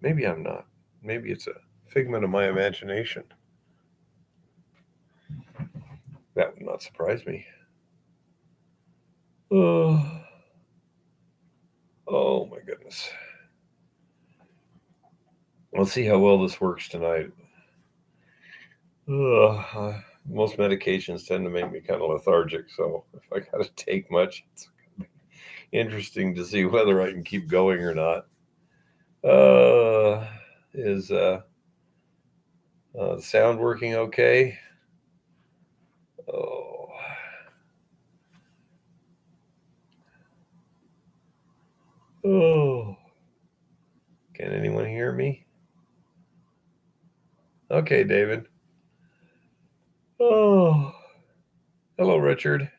Maybe I'm not. Maybe it's a figment of my imagination. That would not surprise me. Oh, oh my goodness. Let's see how well this works tonight. Uh, Most medications tend to make me kind of lethargic, so if I got to take much, it's interesting to see whether I can keep going or not. Uh, is sound working okay? Oh, oh. Can anyone hear me? Okay, David. Oh, hello, Richard.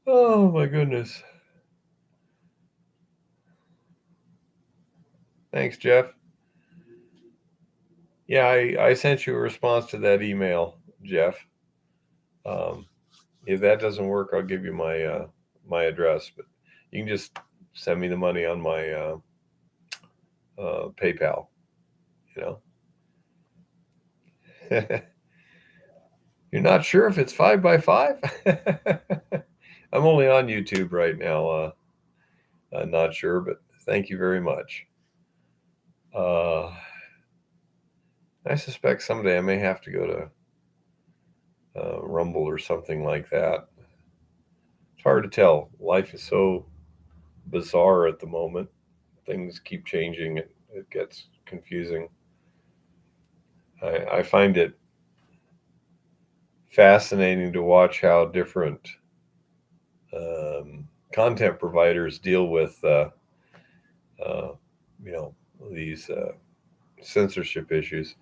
Oh my goodness. Thanks, Jeff. Yeah, I sent you a response to that email, Jeff. Um, if that doesn't work, I'll give you my address, but you can just send me the money on my PayPal. You know, you're not sure if it's 5x5. I'm only on YouTube right now. I'm not sure, but thank you very much. I suspect someday I may have to go to Rumble or something like that. It's hard to tell. Life is so bizarre at the moment. Things keep changing. It gets confusing. I find it fascinating to watch how different um, content providers deal with, uh, you know, these censorship issues.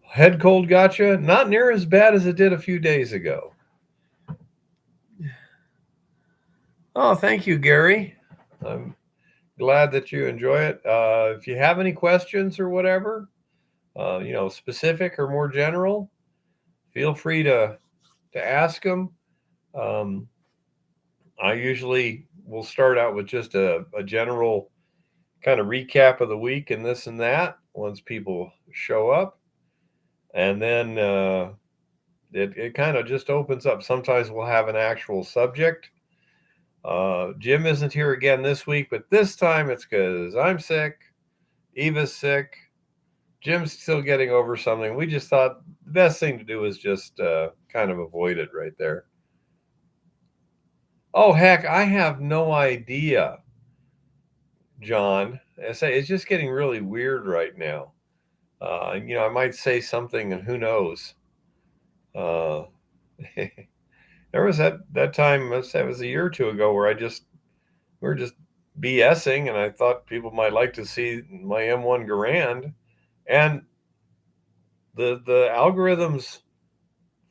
Head cold gotcha? Not near as bad as it did a few days ago. Oh, thank you, Gary. I'm glad that you enjoy it. If you have any questions or whatever, specific or more general, feel free to ask them. Um, I usually will start out with just a general kind of recap of the week and this and that once people show up. And then it kind of just opens up. Sometimes we'll have an actual subject. Jim isn't here again this week, but this time it's because I'm sick, Eva's sick, Jim's still getting over something. We just thought the best thing to do is just kind of avoid it right there. Oh, heck, I have no idea, John. I say it's just getting really weird right now. I might say something, and who knows? Uh, there was that time. Let's say it was a year or two ago where we were just BSing, and I thought people might like to see my M1 Garand, and the algorithms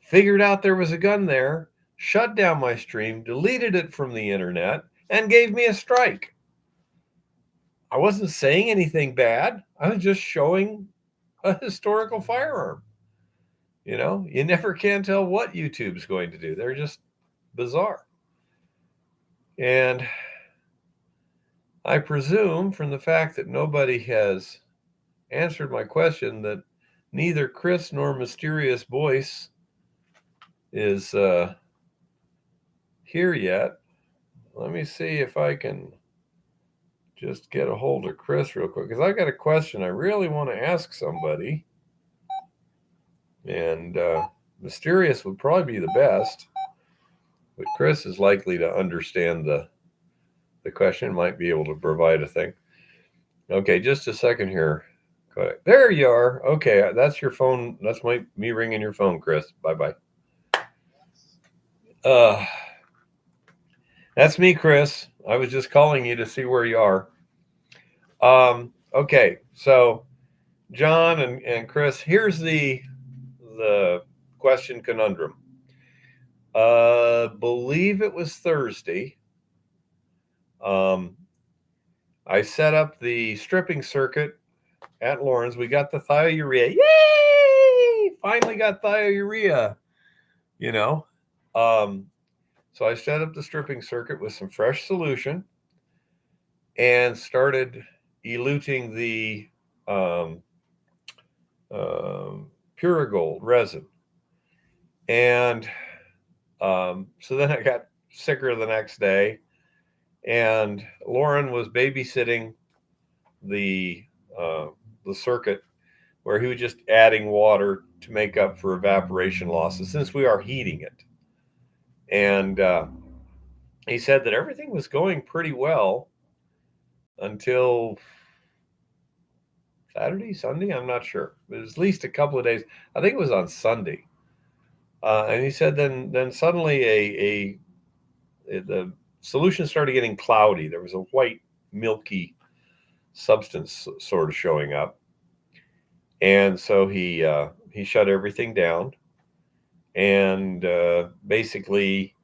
figured out there was a gun there, shut down my stream, deleted it from the internet, and gave me a strike. I wasn't saying anything bad. I was just showing a historical firearm. You never can tell what YouTube's going to do. They're just bizarre. And I presume from the fact that nobody has answered my question that neither Chris nor Mysterious Voice is here yet. Let me see if I can just get a hold of Chris real quick, because I got a question I really want to ask somebody. And Mysterious would probably be the best, but Chris is likely to understand the question, might be able to provide a thing. Okay, just a second here. Go ahead. There you are. Okay, that's your phone. That's me ringing your phone, Chris. Bye-bye. That's me, Chris. I was just calling you to see where you are. Okay, so John and Chris, here's the question conundrum. Believe it was Thursday. I set up the stripping circuit at Lauren's. We got the thiourea. Yay! Finally got thiourea. You know. So I set up the stripping circuit with some fresh solution and started eluting the um, pure gold resin. And so then I got sicker the next day, and Lauren was babysitting the uh, the circuit where he was just adding water to make up for evaporation losses since we are heating it. And he said that everything was going pretty well until Saturday, Sunday. I'm not sure. It was at least a couple of days. I think it was on Sunday. And he said then suddenly the solution started getting cloudy. There was a white milky substance sort of showing up, and so he shut everything down and basically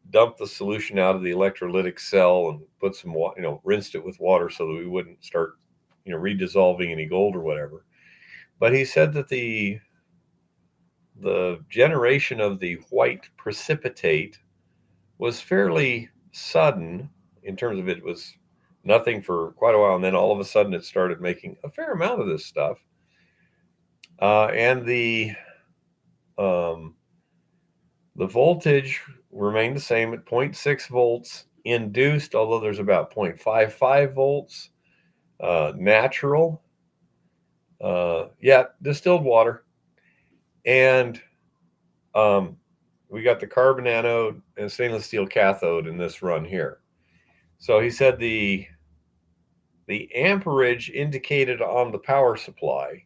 dumped the solution out of the electrolytic cell and put some water, rinsed it with water so that we wouldn't start, redissolving any gold or whatever. But he said that the generation of the white precipitate was fairly sudden in terms of it was nothing for quite a while, and then all of a sudden it started making a fair amount of this stuff. And the voltage remained the same at 0.6 volts induced, although there's about 0.55 volts natural. Distilled water. And we got the carbon anode and stainless steel cathode in this run here. So he said the amperage indicated on the power supply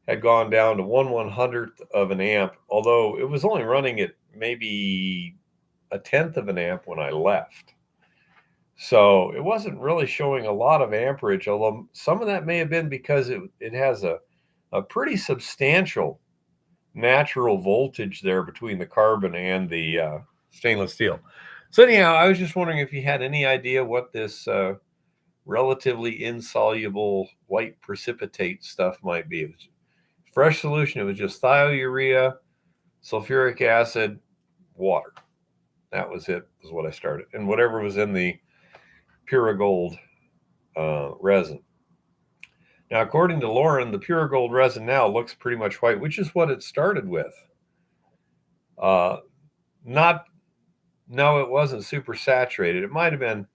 had gone down to 1/100th of an amp, although it was only running at maybe a tenth of an amp when I left. So it wasn't really showing a lot of amperage, although some of that may have been because it has a pretty substantial natural voltage there between the carbon and the stainless steel. So anyhow, I was just wondering if you had any idea what this relatively insoluble white precipitate stuff might be. It was fresh solution. It was just thiourea, sulfuric acid, water. That was it, was what I started. And whatever was in the pure gold resin. Now, according to Lauren, the pure gold resin now looks pretty much white, which is what it started with. No, it wasn't super saturated. It might have been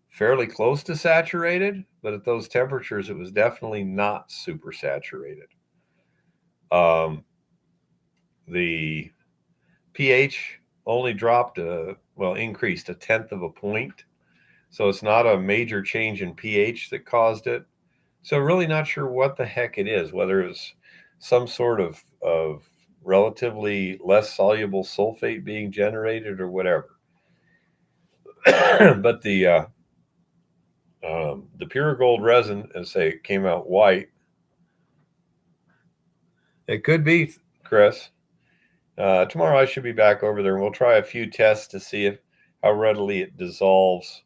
fairly close to saturated, but at those temperatures, it was definitely not super saturated. The pH only increased a tenth of a point. So it's not a major change in pH that caused it. So really not sure what the heck it is, whether it's some sort of relatively less soluble sulfate being generated or whatever. But the pure gold resin, as I say, it came out white. It could be, Chris. Tomorrow I should be back over there, and we'll try a few tests to see how readily it dissolves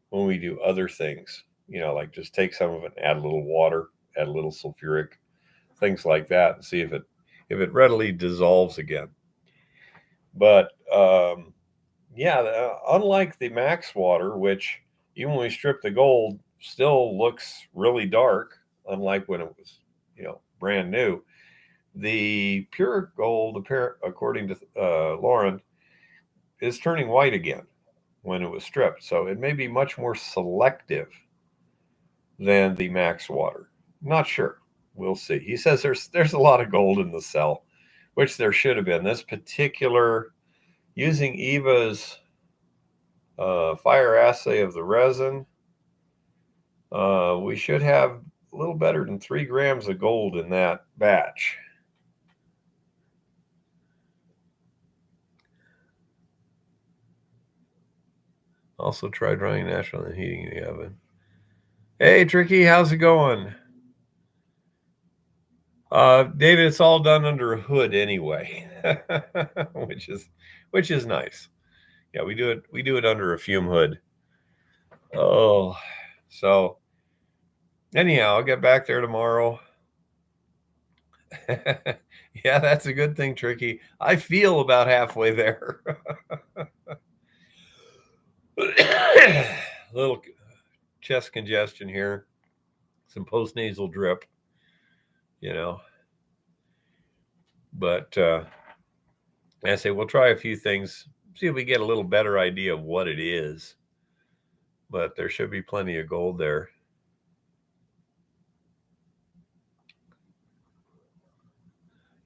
when we do other things. Like just take some of it, add a little water, add a little sulfuric, things like that, and see if it readily dissolves again. But unlike the Max water, which even when we strip the gold, still looks really dark, unlike when it was, brand new. The pure gold, according to Lauren, is turning white again when it was stripped. So it may be much more selective than the Max water. Not sure. We'll see. He says there's a lot of gold in the cell, which there should have been. This particular, using Eva's fire assay of the resin, we should have a little better than 3 grams of gold in that batch. Also try drying naturally and heating the oven. Hey, Tricky, how's it going? David, it's all done under a hood anyway, which is nice. Yeah, we do it under a fume hood. Oh, so anyhow, I'll get back there tomorrow. Yeah, that's a good thing, Tricky. I feel about halfway there. Little chest congestion here, some postnasal drip, you know. But I say we'll try a few things, see if we get a little better idea of what it is. But there should be plenty of gold there.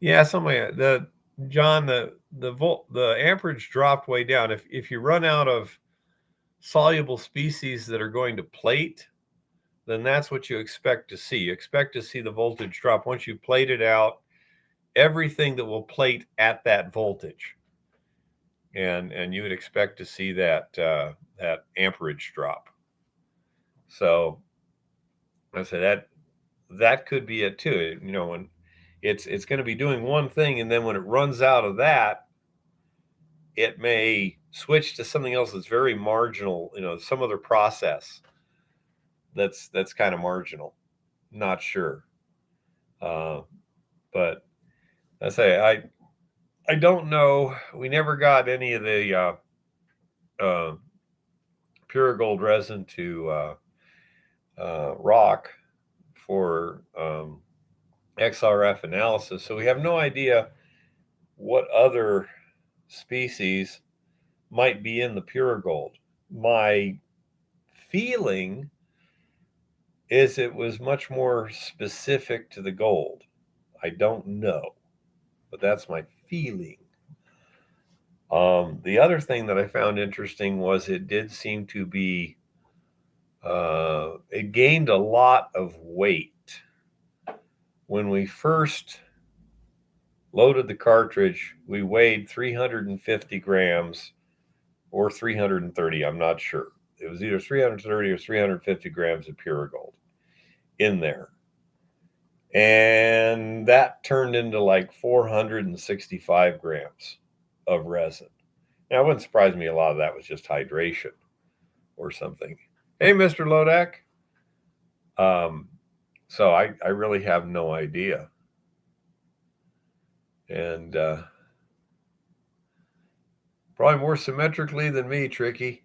Yeah, the John, the amperage dropped way down. If you run out of soluble species that are going to plate, then that's what you expect to see. You expect to see the voltage drop once you plate it out. Everything that will plate at that voltage, and you would expect to see that that amperage drop. So I say that could be it too. You know, when it's going to be doing one thing, and then when it runs out of that, it may switch to something else that's very marginal. You know, some other process that's kind of marginal. Not sure, but I say I don't know. We never got any of the pure gold resin to rock for XRF analysis, so we have no idea what other species might be in the pure gold. My feeling is it was much more specific to the gold. I don't know, but that's my feeling. The other thing that I found interesting was it did seem to be, it gained a lot of weight. When we first loaded the cartridge, we weighed 350 grams or 330, I'm not sure. It was either 330 or 350 grams of pure gold in there. And that turned into like 465 grams of resin. Now, it wouldn't surprise me a lot of that was just hydration or something. Hey, Mr. Lodak. So I really have no idea. And probably more symmetrically than me, Tricky.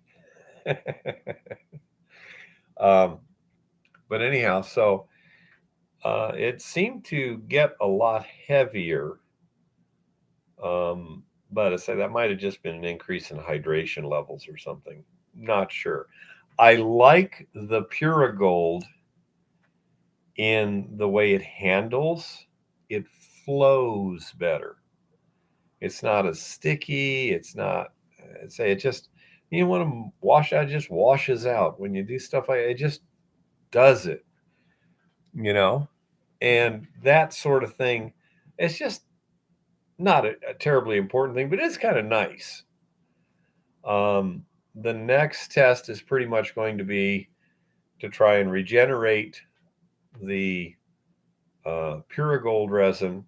But anyhow, so it seemed to get a lot heavier. But I say that might have just been an increase in hydration levels or something. Not sure. I like the Puragold in the way it handles. It flows better. It's not as sticky. It's not, say, it just, you want to wash out, it just washes out. When you do stuff like it, just does it, you know? And that sort of thing, it's just not a terribly important thing, but it's kind of nice. The next test is pretty much going to be to try and regenerate the Puragold resin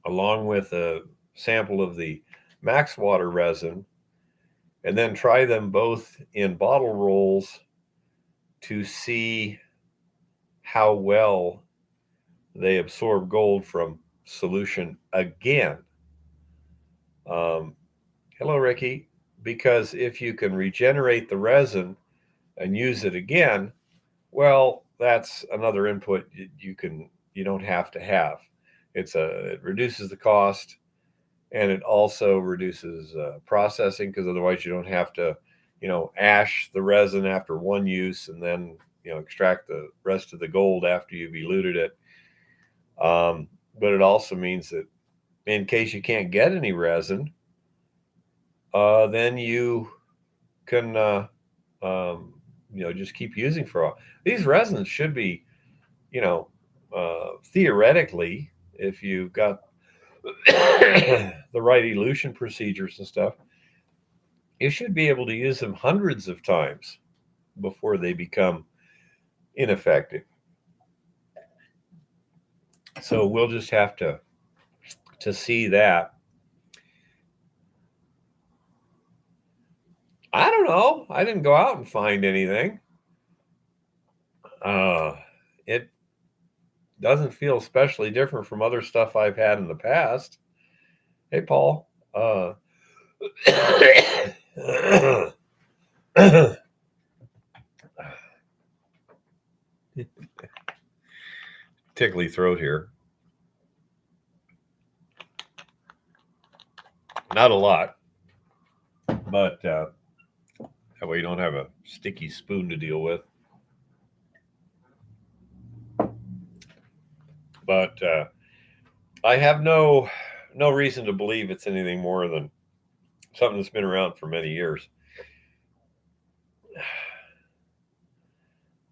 along with a sample of the Max Water resin, and then try them both in bottle rolls to see how well they absorb gold from solution again. Hello, Ricky. Because if you can regenerate the resin and use it again, well, that's another input you don't have to have. It reduces the cost, and it also reduces processing, because otherwise you don't have to, ash the resin after one use and then extract the rest of the gold after you've eluted it. But it also means that in case you can't get any resin, then you can just keep using for all. These resins should be, theoretically, if you've got the right elution procedures and stuff, you should be able to use them hundreds of times before they become ineffective. So we'll just have to see that. I don't know. I didn't go out and find anything. It doesn't feel especially different from other stuff I've had in the past. Hey, Paul. tickly throat here. Not a lot, but that way you don't have a sticky spoon to deal with. But I have no reason to believe it's anything more than something that's been around for many years.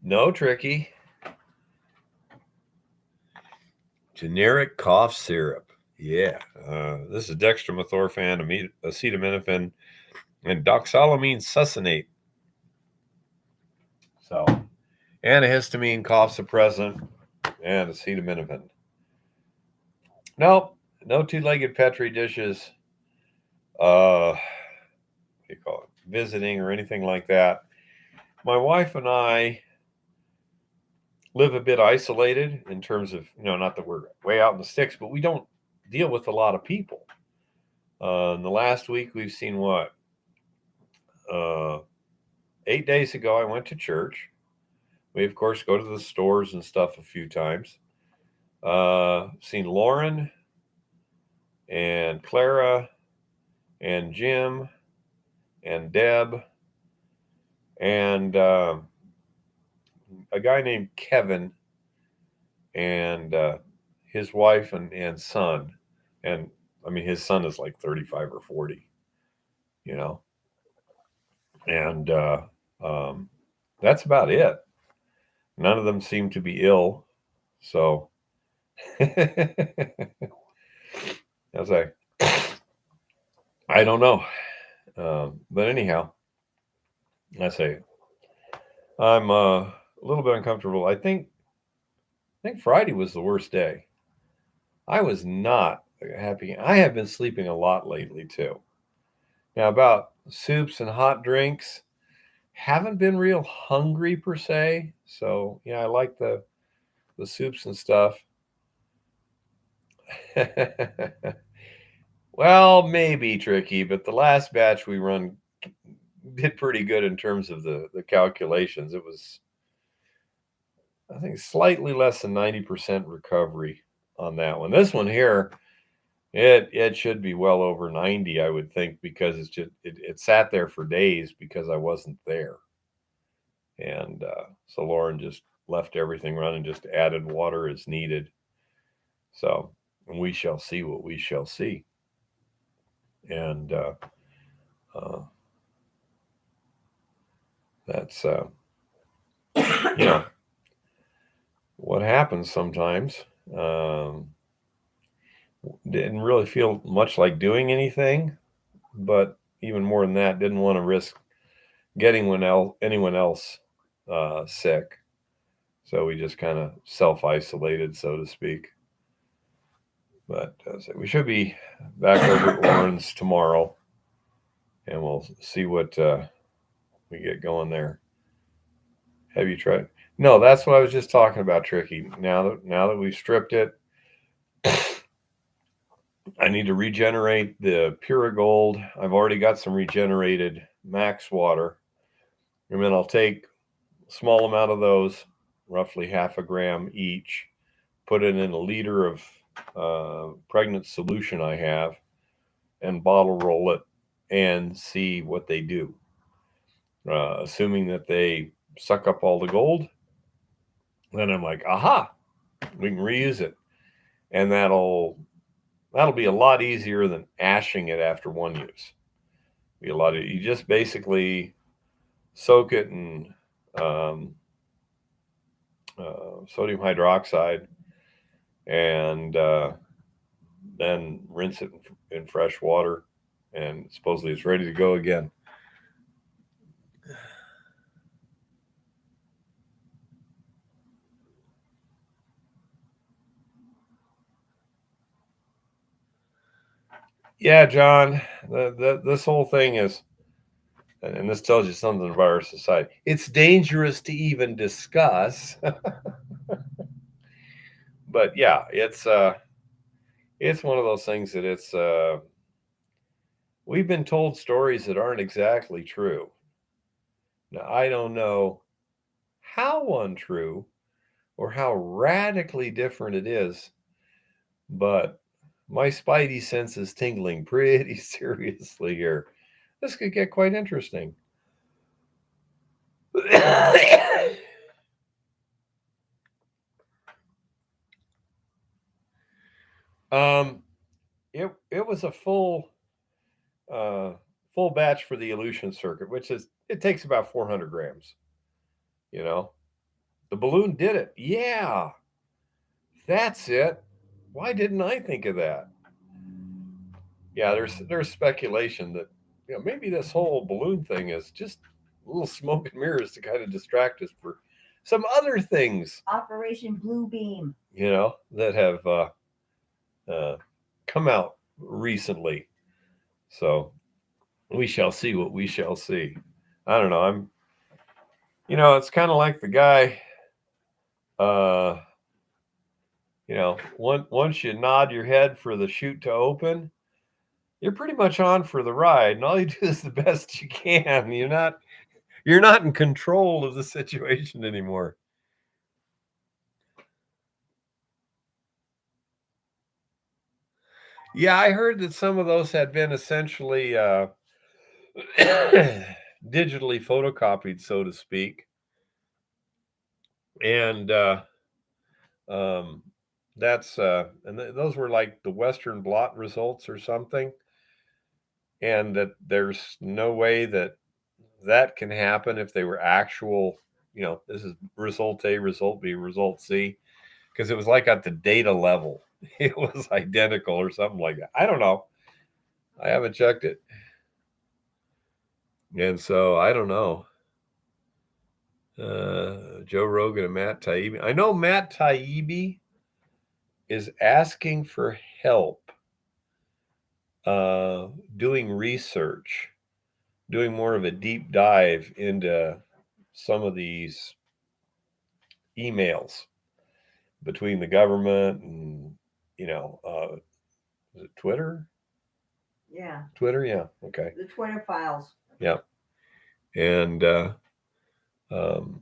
No, Tricky. Generic cough syrup. Yeah. This is dextromethorphan, acetaminophen, and doxylamine succinate. So, antihistamine, cough suppressant, and acetaminophen. Nope, no two-legged petri dishes. What do you call it? Visiting or anything like that. My wife and I live a bit isolated in terms of, not that we're way out in the sticks, but we don't deal with a lot of people. In the last week, we've seen what? 8 days ago, I went to church. We, of course, go to the stores and stuff a few times. Seen Lauren and Clara and Jim and Deb and a guy named Kevin and his wife and son. And I mean, his son is like 35 or 40, you know, and that's about it. None of them seem to be ill. So, as I don't know. But anyhow, I say I'm a little bit uncomfortable. I think Friday was the worst day. I was not happy. I have been sleeping a lot lately too. Now about soups and hot drinks, haven't been real hungry per se. So yeah, I like the soups and stuff. Well, maybe Tricky, but the last batch we run did pretty good in terms of the calculations. It was, I think, slightly less than 90% recovery on that one. This one here, it should be well over 90, I would think, because it sat there for days because I wasn't there. And so Lauren just left everything running, just added water as needed. So we shall see what we shall see. And uh, that's, you know, what happens sometimes. Um, didn't really feel much like doing anything, but even more than that, didn't want to risk getting anyone else sick. So we just kind of self isolated, so to speak. But so we should be back over at Lauren's tomorrow, and we'll see what we get going there. Have you tried? No, that's what I was just talking about, Tricky. Now that we've stripped it, I need to regenerate the Pura Gold. I've already got some regenerated Max water, and then I'll take a small amount of those, roughly half a gram each, put it in a liter of pregnant solution I have, and bottle roll it and see what they do. Assuming that they suck up all the gold, then I'm like, aha, we can reuse it, and that'll be a lot easier than ashing it after one use. Be a lot of, you just basically soak it in sodium hydroxide and then rinse it in fresh water, and supposedly it's ready to go again. Yeah, John, this whole thing is, and this tells you something about our society. It's dangerous to even discuss. But yeah, it's one of those things that we've been told stories that aren't exactly true. Now I don't know how untrue, or how radically different it is, but my spidey sense is tingling pretty seriously here. This could get quite interesting. um, it was a uh, full batch for the elution circuit, which is it takes about 400 grams. You know, the balloon did it. Yeah, that's it. Why didn't I think of that? Yeah, there's speculation that maybe this whole balloon thing is just little smoke and mirrors to kind of distract us for some other things. Operation Blue Beam. That have uh, come out recently. So we shall see what we shall see. I don't know. It's kind of like the guy. Uh, once you nod your head for the chute to open, you're pretty much on for the ride, and all you do is the best you can. You're not in control of the situation anymore. Yeah, I heard that some of those had been essentially digitally photocopied, so to speak, and um, those were like the Western blot results or something, and that there's no way that can happen if they were actual. This is result A, result B, result C, because it was like at the data level, it was identical or something like that. I don't know. I haven't checked it, and so I don't know. Joe Rogan and Matt Taibbi. I know Matt Taibbi is asking for help uh, doing research, doing more of a deep dive into some of these emails between the government and, is it Twitter? Yeah. Twitter, yeah. Okay. The Twitter files. Yeah. And, um,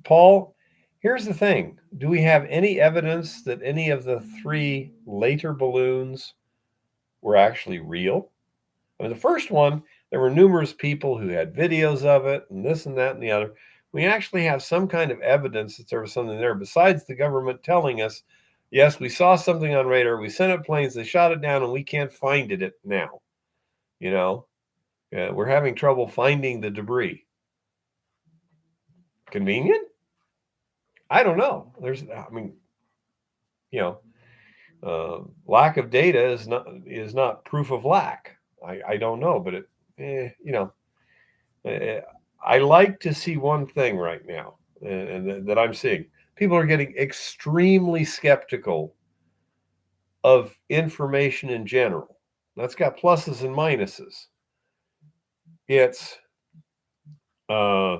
Paul, here's the thing. Do we have any evidence that any of the three later balloons were actually real? I mean, the first one, there were numerous people who had videos of it and this and that and the other. We actually have some kind of evidence that there was something there besides the government telling us, yes, we saw something on radar, we sent up planes, they shot it down, and we can't find it now. We're having trouble finding the debris. Convenient? I don't know. Lack of data is not proof of lack. I don't know, but I like to see one thing right now, and that I'm seeing. People are getting extremely skeptical of information in general. That's got pluses and minuses. It's uh,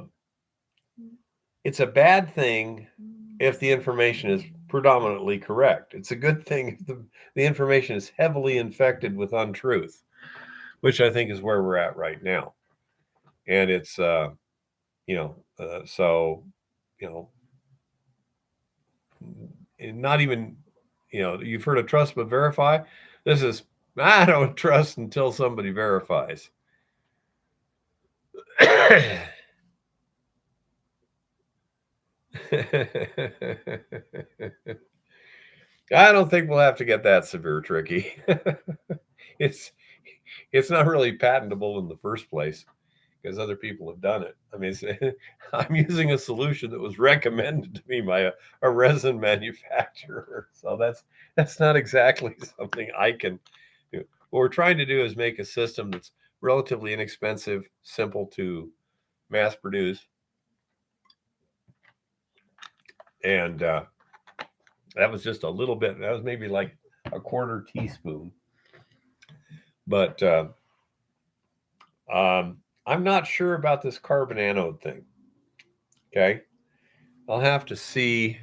it's a bad thing if the information is predominantly correct. It's a good thing if the information is heavily infected with untruth, which I think is where we're at right now. And it's so you know not even you've heard of trust but verify. This is, I don't trust until somebody verifies. I don't think we'll have to get that severe tricky. it's it's not really patentable in the first place because other people have done it. I mean, I'm using a solution that was recommended to me by a resin manufacturer, so that's not exactly something I can do. What we're trying to do is make a system that's relatively inexpensive, simple to mass produce, and that was just a little bit. That was maybe like a quarter teaspoon, but I'm not sure about this carbon anode thing. Okay, I'll have to see.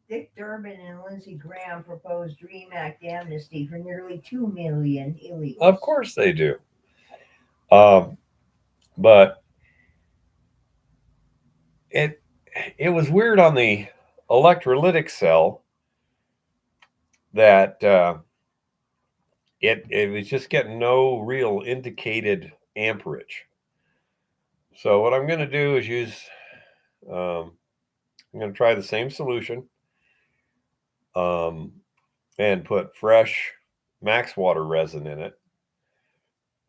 Dick Durbin and Lindsey Graham proposed Dream Act amnesty for nearly 2 million illegals. Of course they do. Um, but it it was weird on the electrolytic cell that it was just getting no real indicated amperage. So what I'm going to do is use um, I'm going to try the same solution um, and put fresh max water resin in it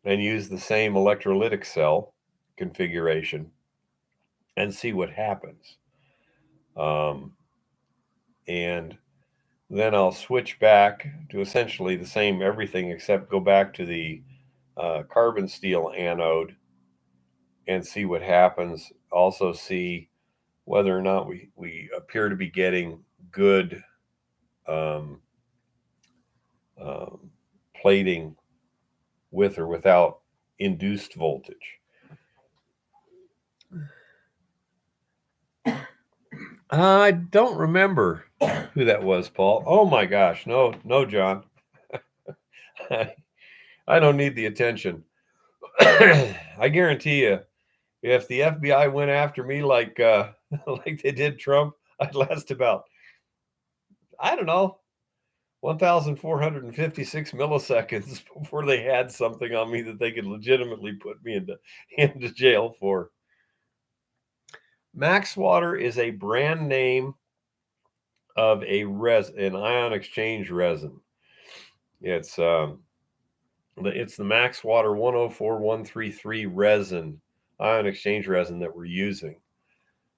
and use the same electrolytic cell configuration and see what happens. Um, and then I'll switch back to essentially the same everything except go back to the carbon steel anode and see what happens. Also, see whether or not we appear to be getting good um, um, plating with or without induced voltage. I don't remember who that was, Paul. Oh my gosh, no, no, John. I don't need the attention. I guarantee you, if the FBI went after me like like they did Trump, I'd last about I don't know 1,456 milliseconds before they had something on me that they could legitimately put me into jail for. Max Water is a brand name of an ion exchange resin. It's it's the Max Water 104133 resin, ion exchange resin that we're using.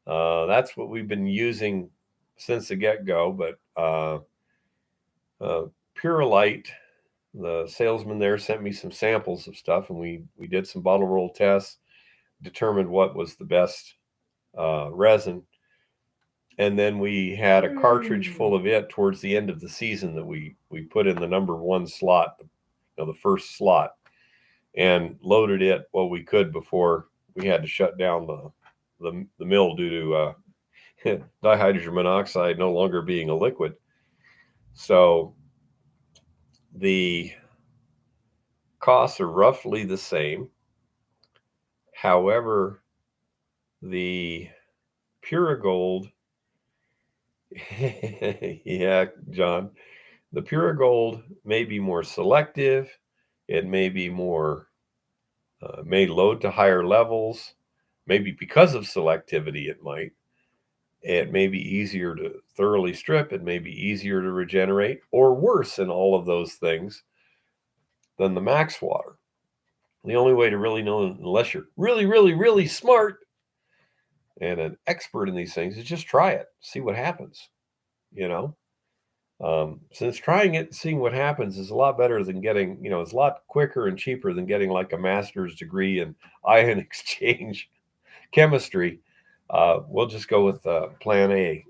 That's what we've been using since the get go. But Purolite, the salesman there, sent me some samples of stuff, and we did some bottle roll tests, determined what was the best resin, and then we had a cartridge full of it towards the end of the season that we put in the number one slot, the first slot, and loaded it what we could before we had to shut down the mill due to dihydrogen monoxide no longer being a liquid. So the costs are roughly the same. However, the Purigold, yeah, John, the Purigold may be more selective. It may be more, may load to higher levels. Maybe because of selectivity, it might. It may be easier to thoroughly strip. It may be easier to regenerate, or worse in all of those things than the max water. The only way to really know, unless you're really, really, really smart and an expert in these things, is just try it, see what happens. You know, since trying it, seeing what happens is a lot better than getting, it's a lot quicker and cheaper than getting like a master's degree in ion exchange chemistry. We'll just go with plan A.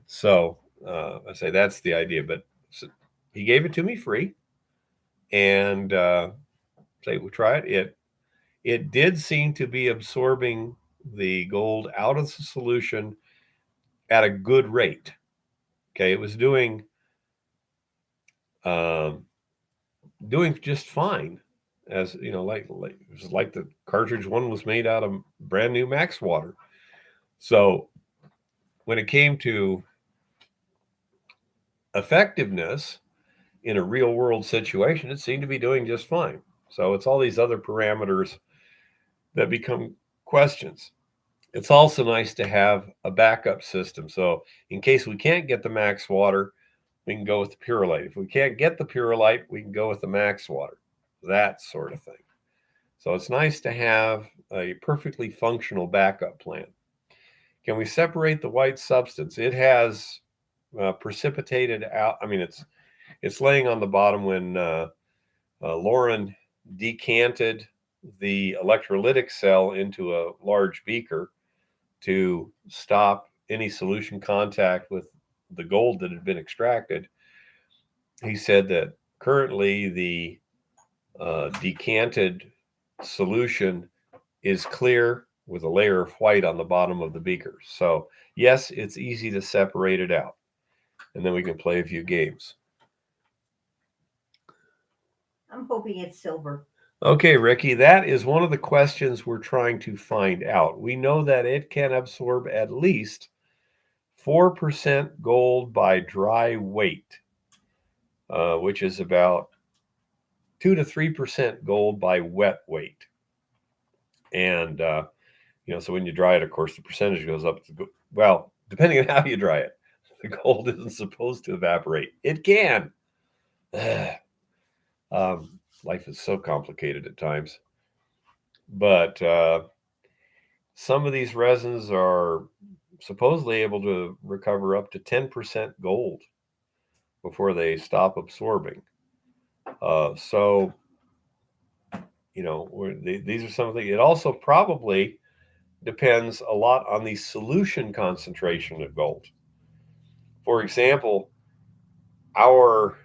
So I say that's the idea. But so he gave it to me free, and say we'll try it. It did seem to be absorbing the gold out of the solution at a good rate. Okay, it was um, doing just fine, as like it was like the cartridge one was made out of brand new max water. So when it came to effectiveness in a real world situation, it seemed to be doing just fine. So it's all these other parameters that become questions. It's also nice to have a backup system. So in case we can't get the max water, we can go with the Purolite. If we can't get the Purolite, we can go with the max water. That sort of thing. So it's nice to have a perfectly functional backup plan. Can we separate the white substance? It has precipitated out. I mean, it's laying on the bottom when Lauren decanted the electrolytic cell into a large beaker to stop any solution contact with the gold that had been extracted. He said that currently the decanted solution is clear with a layer of white on the bottom of the beaker. So, yes, it's easy to separate it out. And then we can play a few games. I'm hoping it's silver. Okay, Ricky, that is one of the questions we're trying to find out. We know that it can absorb at least 4% gold by dry weight, which is about 2 to 3% gold by wet weight. And, so when you dry it, of course, the percentage goes up. Well, depending on how you dry it, the gold isn't supposed to evaporate. It can. Life is so complicated at times. But some of these resins are supposedly able to recover up to 10% gold before they stop absorbing. So, these are some of the. It also probably depends a lot on the solution concentration of gold. For example, our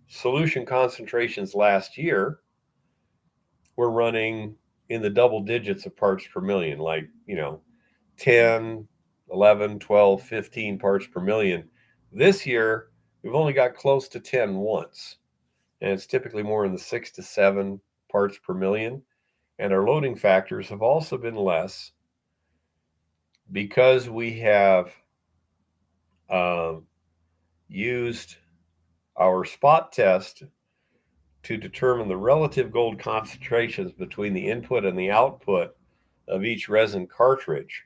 solution concentrations last year were running in the double digits of parts per million, like, 10, 11, 12, 15 parts per million. This year, we've only got close to 10 once, and it's typically more in the 6 to 7 parts per million. And our loading factors have also been less because we have um, used our spot test to determine the relative gold concentrations between the input and the output of each resin cartridge.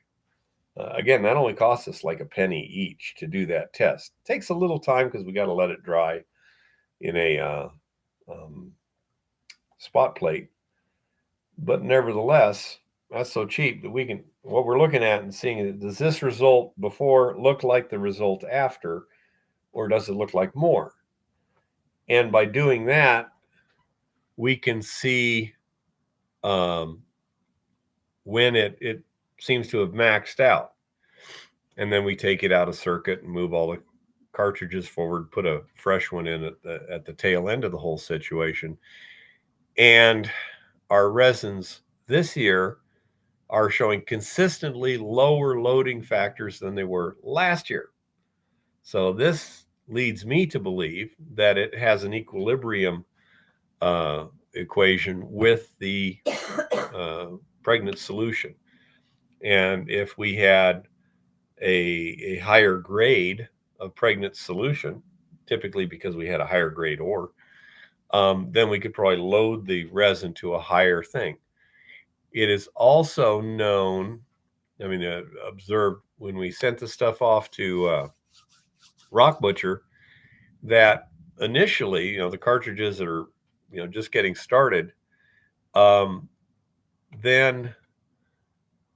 Again, that only costs us like a penny each to do that test. It takes a little time because we got to let it dry in a um, spot plate, but nevertheless, that's so cheap that we can. What we're looking at and seeing is, does this result before look like the result after, or does it look like more? And by doing that, we can see um, when it seems to have maxed out. And then we take it out of circuit and move all the cartridges forward, put a fresh one in at the tail end of the whole situation. And our resins this year are showing consistently lower loading factors than they were last year. So this leads me to believe that it has an equilibrium equation with the uh, pregnant solution. And if we had a higher grade of pregnant solution, typically because we had a higher grade ore, then we could probably load the resin to a higher thing. It is also known, observed when we sent the stuff off to Rock Butcher, that initially, the cartridges that are, just getting started, um, then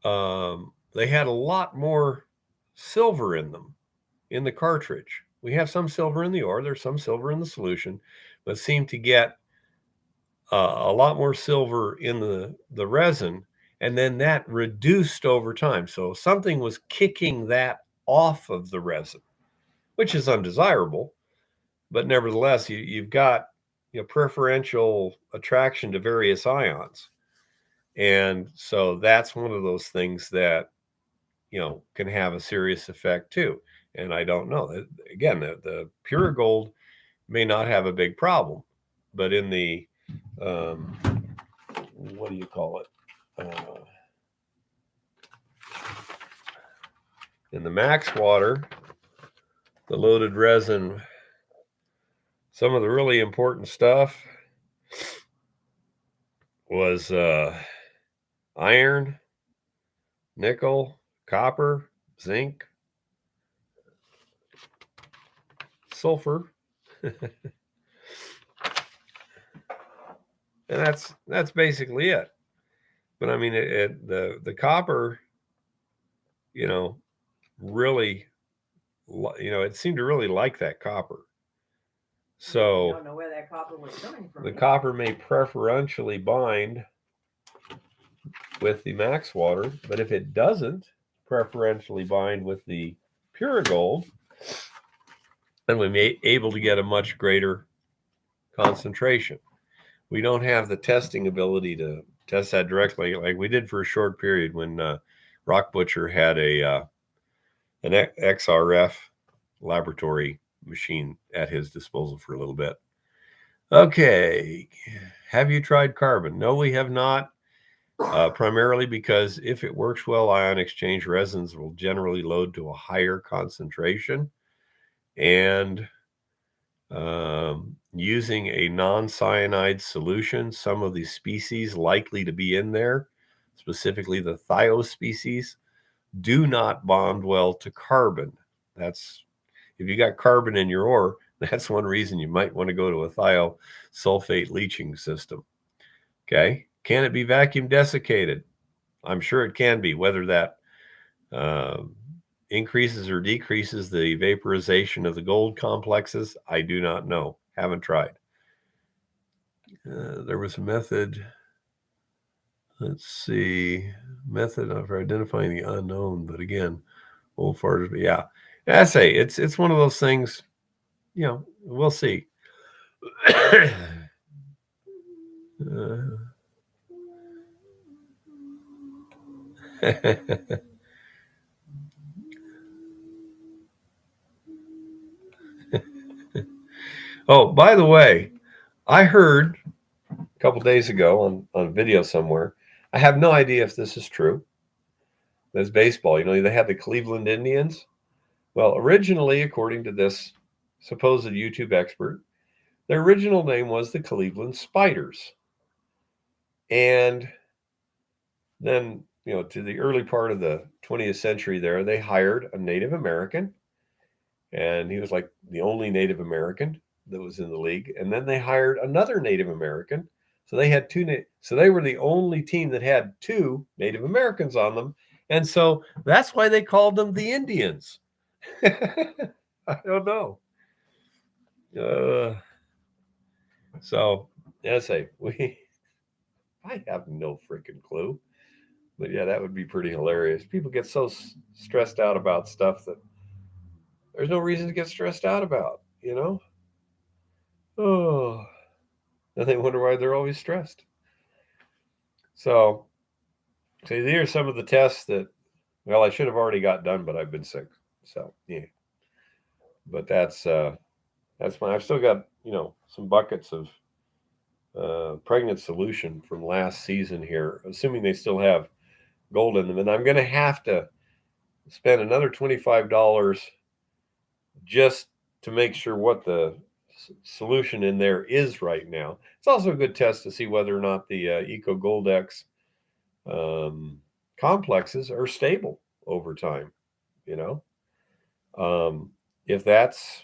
they had a lot more silver in them in the cartridge. We have some silver in the ore, there's some silver in the solution, but seem to get a lot more silver in the resin, and then that reduced over time. So something was kicking that off of the resin, which is undesirable, but nevertheless, you've got preferential attraction to various ions, and so that's one of those things that can have a serious effect too. And I don't know. Again, the pure gold may not have a big problem, but in the um, what do you call it? In the max water, the loaded resin, some of the really important stuff was iron, nickel, copper, zinc, sulfur, and that's basically it. But I mean, the copper, you know, really, it seemed to really like that copper. So I don't know where that copper was coming from. The copper may preferentially bind with the max water, but if it doesn't preferentially bind with the pure gold, then we may be able to get a much greater concentration. We don't have the testing ability to test that directly, like we did for a short period when Rock Butcher had an XRF laboratory machine at his disposal for a little bit. Okay. Have you tried carbon? No, we have not. Primarily because if it works well, ion exchange resins will generally load to a higher concentration. And using a non cyanide solution, some of the species likely to be in there, specifically the thiol species, do not bond well to carbon. That's if you got carbon in your ore, that's one reason you might want to go to a thiosulfate leaching system. Okay. Can it be vacuum desiccated? I'm sure it can be. Whether that uh, increases or decreases the vaporization of the gold complexes, I do not know. Haven't tried. There was a method. Let's see, method for identifying the unknown. But again, old farters. But yeah, I say it's one of those things. We'll see. Oh, by the way, I heard a couple days ago on video somewhere. I have no idea if this is true. There's baseball. They had the Cleveland Indians. Well, originally, according to this supposed YouTube expert, their original name was the Cleveland Spiders. And then, to the early part of the 20th century there, they hired a Native American, and he was like the only Native American that was in the league. And then they hired another Native American. So they had so they were the only team that had two Native Americans on them. And so that's why they called them the Indians. I don't know. Uh, so, yeah, I have no freaking clue. But yeah, that would be pretty hilarious. People get so stressed out about stuff that there's no reason to get stressed out about. Oh, and they wonder why they're always stressed. So, these are some of the tests that, well, I should have already got done, but I've been sick. So, yeah. But that's my. I've still got some buckets of pregnant solution from last season here, assuming they still have gold in them, and I'm going to have to spend another $25 just to make sure what the solution in there is right now. It's also a good test to see whether or not the Eco Goldex um, complexes are stable over time. You know, if that's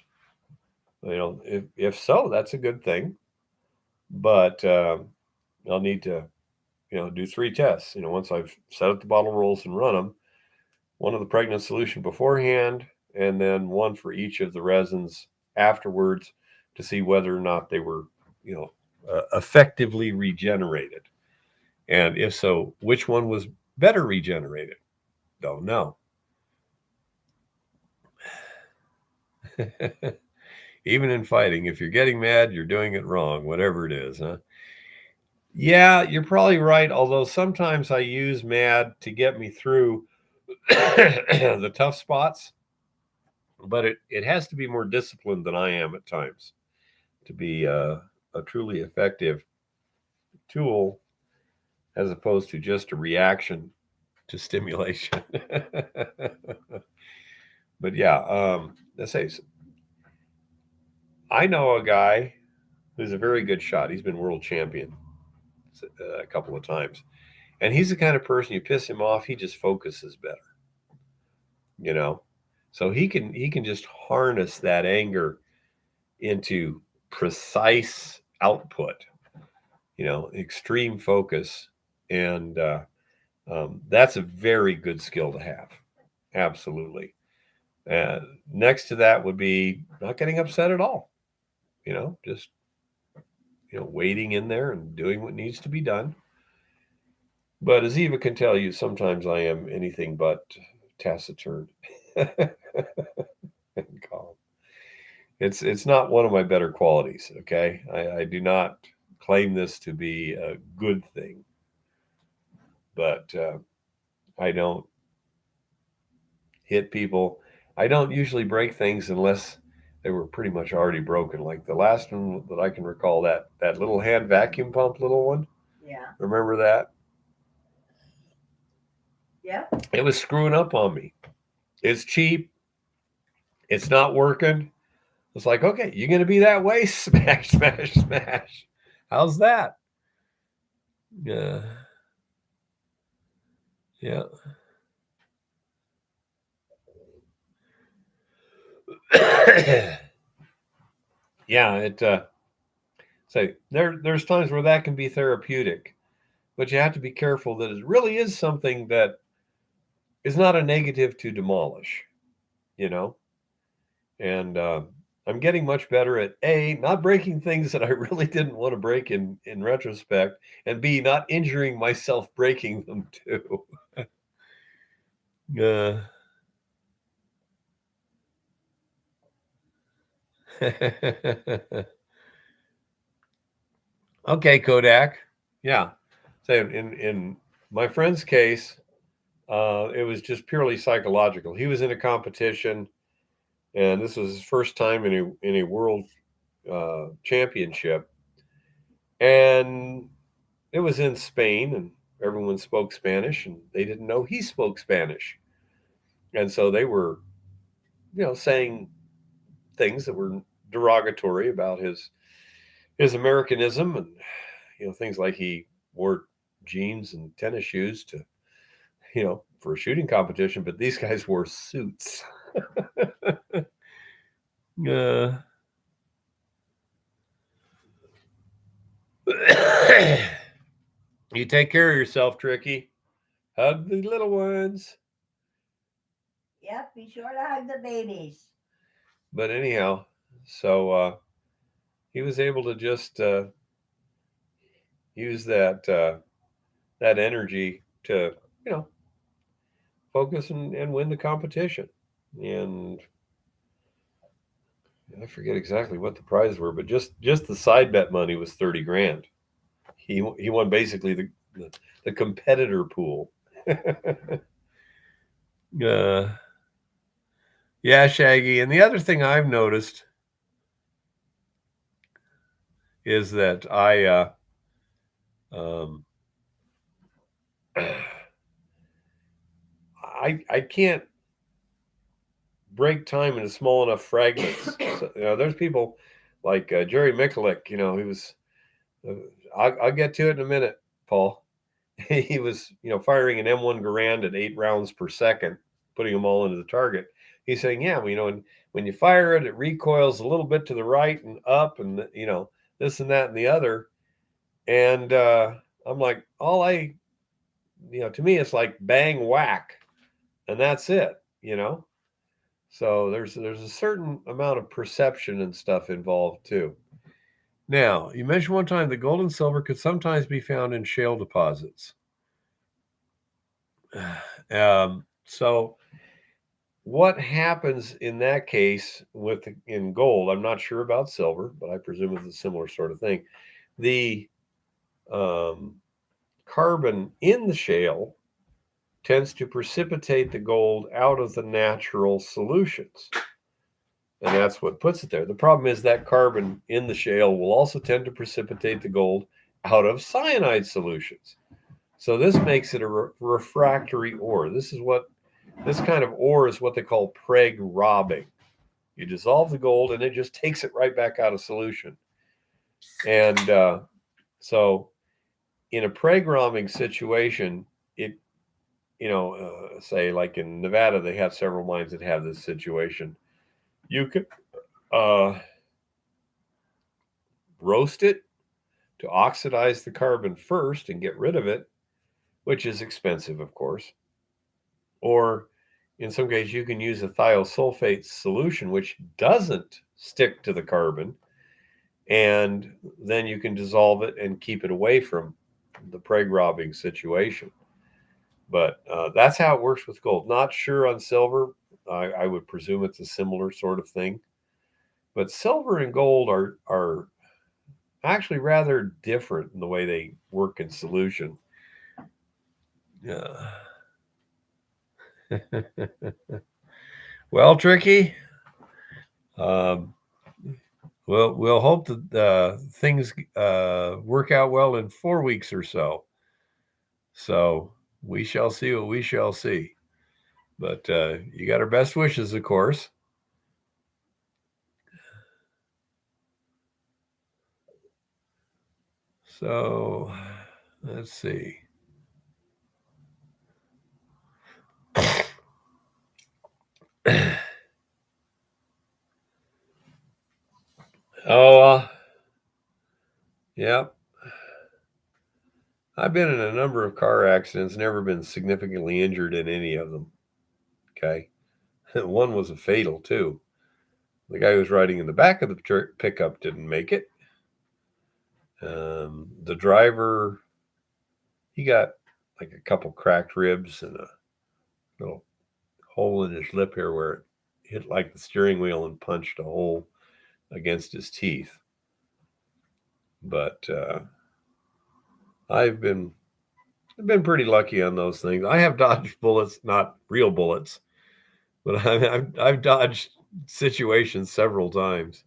if so, that's a good thing. But I'll need to do three tests. Once I've set up the bottle rolls and run them, one of the pregnant solution beforehand, and then one for each of the resins afterwards to see whether or not they were, effectively regenerated. And if so, which one was better regenerated? Don't know. Even in fighting, if you're getting mad, you're doing it wrong, whatever it is, huh? Yeah, you're probably right. Although sometimes I use mad to get me through the tough spots, but it has to be more disciplined than I am at times to be a truly effective tool as opposed to just a reaction to stimulation. But yeah, let's say I know a guy who's a very good shot. He's been world champion a couple of times, and he's the kind of person you piss him off, he just focuses better. You know, so he can just harness that anger into precise output. Extreme focus, and that's a very good skill to have. Absolutely. Uh, Next to that would be not getting upset at all. Just waiting in there and doing what needs to be done. But as Eva can tell you, sometimes I am anything but taciturn and calm. It's not one of my better qualities. Okay, I do not claim this to be a good thing, but I don't hit people. I don't usually break things unless they were pretty much already broken. Like the last one that I can recall, that little hand vacuum pump, little one. Yeah. Remember that? Yeah. It was screwing up on me. It's cheap. It's not working. It's like, okay, you're gonna be that way? Smash, smash, smash. How's that? Yeah, yeah. Yeah, it say there's times where that can be therapeutic, but you have to be careful that it really is something that is not a negative to demolish, you know. And I'm getting much better at a not breaking things that I really didn't want to break in retrospect, and b not injuring myself breaking them too. uh, okay, Kodak. Yeah. So in my friend's case, it was just purely psychological. He was in a competition, and this was his first time in a world championship, and it was in Spain, and everyone spoke Spanish, and they didn't know he spoke Spanish, and so they were, saying things that were derogatory about his Americanism, and things like he wore jeans and tennis shoes to for a shooting competition, but these guys wore suits. uh, you take care of yourself, Tricky. Hug the little ones. Yep. Be sure to hug the babies. But anyhow, so he was able to just use that energy to you know focus and win the competition. And I forget exactly what the prizes were, but just the side bet money was 30 grand. He won basically the competitor pool. uh, yeah, Shaggy. And the other thing I've noticed is that um, I can't break time into small enough fragments. So, there's people like Jerry Mikulik. He was. Uh, I'll get to it in a minute, Paul. He was, firing an M1 Garand at 8 rounds per second, putting them all into the target. He's saying, yeah, well, when you fire it, it recoils a little bit to the right and up, and this and that and the other. And I'm like, to me, it's like bang whack, and that's it. So there's a certain amount of perception and stuff involved too. Now, you mentioned one time that gold and silver could sometimes be found in shale deposits. So what happens in that case in gold? I'm not sure about silver, but I presume it's a similar sort of thing. The um, carbon in the shale tends to precipitate the gold out of the natural solutions. And that's what puts it there. The problem is that carbon in the shale will also tend to precipitate the gold out of cyanide solutions. So this makes it a refractory ore. This kind of ore is what they call preg robbing. You dissolve the gold and it just takes it right back out of solution. And so in a preg robbing situation, it say like in Nevada, they have several mines that have this situation. You could uh, roast it to oxidize the carbon first and get rid of it, which is expensive, of course. Or in some cases, you can use a thiosulfate solution, which doesn't stick to the carbon, and then you can dissolve it and keep it away from the preg robbing situation. But that's how it works with gold. Not sure on silver. I would presume it's a similar sort of thing. But silver and gold are actually rather different in the way they work in solution. Yeah. Well, Tricky, Um, we'll hope that things work out well in 4 weeks or so. So we shall see what we shall see. But you got our best wishes, of course. So let's see. Oh, yeah. I've been in a number of car accidents, never been significantly injured in any of them. Okay. One was a fatal, too. The guy who was riding in the back of the pickup didn't make it. The driver, he got like a couple cracked ribs and a little hole in his lip here where it hit like the steering wheel and punched a hole against his teeth. But I've been pretty lucky on those things. I have dodged bullets, not real bullets, but I've dodged situations several times.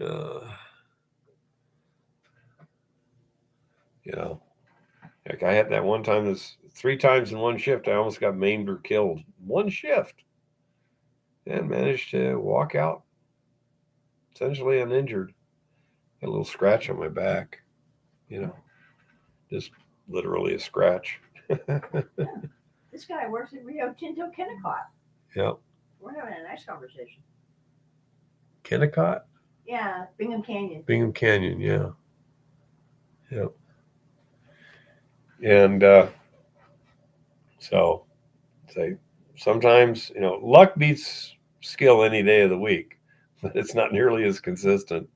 Uh, you know, like I had that one time. This 3 times in one shift. I almost got maimed or killed. One shift, and managed to walk out essentially uninjured. Got a little scratch on my back. You know, just literally a scratch. This guy works at Rio Tinto Kennecott. Yep. We're having a nice conversation. Kennecott? Yeah, Bingham Canyon. Bingham Canyon, yeah. Yep. And so, say, sometimes, luck beats skill any day of the week, but it's not nearly as consistent.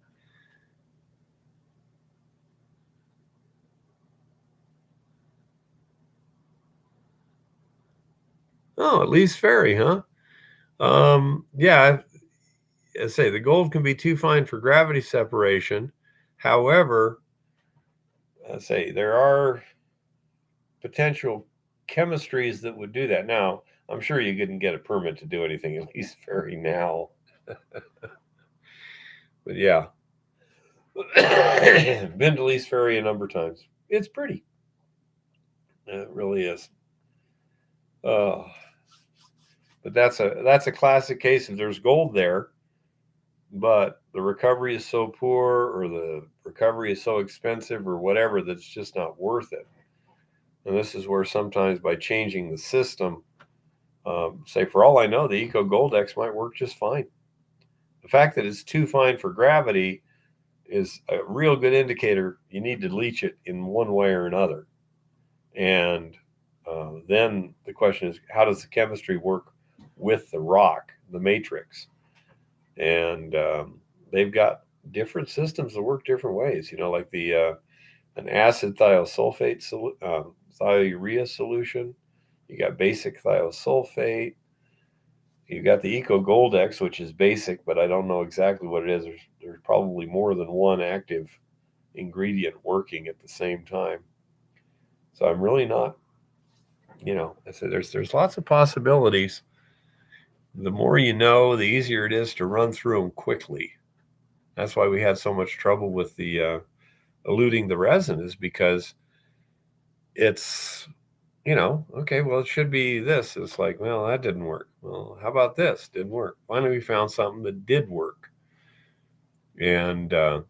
Oh, at least Ferry, huh? Yeah, I say the gold can be too fine for gravity separation. However, I say there are potential chemistries that would do that. Now, I'm sure you couldn't get a permit to do anything at least Ferry now. But yeah, been to Lee's Ferry a number of times. It's pretty. It really is. Uh, but that's a classic case. If there's gold there, but the recovery is so poor, or the recovery is so expensive, or whatever, that's just not worth it. And this is where sometimes by changing the system, say for all I know, the Eco Goldex might work just fine. The fact that it's too fine for gravity is a real good indicator you need to leach it in one way or another. And then the question is, how does the chemistry work with the rock, the matrix? And they've got different systems that work different ways. Like the an acid thiosulfate thiourea solution. You got basic thiosulfate. You got the Eco Goldex, which is basic, but I don't know exactly what it is. There's probably more than one active ingredient working at the same time. So I'm really not, I said there's lots of possibilities. The more you know, the easier it is to run through them quickly. That's why we had so much trouble with the eluting the resin, is because it's, okay, well, it should be this. It's like, well, that didn't work. Well, how about this? Didn't work. Finally, we found something that did work. And it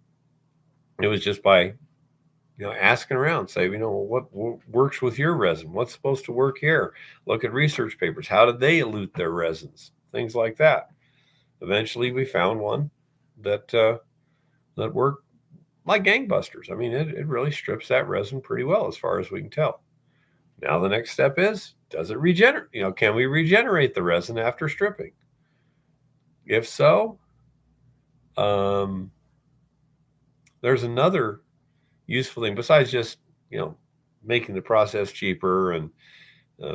was just by, asking around, say, what works with your resin? What's supposed to work here? Look at research papers. How did they elute their resins? Things like that. Eventually, we found one that worked like gangbusters. I mean, it really strips that resin pretty well as far as we can tell. Now the next step is, does it regenerate? Can we regenerate the resin after stripping? If so, um, there's another useful thing besides just making the process cheaper and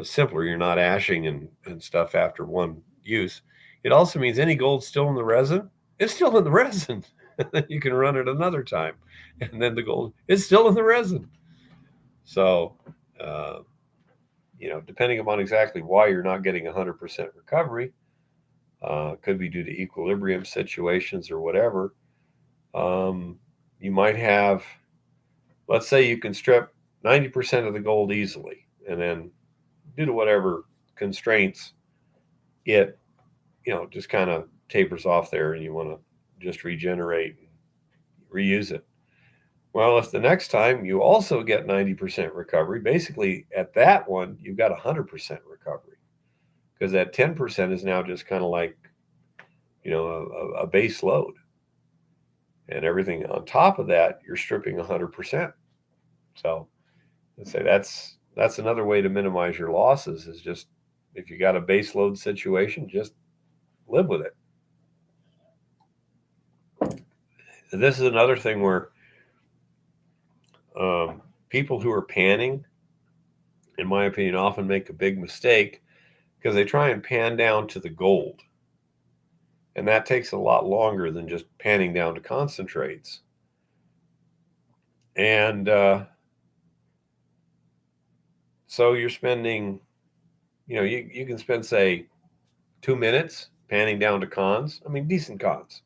simpler. You're not ashing and stuff after one use. It also means any gold still in the resin, it's still in the resin. You can run it another time, and then the gold is still in the resin. So, depending upon exactly why you're not getting 100% recovery, Could be due to equilibrium situations or whatever. Um, you might have, let's say you can strip 90% of the gold easily, and then due to whatever constraints, it, just kind of tapers off there and you want to just regenerate and reuse it. Well, if the next time you also get 90% recovery, basically at that one, you've got 100% recovery because that 10% is now just kind of like, a base load. And everything on top of that, you're stripping 100%. So I'd say that's another way to minimize your losses is just if you got a base load situation, just live with it. This is another thing where people who are panning, in my opinion, often make a big mistake because they try and pan down to the gold. And that takes a lot longer than just panning down to concentrates. And so you're spending, you can spend, say, 2 minutes panning down to cons. I mean, decent cons.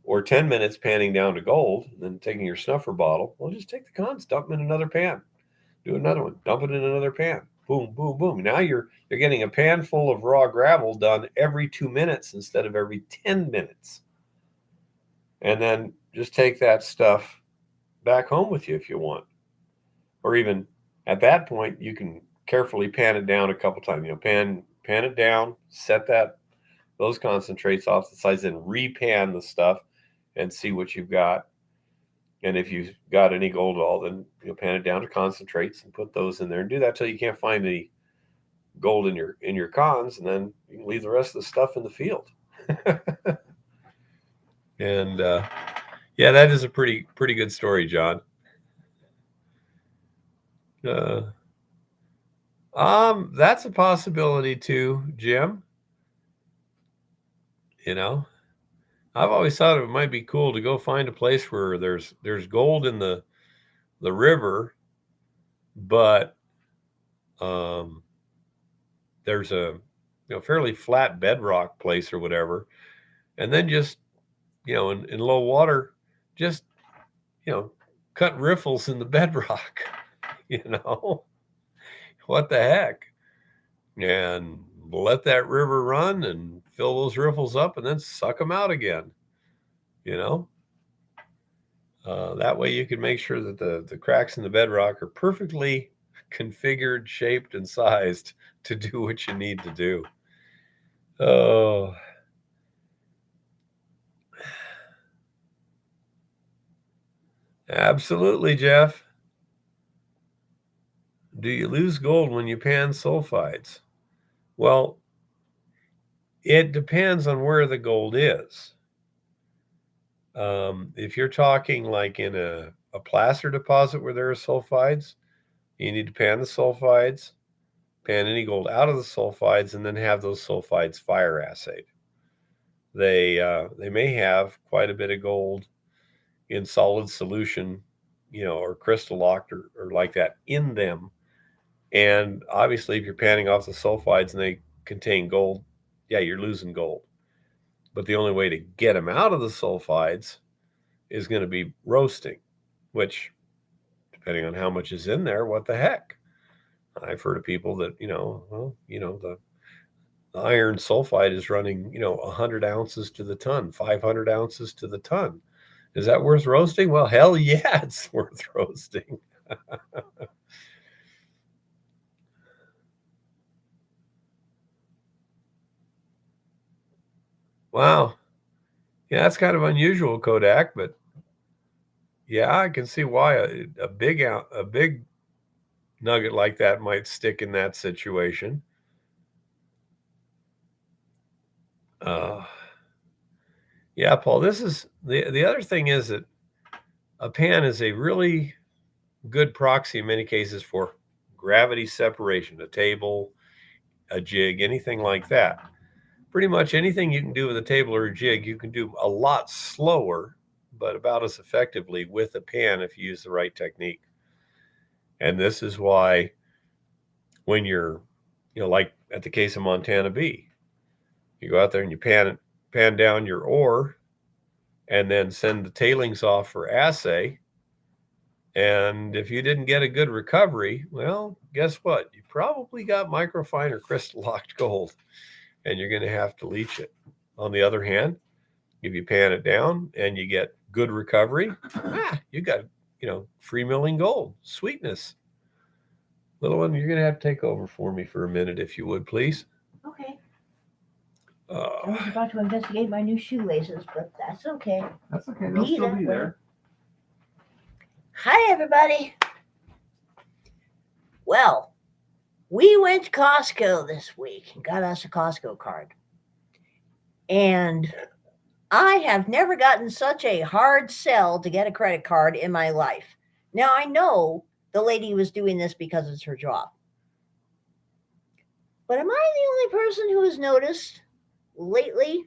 Or 10 minutes panning down to gold, and then taking your snuffer bottle. Well, just take the cons, dump them in another pan. Do another one, dump it in another pan. Boom, boom, boom. Now you're getting a pan full of raw gravel done every 2 minutes instead of every 10 minutes. And then just take that stuff back home with you if you want. Or even at that point, you can carefully pan it down a couple times. Pan it down, set those concentrates off the sides, and repan the stuff and see what you've got. And if you've got any gold at all, then pan it down to concentrates and put those in there and do that till you can't find any gold in your cons, and then you can leave the rest of the stuff in the field. And yeah, that is a pretty good story, John. Uh, that's a possibility too, Jim. You know, I've always thought it might be cool to go find a place where there's gold in the river, but um, there's a fairly flat bedrock place or whatever, and then just in low water, just you know cut riffles in the bedrock. you know what the heck, and let that river run and fill those riffles up, and then suck them out again. You know, that way you can make sure that the cracks in the bedrock are perfectly configured, shaped, and sized to do what you need to do. Oh, absolutely, Jeff. Do you lose gold when you pan sulfides? Well, it depends on where the gold is. If you're talking like in a placer deposit where there are sulfides, you need to pan the sulfides, pan any gold out of the sulfides, and then have those sulfides fire assayed. They may have quite a bit of gold in solid solution, or crystal locked or like that in them. And obviously, if you're panning off the sulfides and they contain gold, yeah, you're losing gold. But the only way to get them out of the sulfides is going to be roasting, which, depending on how much is in there, what the heck? I've heard of people that, the iron sulfide is running, 100 ounces to the ton, 500 ounces to the ton. Is that worth roasting? Well, hell yeah, it's worth roasting. Wow. Yeah, that's kind of unusual, Kodak, but yeah, I can see why a big nugget like that might stick in that situation. Uh, yeah, Paul. This is the other thing is that a pan is a really good proxy in many cases for gravity separation, a table, a jig, anything like that. Pretty much anything you can do with a table or a jig, you can do a lot slower, but about as effectively with a pan if you use the right technique. And this is why when you're, like at the case of Montana B, You go out there and you pan down your ore, and then send the tailings off for assay. And if you didn't get a good recovery, well, guess what? You probably got microfine or crystal locked gold, and you're going to have to leach it. On the other hand, if you pan it down and you get good recovery, you got, free milling gold, sweetness. Little one, you're going to have to take over for me for a minute, if you would, please. Okay. I Uh, was about to investigate my new shoelaces, but that's okay. That's okay. They'll still be there. Hi, everybody. Well, we went to Costco this week and got us a Costco card. And I have never gotten such a hard sell to get a credit card in my life. Now, I know the lady was doing this because it's her job. But am I the only person who has noticed lately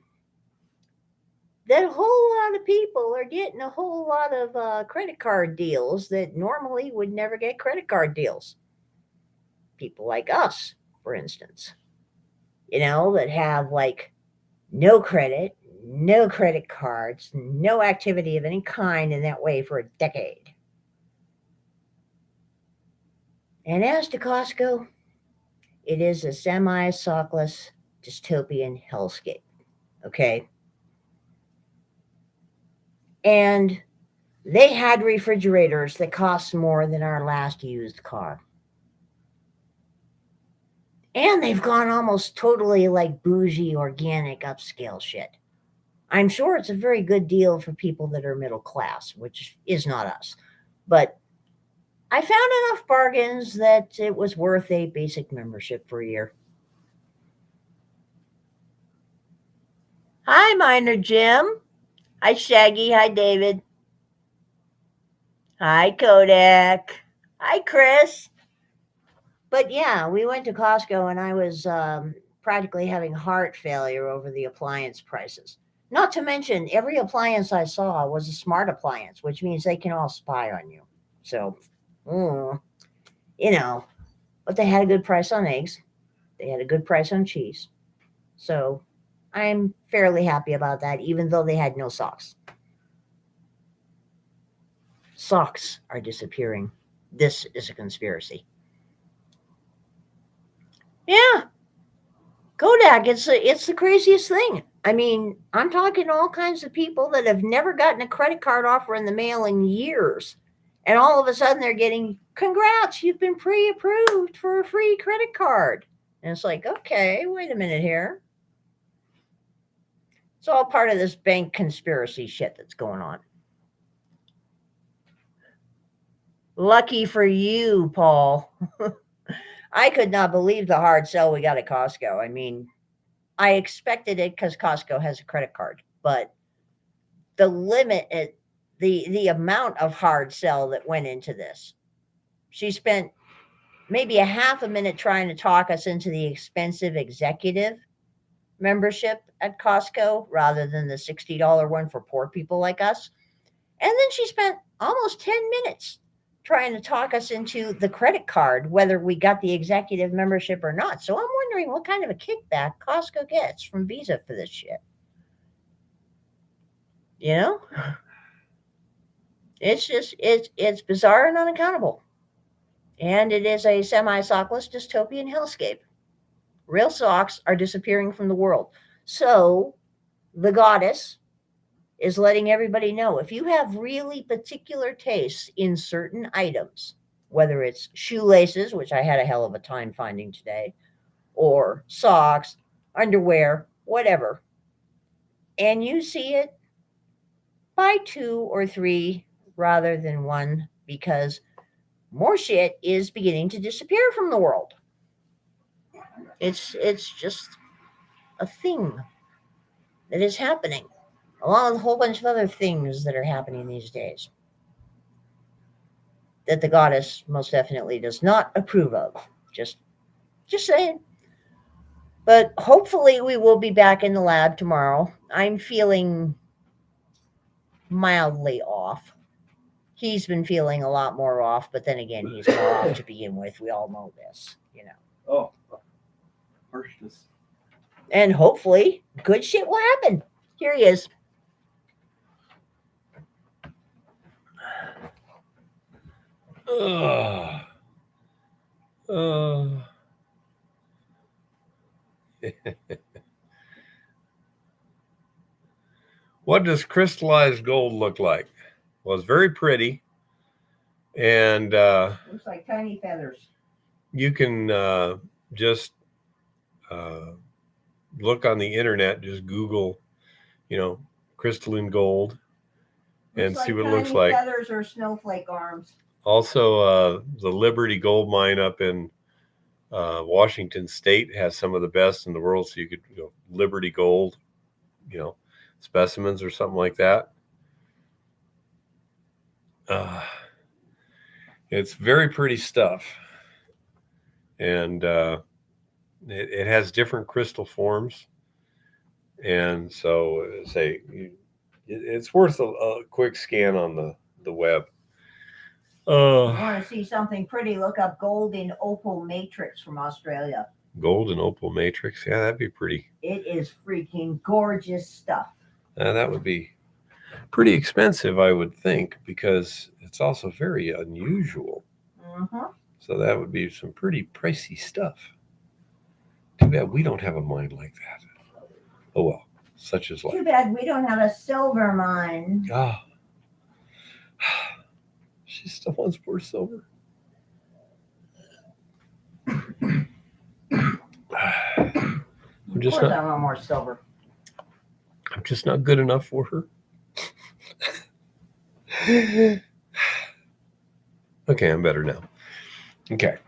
that a whole lot of people are getting a whole lot of credit card deals that normally would never get credit card deals? People like us, for instance, that have like no credit, no credit cards, no activity of any kind in that way for a decade. And as to Costco, it is a semi-sockless dystopian hellscape. Okay? And they had refrigerators that cost more than our last used car. And they've gone almost totally like bougie, organic, upscale shit. I'm sure it's a very good deal for people that are middle class, which is not us. But I found enough bargains that it was worth a basic membership for a year. Hi, Miner Jim. Hi, Shaggy. Hi, David. Hi, Kodak. Hi, Chris. But yeah, we went to Costco and I was practically having heart failure over the appliance prices. Not to mention, every appliance I saw was a smart appliance, which means they can all spy on you. So, but they had a good price on eggs. They had a good price on cheese. So I'm fairly happy about that, even though they had no socks. Socks are disappearing. This is a conspiracy. Yeah, Kodak, it's the craziest thing. I mean, I'm talking all kinds of people that have never gotten a credit card offer in the mail in years. And all of a sudden they're getting, congrats, you've been pre-approved for a free credit card. And it's like, okay, wait a minute here. It's all part of this bank conspiracy shit that's going on. Lucky for you, Paul. I could not believe the hard sell we got at Costco. I mean, I expected it because Costco has a credit card, but the limit, the amount of hard sell that went into this. She spent maybe a half a minute trying to talk us into the expensive executive membership at Costco rather than the $60 one for poor people like us. And then she spent almost 10 minutes trying to talk us into the credit card, whether we got the executive membership or not. So I'm wondering what kind of a kickback Costco gets from Visa for this shit. It's bizarre and unaccountable. And it is a semi-sockless dystopian hellscape. Real socks are disappearing from the world. So the goddess is letting everybody know, if you have really particular tastes in certain items, whether it's shoelaces, which I had a hell of a time finding today, or socks, underwear, whatever, and you see it, buy 2 or 3 rather than 1, because more shit is beginning to disappear from the world. It's just a thing that is happening, along with a whole bunch of other things that are happening these days that the goddess most definitely does not approve of. Just saying. But hopefully we will be back in the lab tomorrow. I'm feeling mildly off. He's been feeling a lot more off, but then again, he's more off to begin with. We all know this. Oh, harshness. And hopefully, good shit will happen. Here he is. What does crystallized gold look like? Well, it's very pretty, and looks like tiny feathers. You can just look on the internet, just Google, crystalline gold, and see what it looks like. Feathers or snowflake arms. Also, the Liberty Gold Mine up in Washington State has some of the best in the world. So you could, Liberty Gold, specimens or something like that. It's very pretty stuff, and it has different crystal forms, and so it's worth a quick scan on the web. You want to see something pretty? Look up golden opal matrix from Australia. Golden opal matrix, yeah, that'd be pretty. It is freaking gorgeous stuff. That would be pretty expensive, I would think, because it's also very unusual. Mm-hmm. So that would be some pretty pricey stuff. Too bad we don't have a mine like that. Oh well, such is life. Too bad we don't have a silver mine. Ah. She still wants more silver. I want more silver. I'm just not good enough for her. Okay, I'm better now. Okay.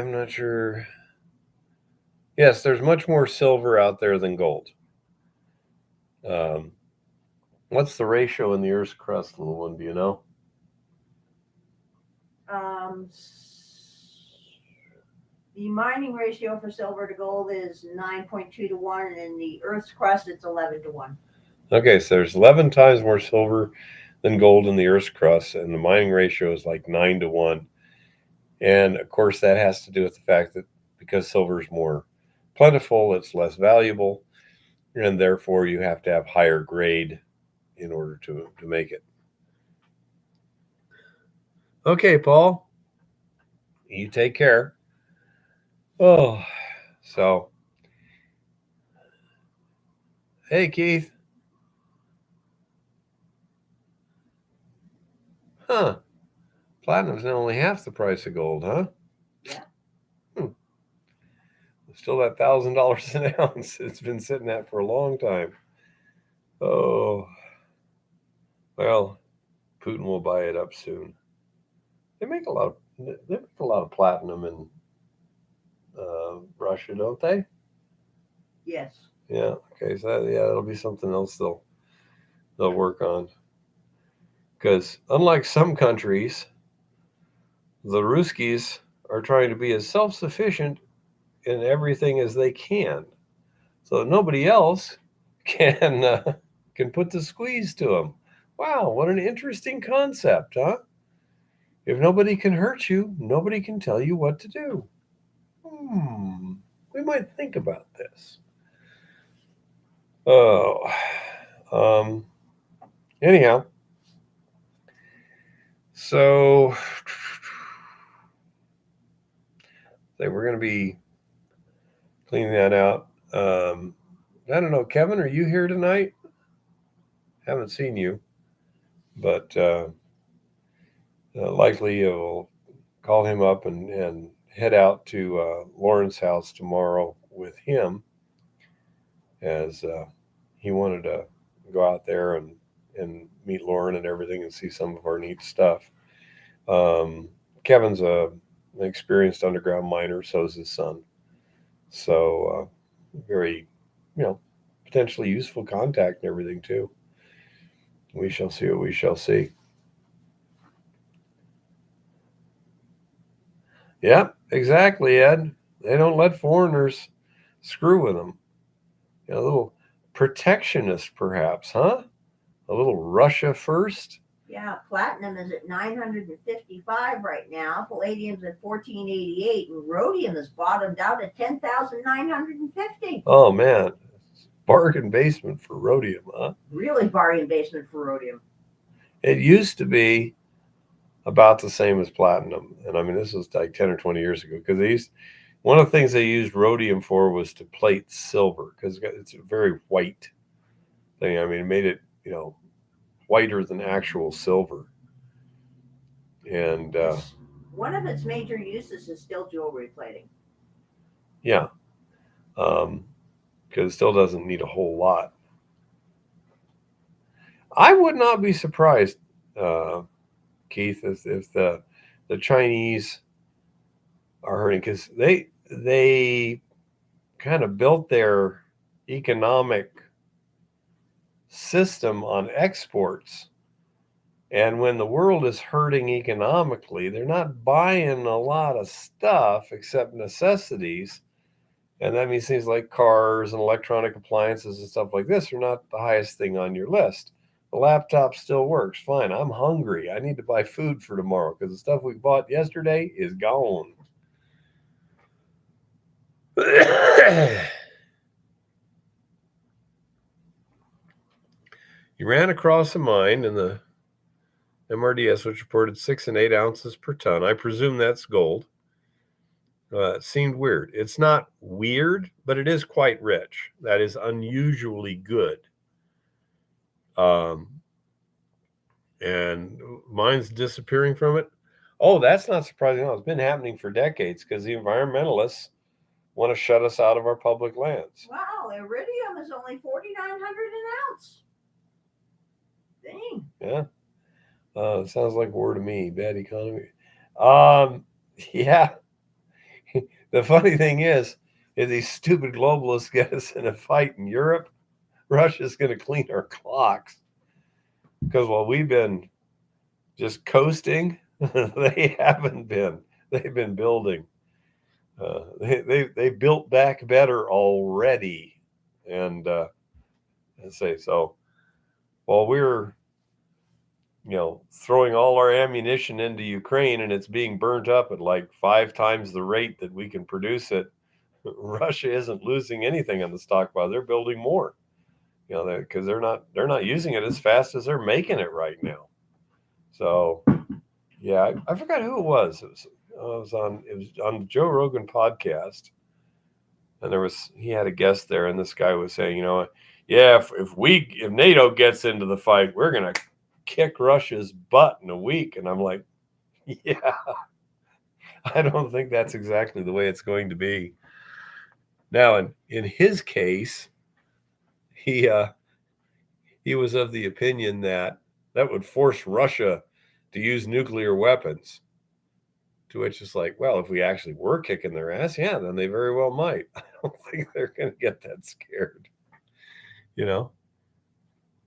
I'm not sure. Yes, there's much more silver out there than gold. What's the ratio in the Earth's crust, little one? Do you know? The mining ratio for silver to gold is 9.2 to 1, and in the Earth's crust, it's 11 to 1. Okay, so there's 11 times more silver than gold in the Earth's crust, and the mining ratio is like 9 to 1. And of course, that has to do with the fact that because silver is more plentiful, it's less valuable, and therefore you have to have higher grade in order to make it. Okay, Paul, you take care. Oh, so, hey, Keith. Huh. Platinum's now only half the price of gold, huh? Yeah. Still that $1,000 an ounce. It's been sitting at for a long time. Oh, well, Putin will buy it up soon. They make a lot of platinum in Russia, don't they? Yes. Yeah. Okay. So that'll be something else they'll work on. Because unlike some countries, the Ruskies are trying to be as self-sufficient in everything as they can, so that nobody else can put the squeeze to them. Wow, what an interesting concept, huh? If nobody can hurt you, nobody can tell you what to do. We might think about this. Oh, anyhow, so we're going to be cleaning that out. I don't know, Kevin, are you here tonight? Haven't seen you, but likely we'll call him up and head out to Lauren's house tomorrow with him, as he wanted to go out there and meet Lauren and everything and see some of our neat stuff. Kevin's an experienced underground miner, so is his son. So very, potentially useful contact and everything too. We shall see what we shall see. Yeah, exactly, Ed. They don't let foreigners screw with them. A little protectionist, perhaps, huh? a little Russia first. Yeah, platinum is at 955 right now. Palladium's at 1488, and rhodium is bottomed out at 10,950. Oh man, bargain basement for rhodium, huh? Really bargain basement for rhodium. It used to be about the same as platinum, and I mean this was like 10 or 20 years ago because one of the things they used rhodium for was to plate silver because it's a very white thing. I mean, it made it whiter than actual silver. And one of its major uses is still jewelry plating. Yeah, because it still doesn't need a whole lot. I would not be surprised, Keith, if the Chinese are hurting because they kind of built their economic system on exports. And when the world is hurting economically, they're not buying a lot of stuff except necessities. And that means things like cars and electronic appliances and stuff like this are not the highest thing on your list. The laptop still works fine. I'm hungry. I need to buy food for tomorrow because the stuff we bought yesterday is gone. You ran across a mine in the MRDS, which reported 6 and 8 ounces per ton. I presume that's gold. It seemed weird. It's not weird, but it is quite rich. That is unusually good. And mine's disappearing from it. Oh, that's not surprising. It's been happening for decades because the environmentalists want to shut us out of our public lands. Wow, iridium is only 4,900 an ounce. Dang. Yeah. It sounds like war to me. Bad economy. Yeah. The funny thing is these stupid globalists get us in a fight in Europe, Russia's going to clean our clocks. Because while we've been just coasting, they haven't been. They've been building. They built back better already. And say so. While we're throwing all our ammunition into Ukraine and it's being burnt up at like 5 times the rate that we can produce it, Russia isn't losing anything on the stockpile. They're building more, because they're not using it as fast as they're making it right now. So, yeah, I forgot who it was. It was on the Joe Rogan podcast, and he had a guest there, and this guy was saying, yeah, if NATO gets into the fight, we're gonna kick Russia's butt in a week. And I'm like, yeah, I don't think that's exactly the way it's going to be. Now, in his case, he was of the opinion that would force Russia to use nuclear weapons. To which it's like, well, if we actually were kicking their ass, yeah, then they very well might. I don't think they're going to get that scared.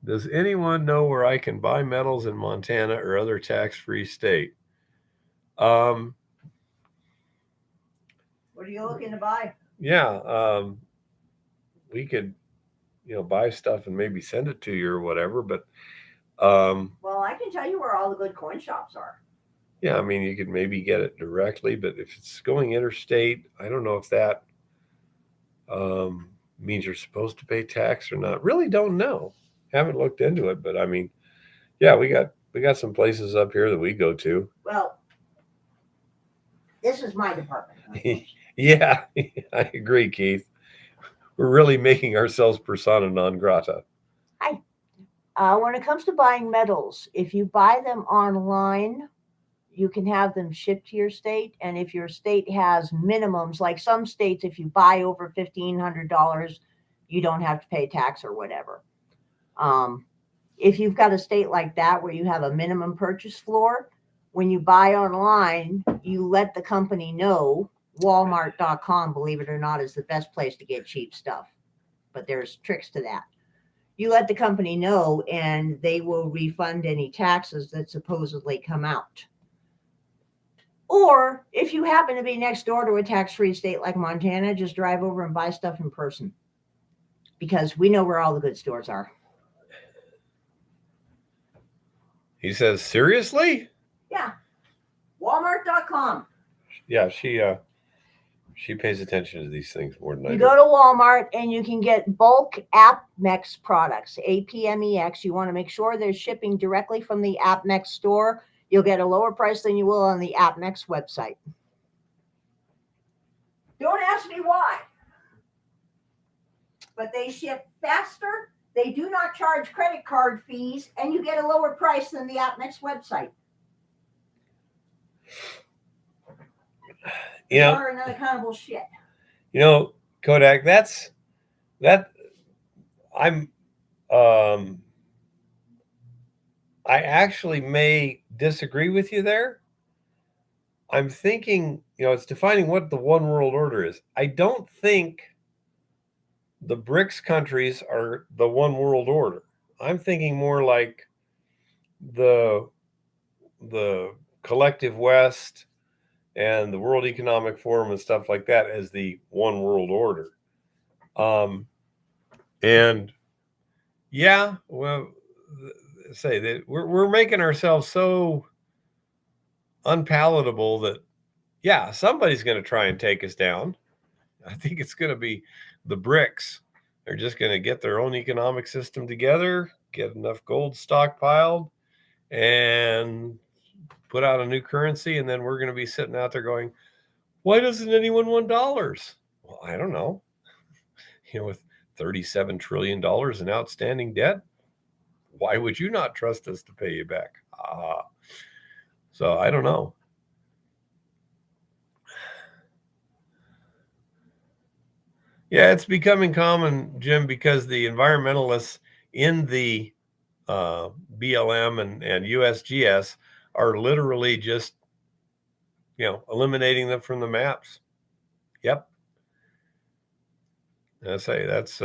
Does anyone know where I can buy metals in Montana or other tax-free state? What are you looking to buy? Yeah, we could, buy stuff and maybe send it to you or whatever. But well, I can tell you where all the good coin shops are. Yeah, I mean, you could maybe get it directly, but if it's going interstate, I don't know if that means you're supposed to pay tax or not. Really don't know. Haven't looked into it, but I mean, yeah, we got some places up here that we go to. Well, this is my department. Yeah, I agree, Keith. We're really making ourselves persona non grata. Hi. When it comes to buying metals, if you buy them online, you can have them shipped to your state. And if your state has minimums, like some states, if you buy over $1,500, you don't have to pay tax or whatever. If you've got a state like that where you have a minimum purchase floor, when you buy online, you let the company know. Walmart.com, believe it or not, is the best place to get cheap stuff. But there's tricks to that. You let the company know and they will refund any taxes that supposedly come out. Or if you happen to be next door to a tax-free state like Montana, just drive over and buy stuff in person. Because we know where all the good stores are. He says, seriously? Yeah. Walmart.com. Yeah, she pays attention to these things more than I You do. go to Walmart and you can get bulk AppMex products, APMEX. You want to make sure they're shipping directly from the AppMex store. You'll get a lower price than you will on the AppMex website. Don't ask me why. But they ship faster, they do not charge credit card fees, and you get a lower price than the AppMex website. Bizarre and unaccountable shit. Kodak, that I'm I actually may disagree with you there. I'm thinking, it's defining what the one world order is. I don't think the BRICS countries are the one world order. I'm thinking more like the collective West and the World Economic Forum and stuff like that as the one world order. And yeah, well, say that we're making ourselves so unpalatable that yeah, somebody's going to try and take us down. I think it's going to be the BRICS. They're just going to get their own economic system together, get enough gold stockpiled, and put out a new currency. And then we're going to be sitting out there going, why doesn't anyone want dollars? Well, I don't know. With $37 trillion in outstanding debt, why would you not trust us to pay you back? So I don't know. Yeah, it's becoming common, Jim, because the environmentalists in the BLM and USGS are literally just, eliminating them from the maps. Yep. I say that's.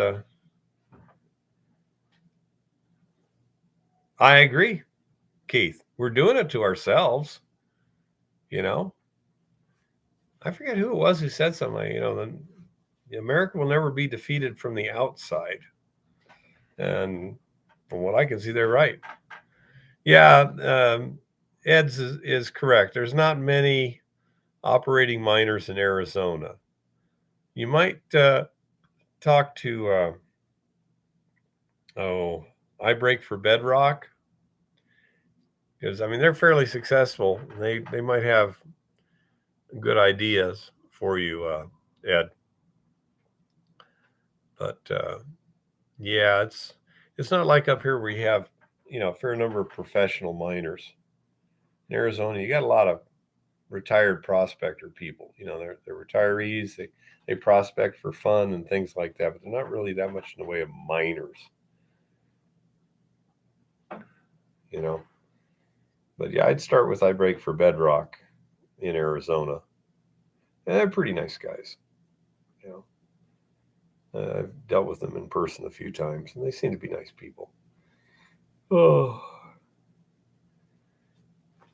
I agree, Keith. We're doing it to ourselves. I forget who it was who said something. America will never be defeated from the outside. And from what I can see, they're right. Yeah, Ed's is correct. There's not many operating miners in Arizona. You might talk to, I Break for Bedrock, because they're fairly successful. They might have good ideas for you, Ed. But yeah, it's not like up here where you have a fair number of professional miners. In Arizona, you got a lot of retired prospector people. They're retirees. They prospect for fun and things like that, but they're not really that much in the way of miners. But yeah, I'd start with I Break for Bedrock in Arizona. And they're pretty nice guys. I've dealt with them in person a few times, and they seem to be nice people. Oh.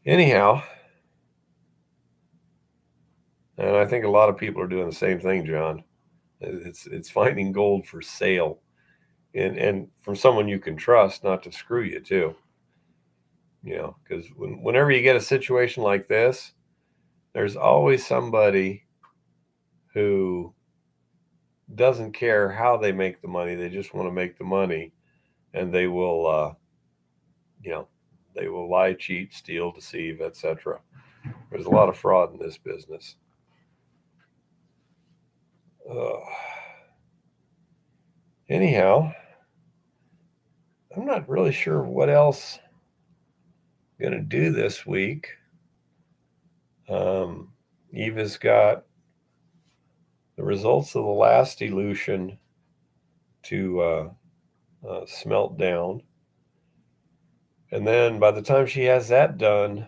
Anyhow, and I think a lot of people are doing the same thing, John. It's finding gold for sale, and from someone you can trust, not to screw you too. Because whenever you get a situation like this, there's always somebody who doesn't care how they make the money. They just want to make the money, and they will, they will lie, cheat, steal, deceive, etc. There's a lot of fraud in this business. Anyhow, I'm not really sure what else I'm going to do this week. Eva's got the results of the last elution to smelt down. And then by the time she has that done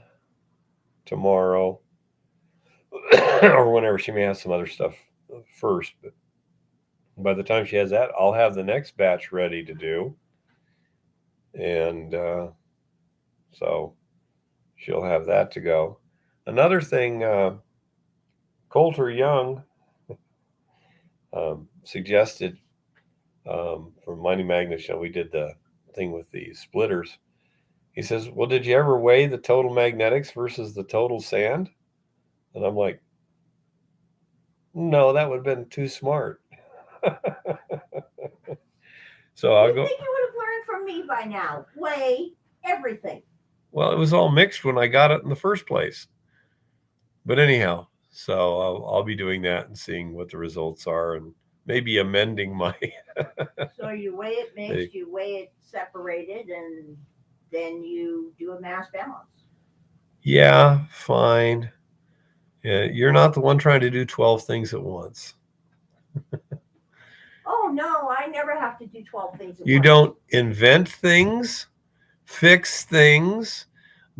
tomorrow, or whenever, she may have some other stuff first, but by the time she has that, I'll have the next batch ready to do. And so she'll have that to go. Another thing, Coulter Young suggested for Mining Magnets, we did the thing with the splitters. He says, well, did you ever weigh the total magnetics versus the total sand? And I'm like, no, that would have been too smart. So I'll go. You think you would have learned from me by now? Weigh everything. Well, it was all mixed when I got it in the first place. But anyhow, so I'll be doing that and seeing what the results are and maybe amending my. So you weigh it mixed, you weigh it separated, and then you do a mass balance. Yeah, fine. Yeah, you're not the one trying to do 12 things at once. Oh, no, I never have to do 12 things at You once. don't invent things, fix things,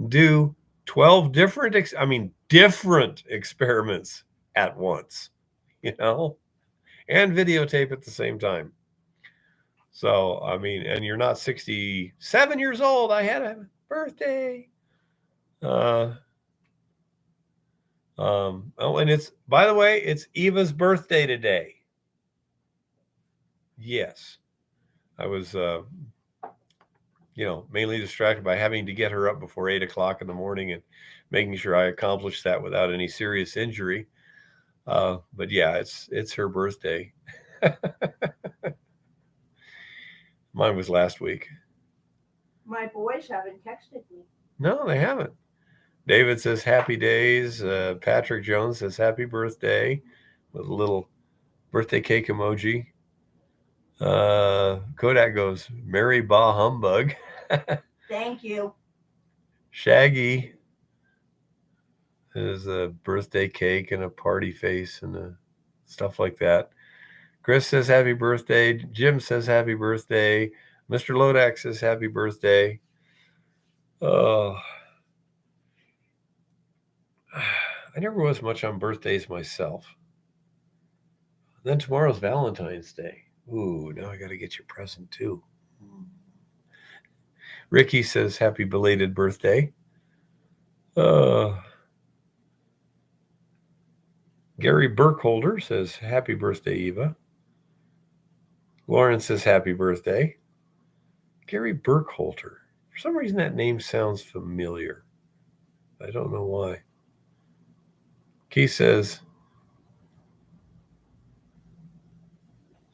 do 12 different different experiments at once, and videotape at the same time. So, and you're not 67 years old. I had a birthday. And it's, by the way, it's Eva's birthday today. Yes. I was, mainly distracted by having to get her up before 8 o'clock in the morning and making sure I accomplished that without any serious injury. But yeah, it's her birthday. Mine was last week. My boys haven't texted me. No, they haven't. David says happy days. Patrick Jones says happy birthday with a little birthday cake emoji. Kodak goes, Merry Bah Humbug. Thank you. Shaggy is a birthday cake and a party face and stuff like that. Chris says happy birthday. Jim says happy birthday. Mr. Lodak says happy birthday. Oh, I never was much on birthdays myself. Then tomorrow's Valentine's Day. Ooh, now I got to get you a present too. Ricky says happy belated birthday. Gary Burkholder says happy birthday, Eva. Lauren says happy birthday. Gary Burkholder. For some reason, that name sounds familiar. I don't know why. Keith says,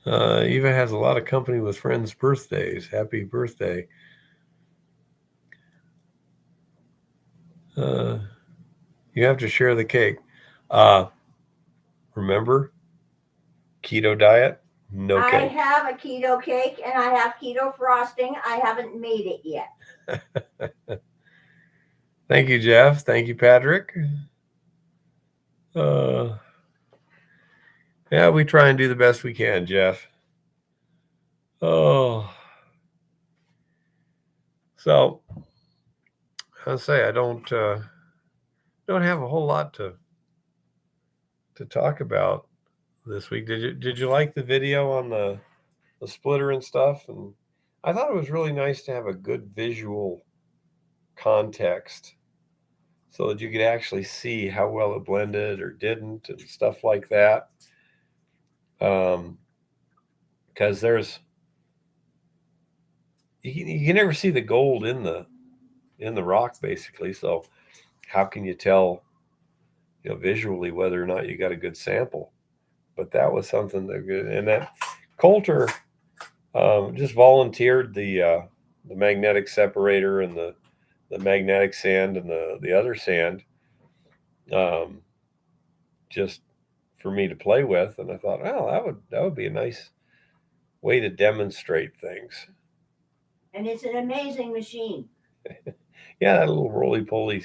Eva has a lot of company with friends' birthdays. Happy birthday. You have to share the cake. Remember, keto diet, no cake. I have a keto cake and I have keto frosting. I haven't made it yet. Thank you, Jeff. Thank you, Patrick. Yeah, we try and do the best we can, Jeff. Oh. So, I'll say I don't have a whole lot to talk about this week. Did you like the video on the splitter and stuff? And I thought it was really nice to have a good visual context so that you could actually see how well it blended or didn't and stuff like that. Because there's you can never see the gold in the rock basically. So how can you tell visually whether or not you got a good sample? But that was something that good. And that Coulter just volunteered the magnetic separator and the magnetic sand and the other sand just for me to play with. And I thought, oh, that would be a nice way to demonstrate things. And it's an amazing machine. Yeah, that little roly-poly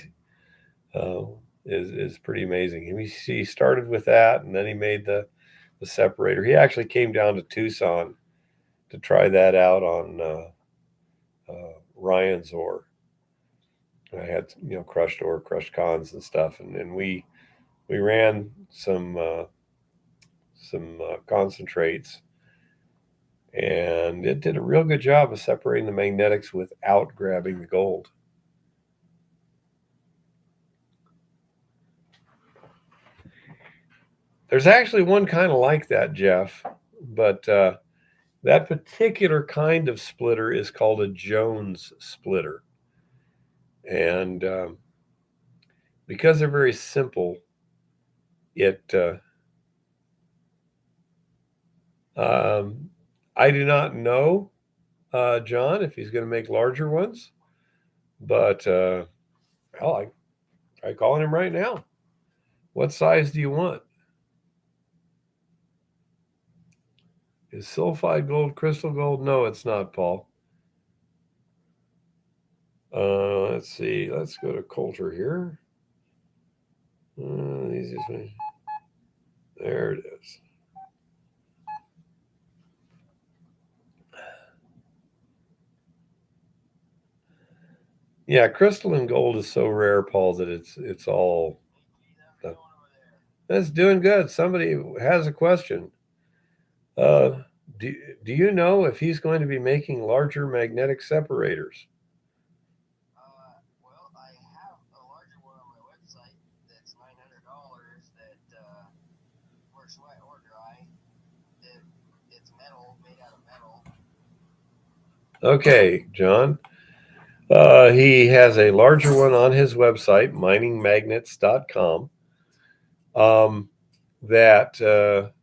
is pretty amazing. He started with that, and then he made the separator. He actually came down to Tucson to try that out on Ryan's ore. I had crushed ore, crushed cons and stuff, and we ran some concentrates, and it did a real good job of separating the magnetics without grabbing the gold. There's actually one kind of like that, Jeff, but that particular kind of splitter is called a Jones splitter. And because they're very simple, it um, I do not know, John, if he's going to make larger ones, but hell, I calling him right now. What size do you want? Is sulfide gold crystal gold? No, it's not, Paul. Let's see. Let's go to Coulter here. Easiest way. There it is. Yeah, crystalline gold is so rare, Paul, that it's all. That's doing good. Somebody has a question. Uh, do do you know if he's going to be making larger magnetic separators? Well, I have a larger one on my website that's $900 that works wet or dry. It's metal, made out of metal. Okay, John. He has a larger one on his website, miningmagnets.com. Um, that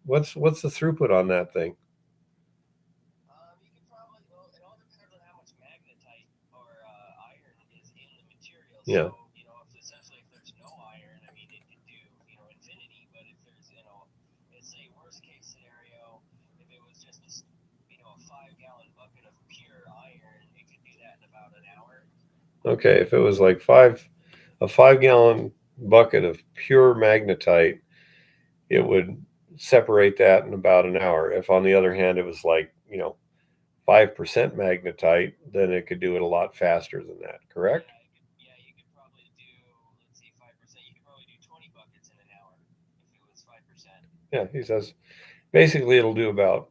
what's the throughput on that thing? You can probably, well, it all depends on how much magnetite or iron is in the material. Yeah. So, essentially, if there's no iron, I mean, it could do, infinity. But if there's, let's say worst case scenario, if it was just a 5-gallon bucket of pure iron, it could do that in about an hour. Okay, if it was like a 5 gallon bucket of pure magnetite, it would separate that in about an hour. If on the other hand it was like 5% magnetite, then it could do it a lot faster than that. Correct? Yeah, you could probably do, let's see, 5%. You could probably do 20 buckets in an hour if it was 5%. Yeah, he says basically it'll do about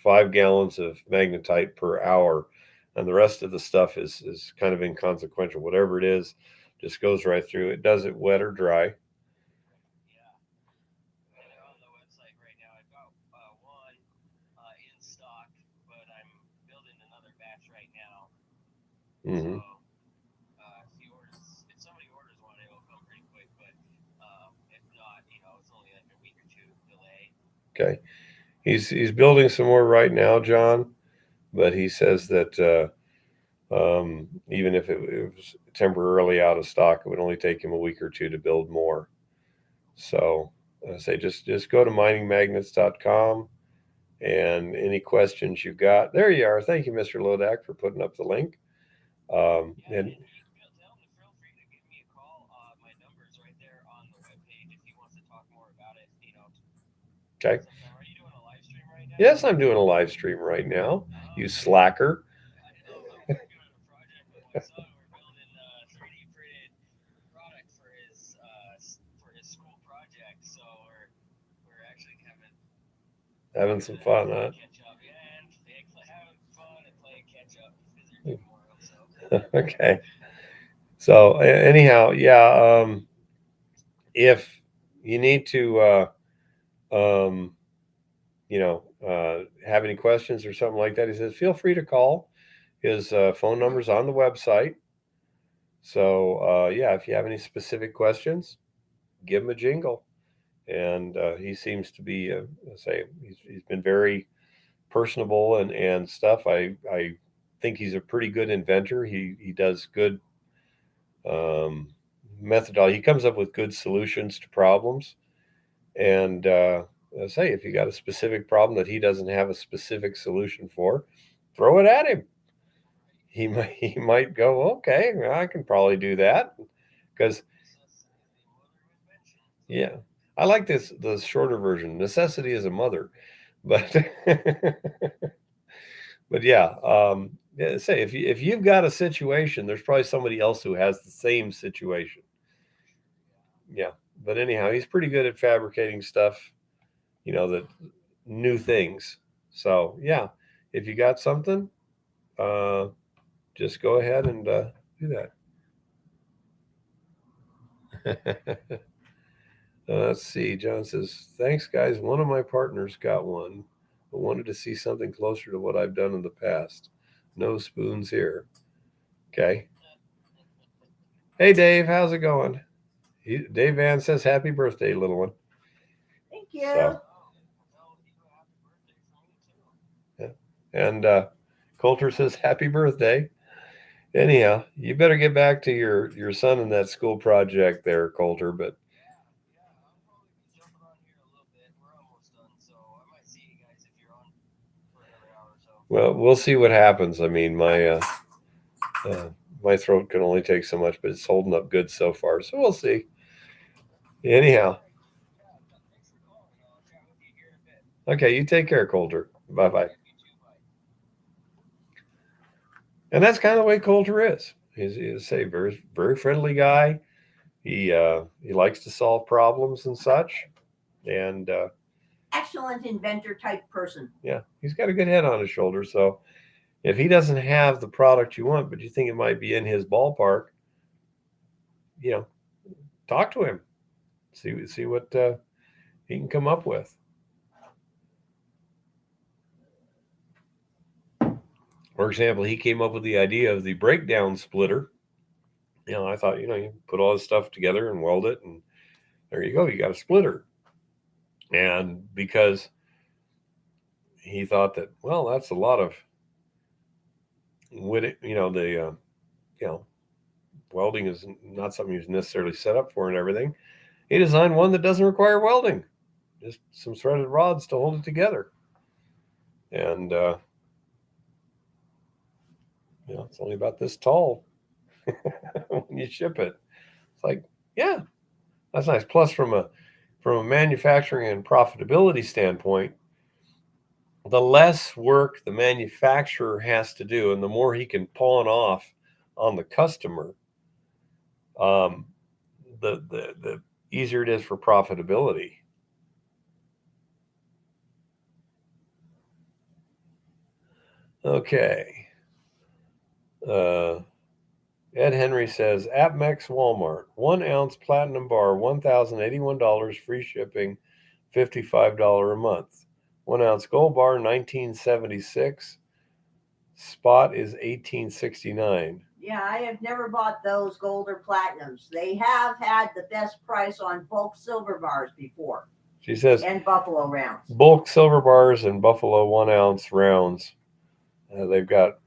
5 gallons of magnetite per hour, and the rest of the stuff is kind of inconsequential. Whatever it is, just goes right through. It does it wet or dry. Yeah. And on the website right now, I've got one in stock, but I'm building another batch right now. Mm-hmm. So if somebody orders one, it'll come pretty quick. But if not, it's only like a week or two delay. Okay, he's building some more right now, John. But he says that even if it was temporarily out of stock, it would only take him a week or two to build more. So I say just go to miningmagnets.com, and any questions you got, there you are. Thank you, Mr. Lodak, for putting up the link. And And tell him to feel free to give me a call. My number's right there on the webpage if he wants to talk more about it. okay. Sometime. Are you doing a live stream right now? Yes, I'm doing a live stream right now. You slacker. I'm working on a project with my son. We're building a 3D printed product for his school project. So we're actually Having some fun, huh? catch up. Yeah, and having fun and playing catch up because they're due tomorrow. So Okay. So anyhow, yeah. If you need to, um, have any questions or something like that, he says feel free to call. His phone number's on the website. So yeah, if you have any specific questions, give him a jingle. And he seems to be, say, he's been very personable and stuff. I think he's a pretty good inventor. He does good um, methodology. He comes up with good solutions to problems. And I say, if you got a specific problem that he doesn't have a specific solution for, throw it at him. He might go, okay, I can probably do that, because yeah, I like this the shorter version. Necessity is a mother, but but yeah, yeah, say if you've got a situation, there's probably somebody else who has the same situation. Yeah, but anyhow, he's pretty good at fabricating stuff. That new things. So yeah, if you got something, uh, just go ahead and do that. Let's see. John says, "Thanks, guys. One of my partners got one, but wanted to see something closer to what I've done in the past. No spoons here." Okay. Hey, Dave, how's it going? Dave Van says, "Happy birthday, little one." Thank you. So, yeah. And Coulter says, "Happy birthday." Anyhow, you better get back to your son and that school project there, Coulter. But I'll probably be jumping on here a little bit. We're almost done, so I might see you guys if you're on for another hour or so. well, we'll see what happens. I mean, my throat can only take so much, but it's holding up good so far. So we'll see. Anyhow, Yeah, thanks for calling. I'll chat with you here in a bit. okay, you take care, Coulter. Bye bye. You too, bye. And that's kind of the way Coulter is. He's a very very friendly guy. He likes to solve problems and such, and Excellent inventor type person. yeah, he's got a good head on his shoulder. So if he doesn't have the product you want, but you think it might be in his ballpark, talk to him, see what he can come up with. For example, he came up with the idea of the breakdown splitter. I thought, you put all this stuff together and weld it, and there you go, you got a splitter. And because he thought that, well, that's a lot of welding is not something he's necessarily set up for and everything. He designed one that doesn't require welding, just some threaded rods to hold it together. And it's only about this tall when you ship it. It's like, yeah, that's nice. Plus, from a manufacturing and profitability standpoint, the less work the manufacturer has to do, and the more he can pawn off on the customer, the easier it is for profitability. Okay. Ed Henry says, AppMex Walmart, 1 ounce platinum bar, $1,081, free shipping, $55 a month. 1 ounce gold bar, $19.76. Spot is $18.69. Yeah, I have never bought those gold or platinums. They have had the best price on bulk silver bars before. She says, and buffalo rounds. Bulk silver bars and buffalo 1 ounce rounds. They've got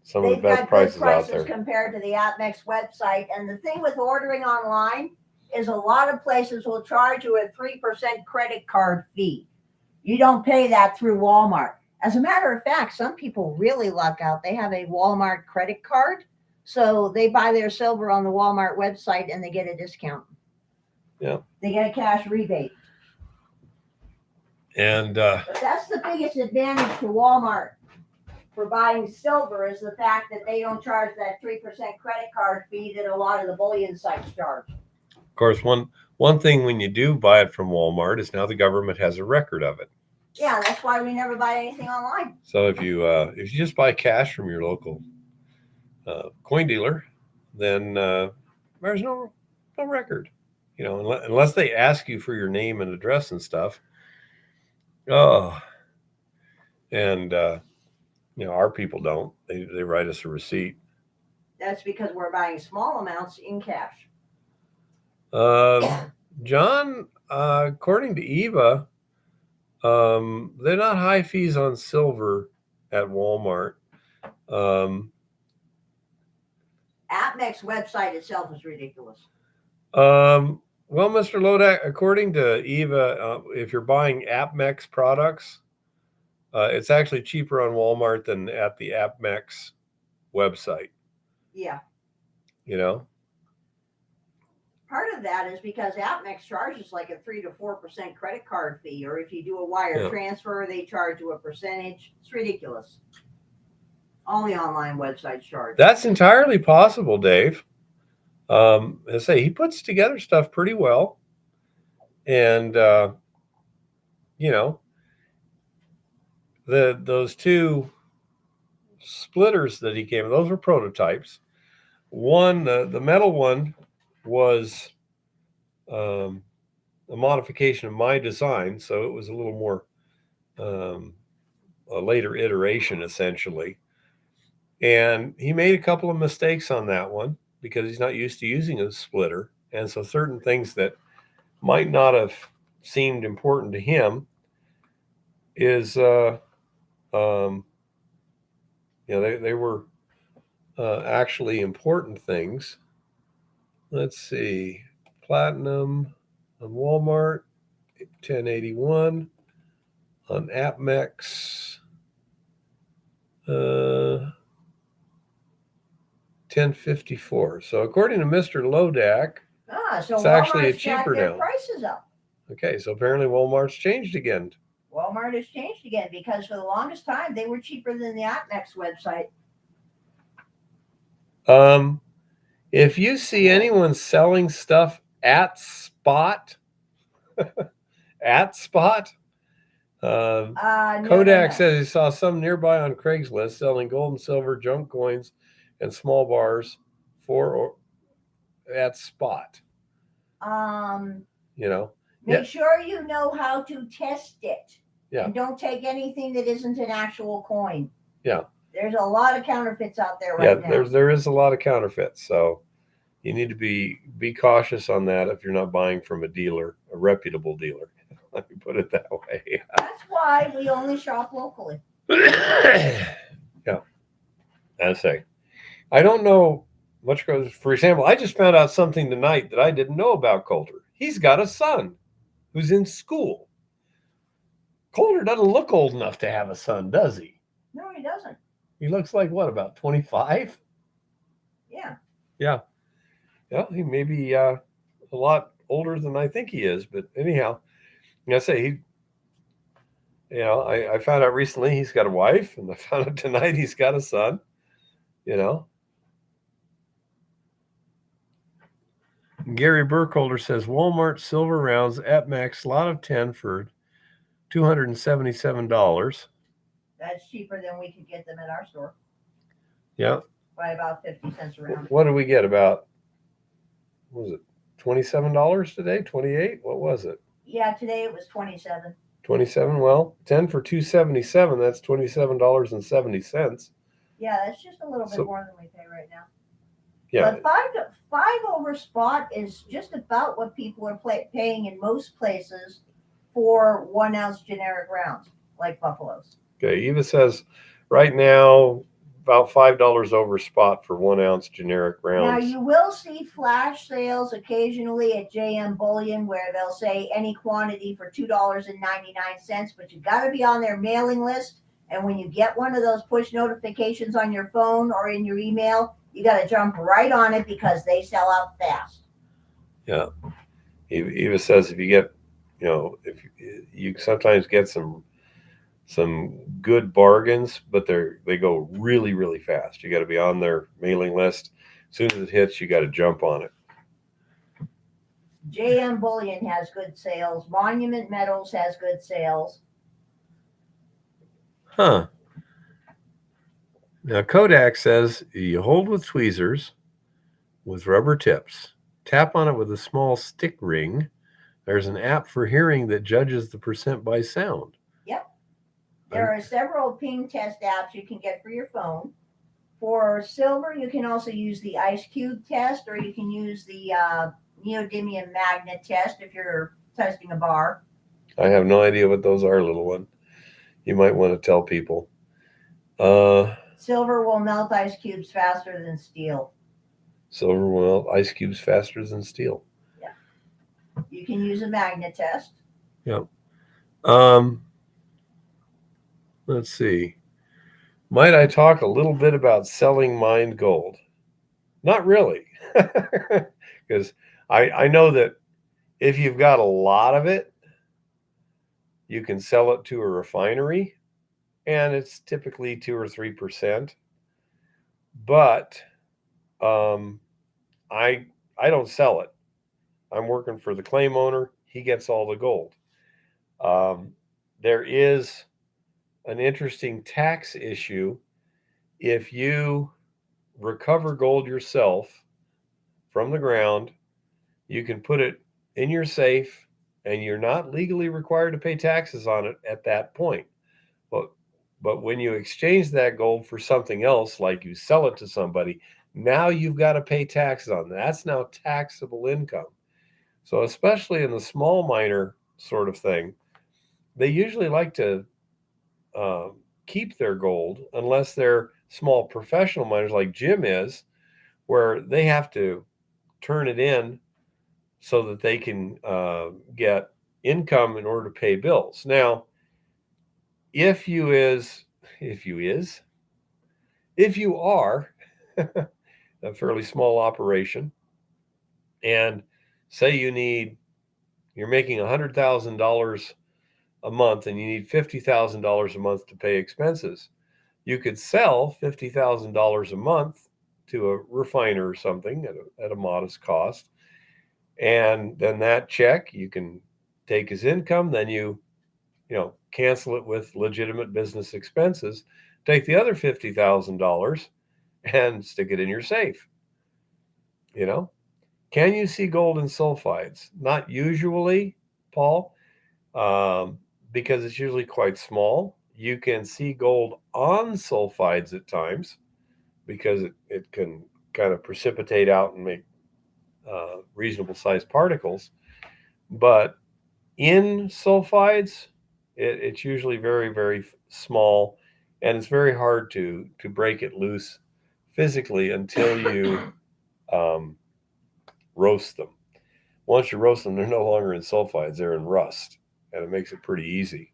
some of the best prices out there compared to the AppMex website. And the thing with ordering online is a lot of places will charge you a 3% credit card fee. You don't pay that through Walmart. As a matter of fact, some people really luck out. They have a Walmart credit card, so they buy their silver on the Walmart website and they get a discount. Yeah. They get a cash rebate. And but that's the biggest advantage to Walmart for buying silver, is the fact that they don't charge that 3% credit card fee that a lot of the bullion sites charge. Of course, one thing when you do buy it from Walmart is now the government has a record of it. Yeah, that's why we never buy anything online. So if you just buy cash from your local coin dealer, then there's no record. Unless they ask you for your name and address and stuff. Oh, and our people don't. They write us a receipt. That's because we're buying small amounts in cash. John, according to Eva, they're not high fees on silver at Walmart. AppMex website itself is ridiculous. Well, Mr. Lodak, according to Eva, if you're buying AppMex products, it's actually cheaper on Walmart than at the AppMex website. Yeah. Part of that is because AppMex charges like a 3 to 4% credit card fee, or if you do a wire transfer, they charge you a percentage. It's ridiculous. All the online websites charge. That's entirely possible, Dave. I say he puts together stuff pretty well, and those two splitters that he came with, those were prototypes. One, the metal one, was a modification of my design, so it was a little more a later iteration, essentially. And he made a couple of mistakes on that one, because he's not used to using a splitter. And so certain things that might not have seemed important to him is, they were actually important things. Let's see, Platinum on Walmart, 1081 on AppMex, 1054. So according to Mr. Lodak, So it's actually Walmart's cheaper jacked their now. prices up. Okay, so apparently Walmart's changed again. Walmart has changed again because for the longest time they were cheaper than the AppMex website. If you see anyone selling stuff at spot, Kodak says he saw some nearby on Craigslist selling gold and silver, junk coins, and small bars at spot. Make sure you know how to test it. Yeah. And don't take anything that isn't an actual coin. Yeah. There's a lot of counterfeits out there right now. Yeah, there is a lot of counterfeits. So you need to be cautious on that if you're not buying from a dealer, a reputable dealer. Let me put it that way. That's why we only shop locally. Yeah. I say, I don't know much. For example, I just found out something tonight that I didn't know about Coulter. He's got a son who's in school. Coulter doesn't look old enough to have a son, does he? No, he doesn't. He looks like what, about 25? Yeah. Yeah. Yeah, he may be a lot older than I think he is. But anyhow, I say I found out recently he's got a wife, and I found out tonight he's got a son. Gary Burkholder says Walmart silver rounds at max lot of 10 for $277. That's cheaper than we could get them at our store. Yeah. By about 50 cents a round. What did we get? About, what was it, $27 today? 28? What was it? Yeah, today it was 27. 27? Well, 10 for $277, that's $27.70. Yeah, that's just a little bit more than we pay right now. Yeah. But five over spot is just about what people are paying in most places for 1 ounce generic rounds, like Buffalo's. Okay, Eva says right now about $5 over spot for 1 ounce generic rounds. Now you will see flash sales occasionally at JM Bullion where they'll say any quantity for $2.99, but you got to be on their mailing list. And when you get one of those push notifications on your phone or in your email, you got to jump right on it because they sell out fast. Yeah. Eva says if you get, if you sometimes get some good bargains, but they go really, really fast. You got to be on their mailing list. As soon as it hits, you got to jump on it. JM Bullion has good sales. Monument Metals has good sales. Huh. Now, Kodak says you hold with tweezers with rubber tips. Tap on it with a small stick ring. There's an app for hearing that judges the percent by sound. Yep. There are several ping test apps you can get for your phone. For silver, you can also use the ice cube test, or you can use the neodymium magnet test if you're testing a bar. I have no idea what those are, little one. You might want to tell people. Silver will melt ice cubes faster than steel. Silver will melt ice cubes faster than steel. Yeah. You can use a magnet test. Yep. Let's see. Might I talk a little bit about selling mined gold? Not really. Because I know that if you've got a lot of it, you can sell it to a refinery, and it's typically 2 or 3%. But I don't sell it. I'm working for the claim owner. He gets all the gold. There is an interesting tax issue if you recover gold yourself from the ground. You can put it in your safe, and you're not legally required to pay taxes on it at that point. But when you exchange that gold for something else, like you sell it to somebody, Now you've got to pay taxes on that. That's now taxable income. So especially in the small miner sort of thing, they usually like to uh, keep their gold unless they're small professional miners like Jim is, where they have to turn it in so that they can get income in order to pay bills. Now, if you are a fairly small operation, and say you're making $100,000 a month and you need $50,000 a month to pay expenses, you could sell $50,000 a month to a refiner or something at a modest cost, and then that check you can take as income. Then you cancel it with legitimate business expenses. Take the other $50,000 and stick it in your safe. You know, can you see gold in sulfides? Not usually, Paul, um, because it's usually quite small. You can see gold on sulfides at times because it can kind of precipitate out and make reasonable sized particles. But in sulfides, it's usually very, very small, and it's very hard to break it loose physically until you um, roast them. Once you roast them, they're no longer in sulfides; they're in rust, and it makes it pretty easy.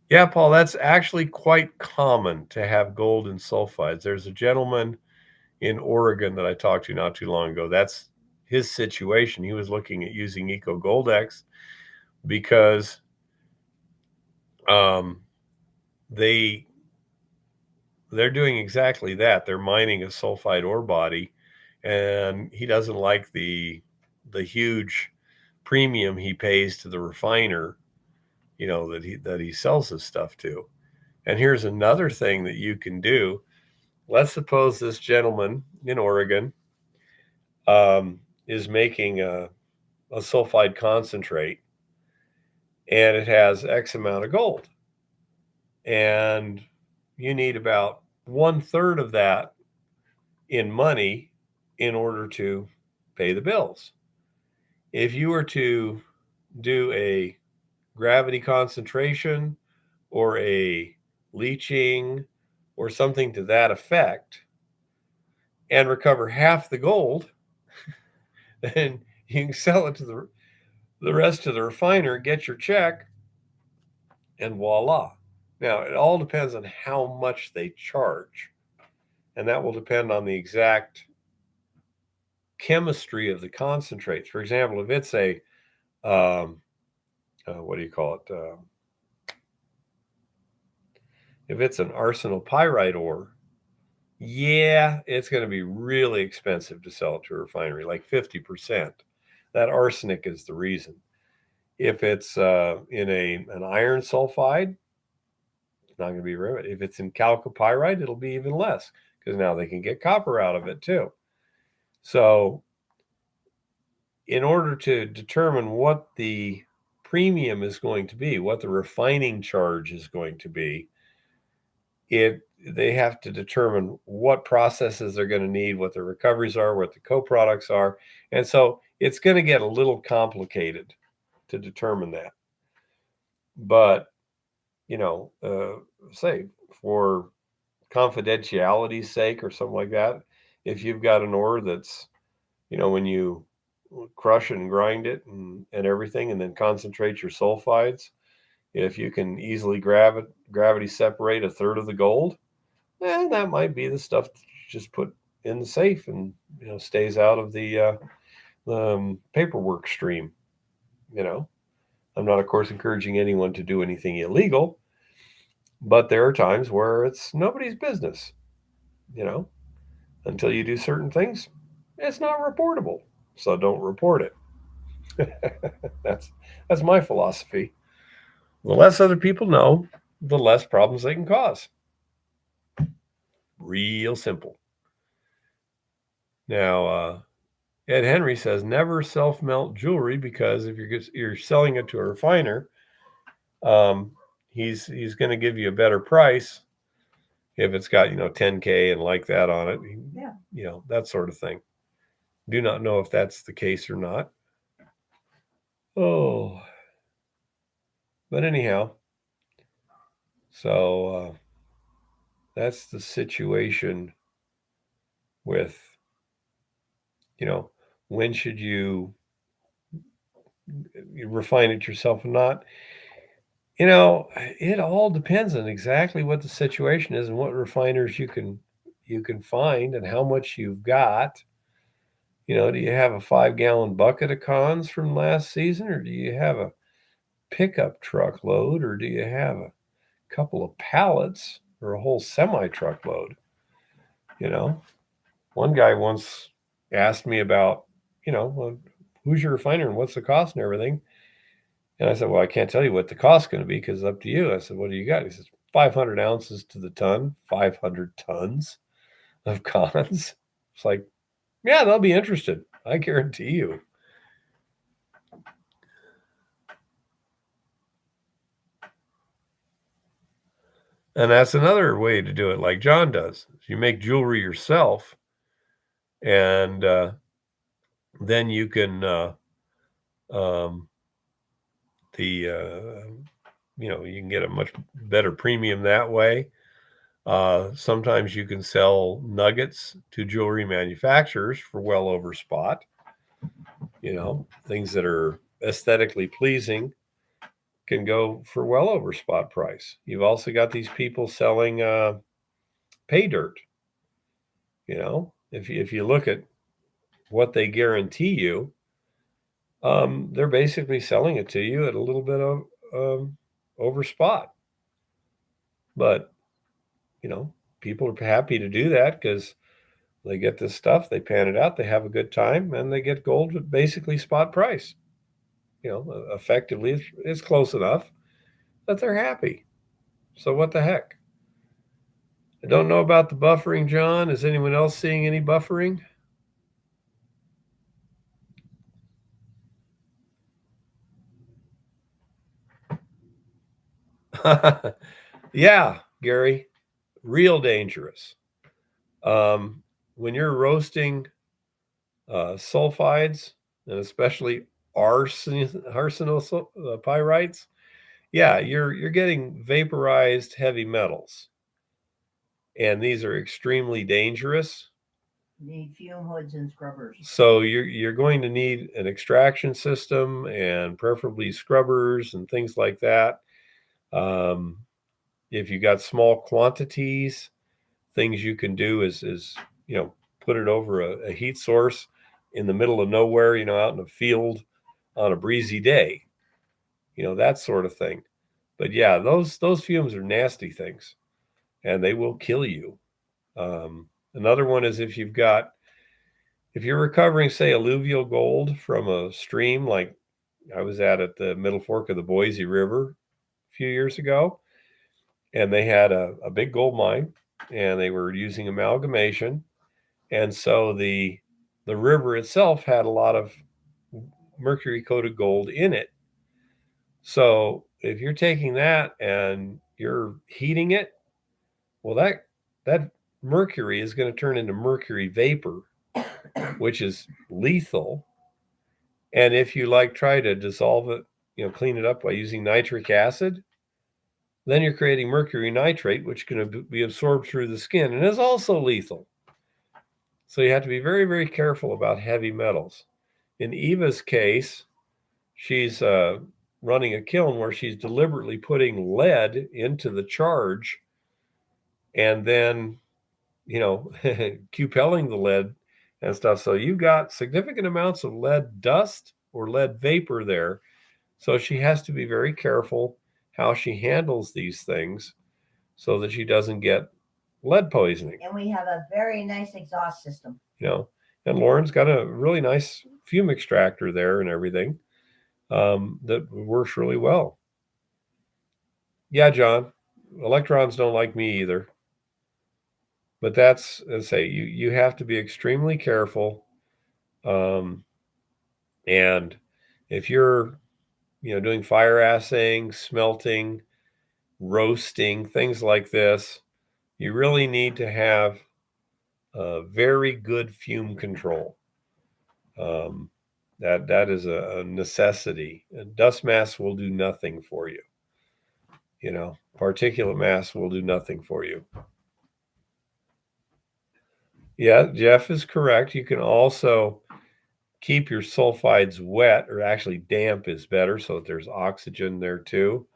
Yeah, Paul, that's actually quite common to have gold in sulfides. There's a gentleman in Oregon that I talked to not too long ago. That's his situation. He was looking at using Eco Goldex because um, they they're doing exactly that. They're mining a sulfide ore body, and he doesn't like the huge premium he pays to the refiner, that he sells his stuff to. And here's another thing that you can do. Let's suppose this gentleman in Oregon is making a sulfide concentrate, and it has X amount of gold, and you need about 1/3 of that in money in order to pay the bills. If you were to do a gravity concentration or a leaching or something to that effect and recover half the gold, then you can sell it to the rest to the refiner, get your check, and voila. Now, it all depends on how much they charge, and that will depend on the exact chemistry of the concentrates. For example, if it's a what do you call it? If it's an arsenopyrite ore, yeah, it's going to be really expensive to sell it to a refinery, like 50%. That arsenic is the reason. If it's in an iron sulfide, it's not going to be very. If it's in chalcopyrite, it'll be even less because now they can get copper out of it too. So, in order to determine what the premium is going to be, what the refining charge is going to be, they have to determine what processes they're going to need, what the recoveries are, what the co-products are. And so it's going to get a little complicated to determine that. But, say for confidentiality's sake or something like that, if you've got an ore that's, when you crush and grind it and everything and then concentrate your sulfides, if you can easily gravity separate 1/3 of the gold, that might be the stuff that you just put in the safe and stays out of the paperwork stream. I'm not, of course, encouraging anyone to do anything illegal, but there are times where it's nobody's business. Until you do certain things, it's not reportable, so don't report it. that's my philosophy. The less other people know, the less problems they can cause. Real simple. Now, Ed Henry says never self-melt jewelry because if you're selling it to a refiner, he's going to give you a better price, if it's got 10K and like that on it. Yeah. That sort of thing. Do not know if that's the case or not. Oh, but anyhow, so that's the situation with when should you refine it yourself or not. It all depends on exactly what the situation is and what refiners you can find and how much you've got. Do you have a 5-gallon bucket of cons from last season, or do you have a pickup truck load, or do you have a couple of pallets or a whole semi truckload? One guy once asked me about, well, who's your refiner and what's the cost and everything. And I said, well, I can't tell you what the cost's going to be because it's up to you. I said, what do you got? He says, 500 ounces to the ton, 500 tons of cons. It's like, yeah, they'll be interested. I guarantee you. And that's another way to do it, like John does. You make jewelry yourself, and then you can you can get a much better premium that way. Sometimes you can sell nuggets to jewelry manufacturers for well over spot. Things that are aesthetically pleasing can go for well over spot price. You've also got these people selling pay dirt. If you look at what they guarantee you, they're basically selling it to you at a little bit of over spot. But people are happy to do that because they get this stuff, they pan it out, they have a good time, and they get gold at basically spot price. Effectively, it's close enough that they're happy. So what the heck? I don't know about the buffering, John. Is anyone else seeing any buffering? Yeah, Gary, real dangerous. When you're roasting sulfides, and especially arsenical pyrites, yeah, you're getting vaporized heavy metals, and these are extremely dangerous. Need fume hoods and scrubbers. So you're going to need an extraction system and preferably scrubbers and things like that. If you got small quantities, things you can do is put it over a heat source in the middle of nowhere, out in a field on a breezy day, that sort of thing. But yeah, those fumes are nasty things, and they will kill you. Another one is if you're recovering, say, alluvial gold from a stream, like I was at the Middle Fork of the Boise River a few years ago, and they had a big gold mine, and they were using amalgamation, and so the river itself had a lot of mercury coated gold in it. So if you're taking that and you're heating it, well, that mercury is going to turn into mercury vapor, which is lethal. And if you try to dissolve it, clean it up by using nitric acid, then you're creating mercury nitrate, which can be absorbed through the skin and is also lethal. So you have to be very, very careful about heavy metals. In Eva's case, she's running a kiln where she's deliberately putting lead into the charge and then, cupelling the lead and stuff. So you've got significant amounts of lead dust or lead vapor there. So she has to be very careful how she handles these things so that she doesn't get lead poisoning. And we have a very nice exhaust system. And Lauren's got a really nice fume extractor there and everything that works really well. Yeah, John, electrons don't like me either. But that's, as I say, you have to be extremely careful. And if you're, doing fire assaying, smelting, roasting, things like this, You really need to have very good fume control. Um, that is a necessity. Dust masks will do nothing for you. Particulate masks will do nothing for you. Yeah, Jeff is correct. You can also keep your sulfides wet, or actually damp is better, so that there's oxygen there too.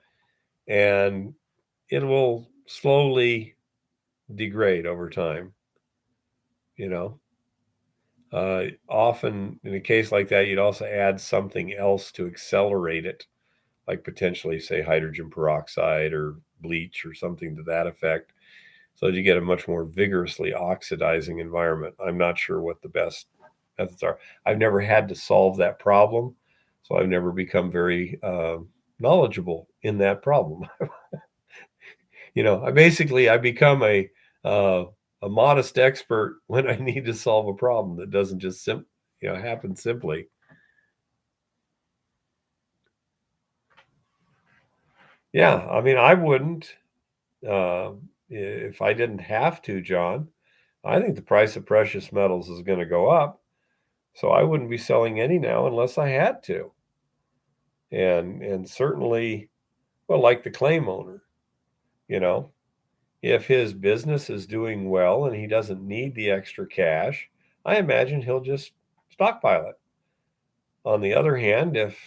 And it will slowly degrade over time. You know, often in a case like that, you'd also add something else to accelerate it, like potentially, say, hydrogen peroxide or bleach or something to that effect, so that you get a much more vigorously oxidizing environment. I'm not sure what the best methods are. I've never had to solve that problem, so I've never become very knowledgeable in that problem. I become uh, a modest expert when I need to solve a problem that doesn't just happen simply. Yeah, I mean, I wouldn't if I didn't have to, John. I think the price of precious metals is going to go up, so I wouldn't be selling any now unless I had to. And certainly, well, like the claim owner, you know, if his business is doing well and he doesn't need the extra cash, I imagine he'll just stockpile it. On the other hand, if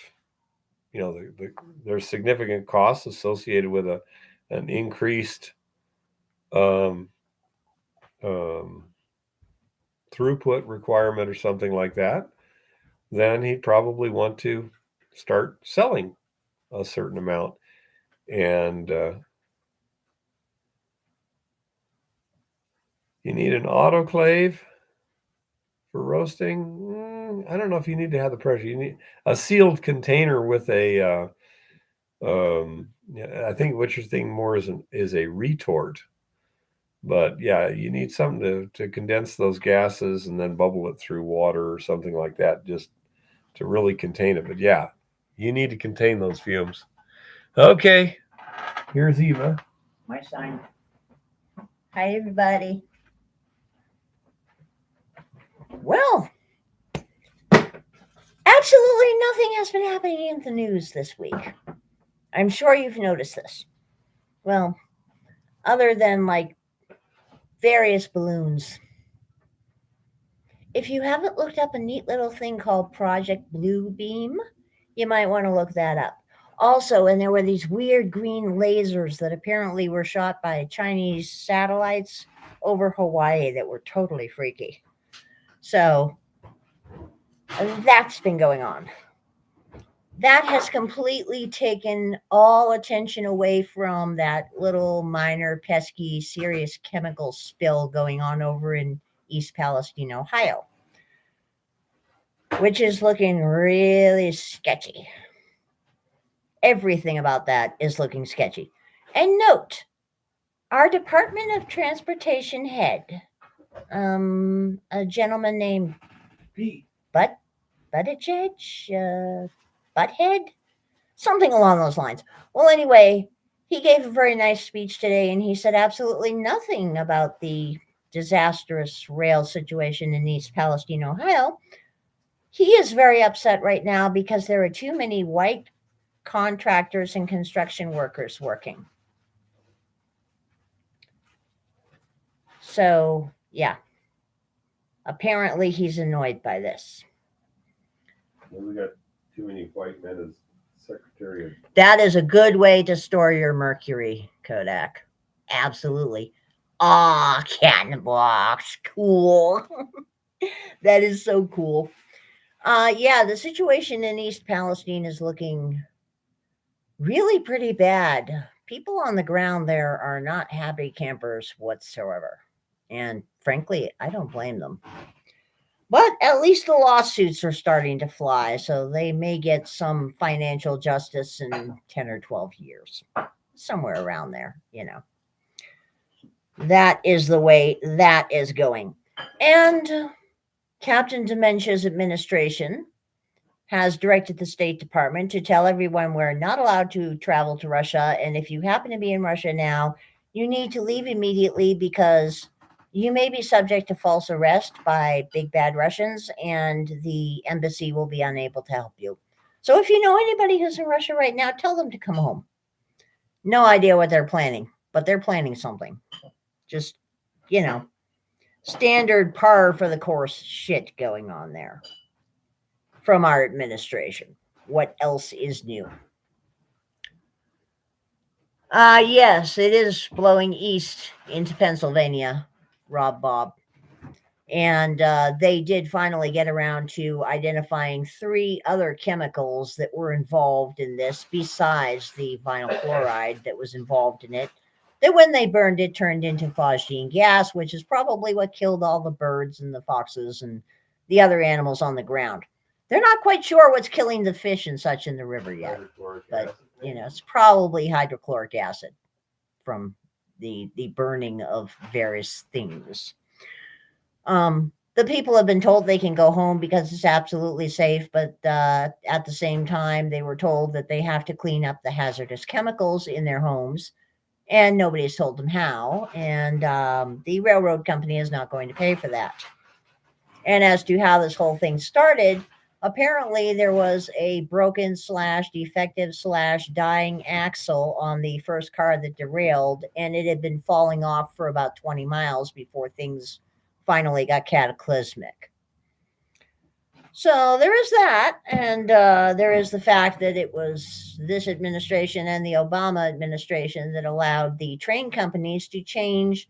there's significant costs associated with an increased um, um, throughput requirement or something like that, then he'd probably want to start selling a certain amount. And you need an autoclave for roasting. I don't know if you need to have the pressure. You need a sealed container with a. I think what you're thinking more is a retort. But yeah, you need something to condense those gases and then bubble it through water or something like that, just to really contain it. But yeah, you need to contain those fumes. Okay, here's Eva. My sign. Hi, everybody. Well, absolutely nothing has been happening in the news this week. I'm sure you've noticed this. Well, other than like various balloons. If you haven't looked up a neat little thing called Project Bluebeam, you might want to look that up. Also, and there were these weird green lasers that apparently were shot by Chinese satellites over Hawaii that were totally freaky. So that's been going on. That has completely taken all attention away from that little minor, pesky, serious chemical spill going on over in East Palestine, Ohio, which is looking really sketchy. Everything about that is looking sketchy. And note, our Department of Transportation head, a gentleman named Pete. Buttigieg, Butthead, something along those lines. Well, anyway, he gave a very nice speech today, and he said absolutely nothing about the disastrous rail situation in East Palestine, Ohio. He is very upset right now because there are too many white contractors and construction workers working. So, yeah. Apparently, he's annoyed by this. We got too many white men as secretary of. That is a good way to store your mercury, Kodak. Absolutely. Cat in the box. Cool. That is so cool. Yeah, the situation in East Palestine is looking really pretty bad. People on the ground there are not happy campers whatsoever. And frankly, I don't blame them. But at least the lawsuits are starting to fly, so they may get some financial justice in 10 or 12 years. Somewhere around there, That is the way that is going. And Captain Dementia's administration has directed the State Department to tell everyone we're not allowed to travel to Russia. And if you happen to be in Russia now, you need to leave immediately because you may be subject to false arrest by big bad Russians, and the embassy will be unable to help you. So if you know anybody who's in Russia right now, tell them to come home. No idea what they're planning, but they're planning something. Just, standard par for the course shit going on there from our administration. What else is new? Yes, it is blowing east into Pennsylvania, Rob Bob. And they did finally get around to identifying 3 other chemicals that were involved in this, besides the vinyl chloride that was involved in it. That when they burned it, turned into phosgene gas, which is probably what killed all the birds and the foxes and the other animals on the ground. They're not quite sure what's killing the fish and such in the river yet, but it's probably hydrochloric acid from the burning of various things. The people have been told they can go home because it's absolutely safe, but at the same time, they were told that they have to clean up the hazardous chemicals in their homes, and nobody's told them how. And the railroad company is not going to pay for that. And as to how this whole thing started, apparently there was a broken / defective / dying axle on the first car that derailed, and it had been falling off for about 20 miles before things finally got cataclysmic. So there is that, and there is the fact that it was this administration and the Obama administration that allowed the train companies to change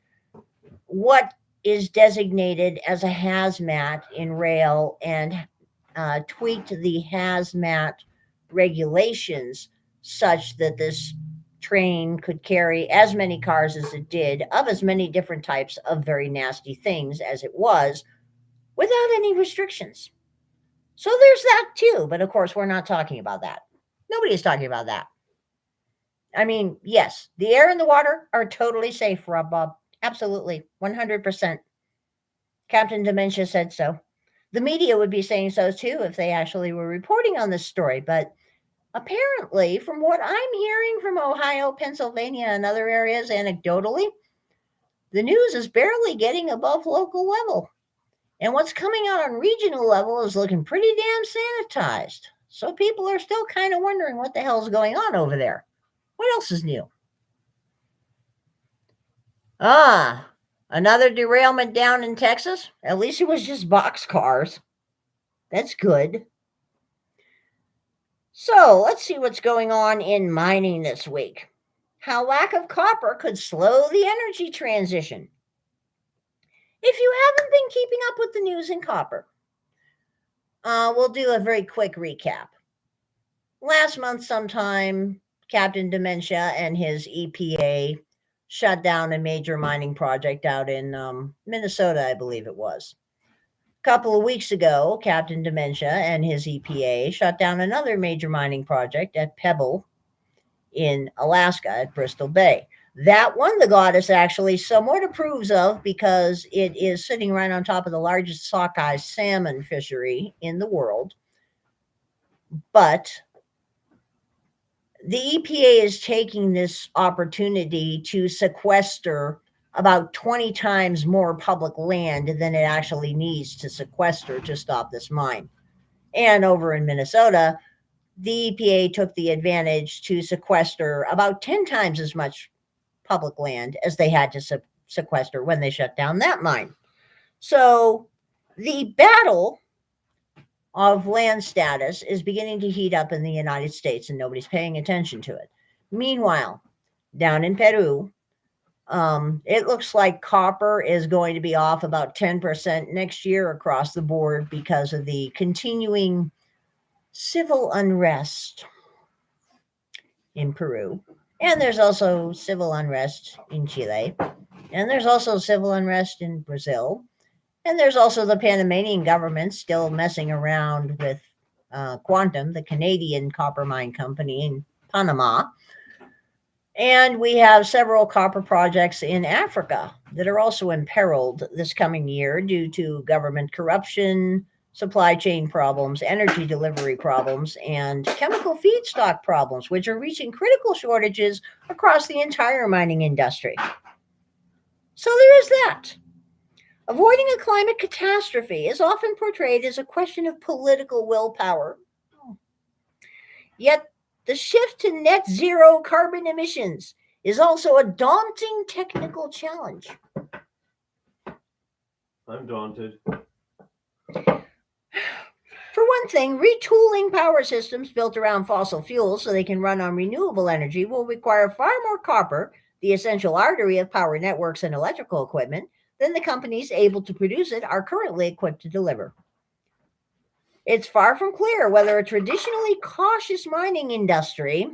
what is designated as a hazmat in rail and tweaked the hazmat regulations such that this train could carry as many cars as it did of as many different types of very nasty things as it was without any restrictions. So there's that too. But of course, we're not talking about that. Nobody's talking about that. I mean, yes, the air and the water are totally safe, Rob Bob. Absolutely. 100%. Captain Dementia said so. The media would be saying so too if they actually were reporting on this story. But apparently, from what I'm hearing from Ohio, Pennsylvania, and other areas anecdotally, the news is barely getting above local level. And what's coming out on regional level is looking pretty damn sanitized. So people are still kind of wondering what the hell's going on over there. What else is new? Another derailment down in Texas. At least it was just boxcars. That's good. So let's see what's going on in mining this week. How lack of copper could slow the energy transition. If you haven't been keeping up with the news in copper, we'll do a very quick recap. Last month sometime, Captain Dementia and his EPA shut down a major mining project out in Minnesota, I believe it was. A couple of weeks ago, Captain Dementia and his EPA shut down another major mining project at Pebble in Alaska at Bristol Bay. That one, the goddess actually somewhat approves of because it is sitting right on top of the largest sockeye salmon fishery in the world. But the EPA is taking this opportunity to sequester about 20 times more public land than it actually needs to sequester to stop this mine. And over in Minnesota, the EPA took the advantage to sequester about 10 times as much public land as they had to sequester when they shut down that mine. So the battle of land status is beginning to heat up in the United States, and nobody's paying attention to it. Meanwhile, down in Peru, it looks like copper is going to be off about 10% next year across the board because of the continuing civil unrest in Peru. And there's also civil unrest in Chile. And there's also civil unrest in Brazil. And there's also the Panamanian government still messing around with Quantum, the Canadian copper mine company in Panama. And we have several copper projects in Africa that are also imperiled this coming year due to government corruption, supply chain problems, energy delivery problems, and chemical feedstock problems, which are reaching critical shortages across the entire mining industry. So there is that. Avoiding a climate catastrophe is often portrayed as a question of political willpower. Yet the shift to net zero carbon emissions is also a daunting technical challenge. I'm daunted. For one thing, retooling power systems built around fossil fuels so they can run on renewable energy will require far more copper, the essential artery of power networks and electrical equipment, than the companies able to produce it are currently equipped to deliver. It's far from clear whether a traditionally cautious mining industry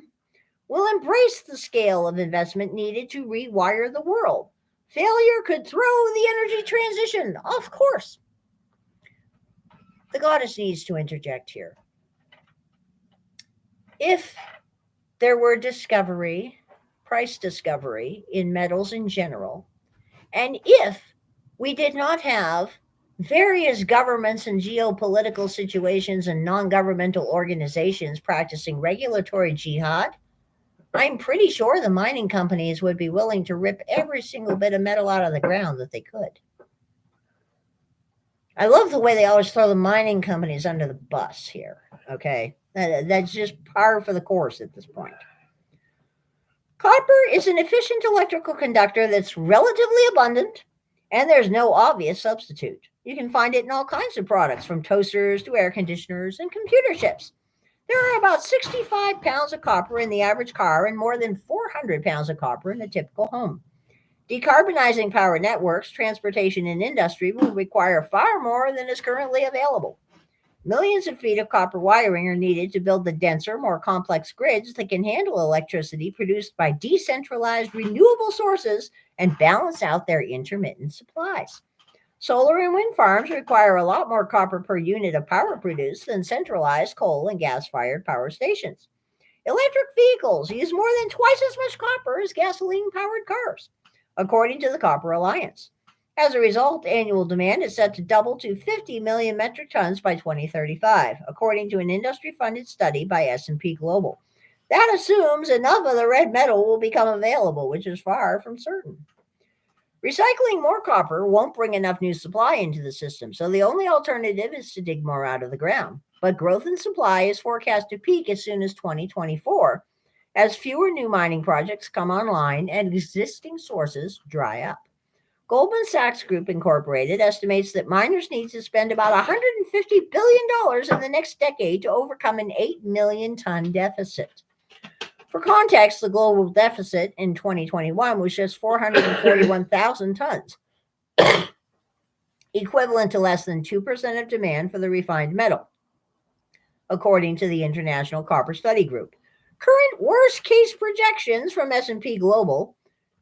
will embrace the scale of investment needed to rewire the world. Failure could throw the energy transition off course. The goddess needs to interject here. If there were price discovery in metals in general, and if we did not have various governments and geopolitical situations and non-governmental organizations practicing regulatory jihad, I'm pretty sure the mining companies would be willing to rip every single bit of metal out of the ground that they could. I love the way they always throw the mining companies under the bus here. Okay, that's just par for the course at this point. Copper is an efficient electrical conductor that's relatively abundant, and there's no obvious substitute. You can find it in all kinds of products, from toasters to air conditioners and computer chips. There are about 65 pounds of copper in the average car and more than 400 pounds of copper in a typical home. Decarbonizing power networks, transportation, and industry will require far more than is currently available. Millions of feet of copper wiring are needed to build the denser, more complex grids that can handle electricity produced by decentralized renewable sources and balance out their intermittent supplies. Solar and wind farms require a lot more copper per unit of power produced than centralized coal and gas-fired power stations. Electric vehicles use more than twice as much copper as gasoline-powered cars, according to the Copper Alliance. As a result, annual demand is set to double to 50 million metric tons by 2035, according to an industry-funded study by S&P Global. That assumes enough of the red metal will become available, which is far from certain. Recycling more copper won't bring enough new supply into the system, so the only alternative is to dig more out of the ground. But growth in supply is forecast to peak as soon as 2024, as fewer new mining projects come online and existing sources dry up. Goldman Sachs Group Incorporated estimates that miners need to spend about $150 billion in the next decade to overcome an 8 million ton deficit. For context, the global deficit in 2021 was just 441,000 tons, equivalent to less than 2% of demand for the refined metal, according to the International Copper Study Group. Current worst-case projections from S&P Global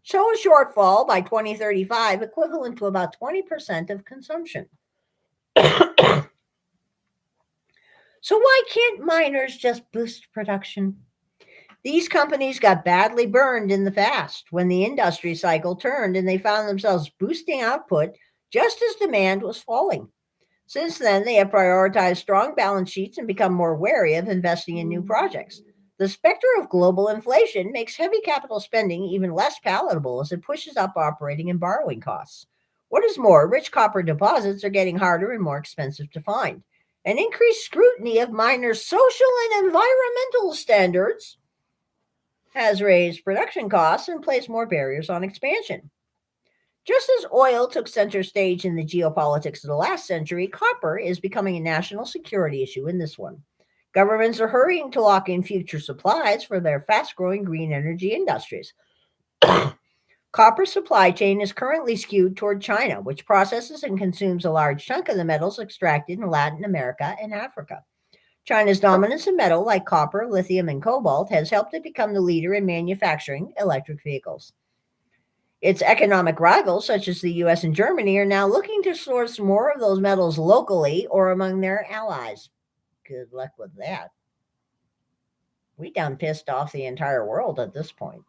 show a shortfall by 2035 equivalent to about 20% of consumption. So why can't miners just boost production? These companies got badly burned in the past when the industry cycle turned and they found themselves boosting output just as demand was falling. Since then, they have prioritized strong balance sheets and become more wary of investing in new projects. The specter of global inflation makes heavy capital spending even less palatable as it pushes up operating and borrowing costs. What is more, rich copper deposits are getting harder and more expensive to find. An increased scrutiny of miners' social and environmental standards has raised production costs and placed more barriers on expansion. Just as oil took center stage in the geopolitics of the last century, copper is becoming a national security issue in this one. Governments are hurrying to lock in future supplies for their fast-growing green energy industries. Copper supply chain is currently skewed toward China, which processes and consumes a large chunk of the metals extracted in Latin America and Africa. China's dominance in metal like copper, lithium, and cobalt has helped it become the leader in manufacturing electric vehicles. Its economic rivals, such as the US and Germany, are now looking to source more of those metals locally or among their allies. Good luck with that. We done pissed off the entire world at this point.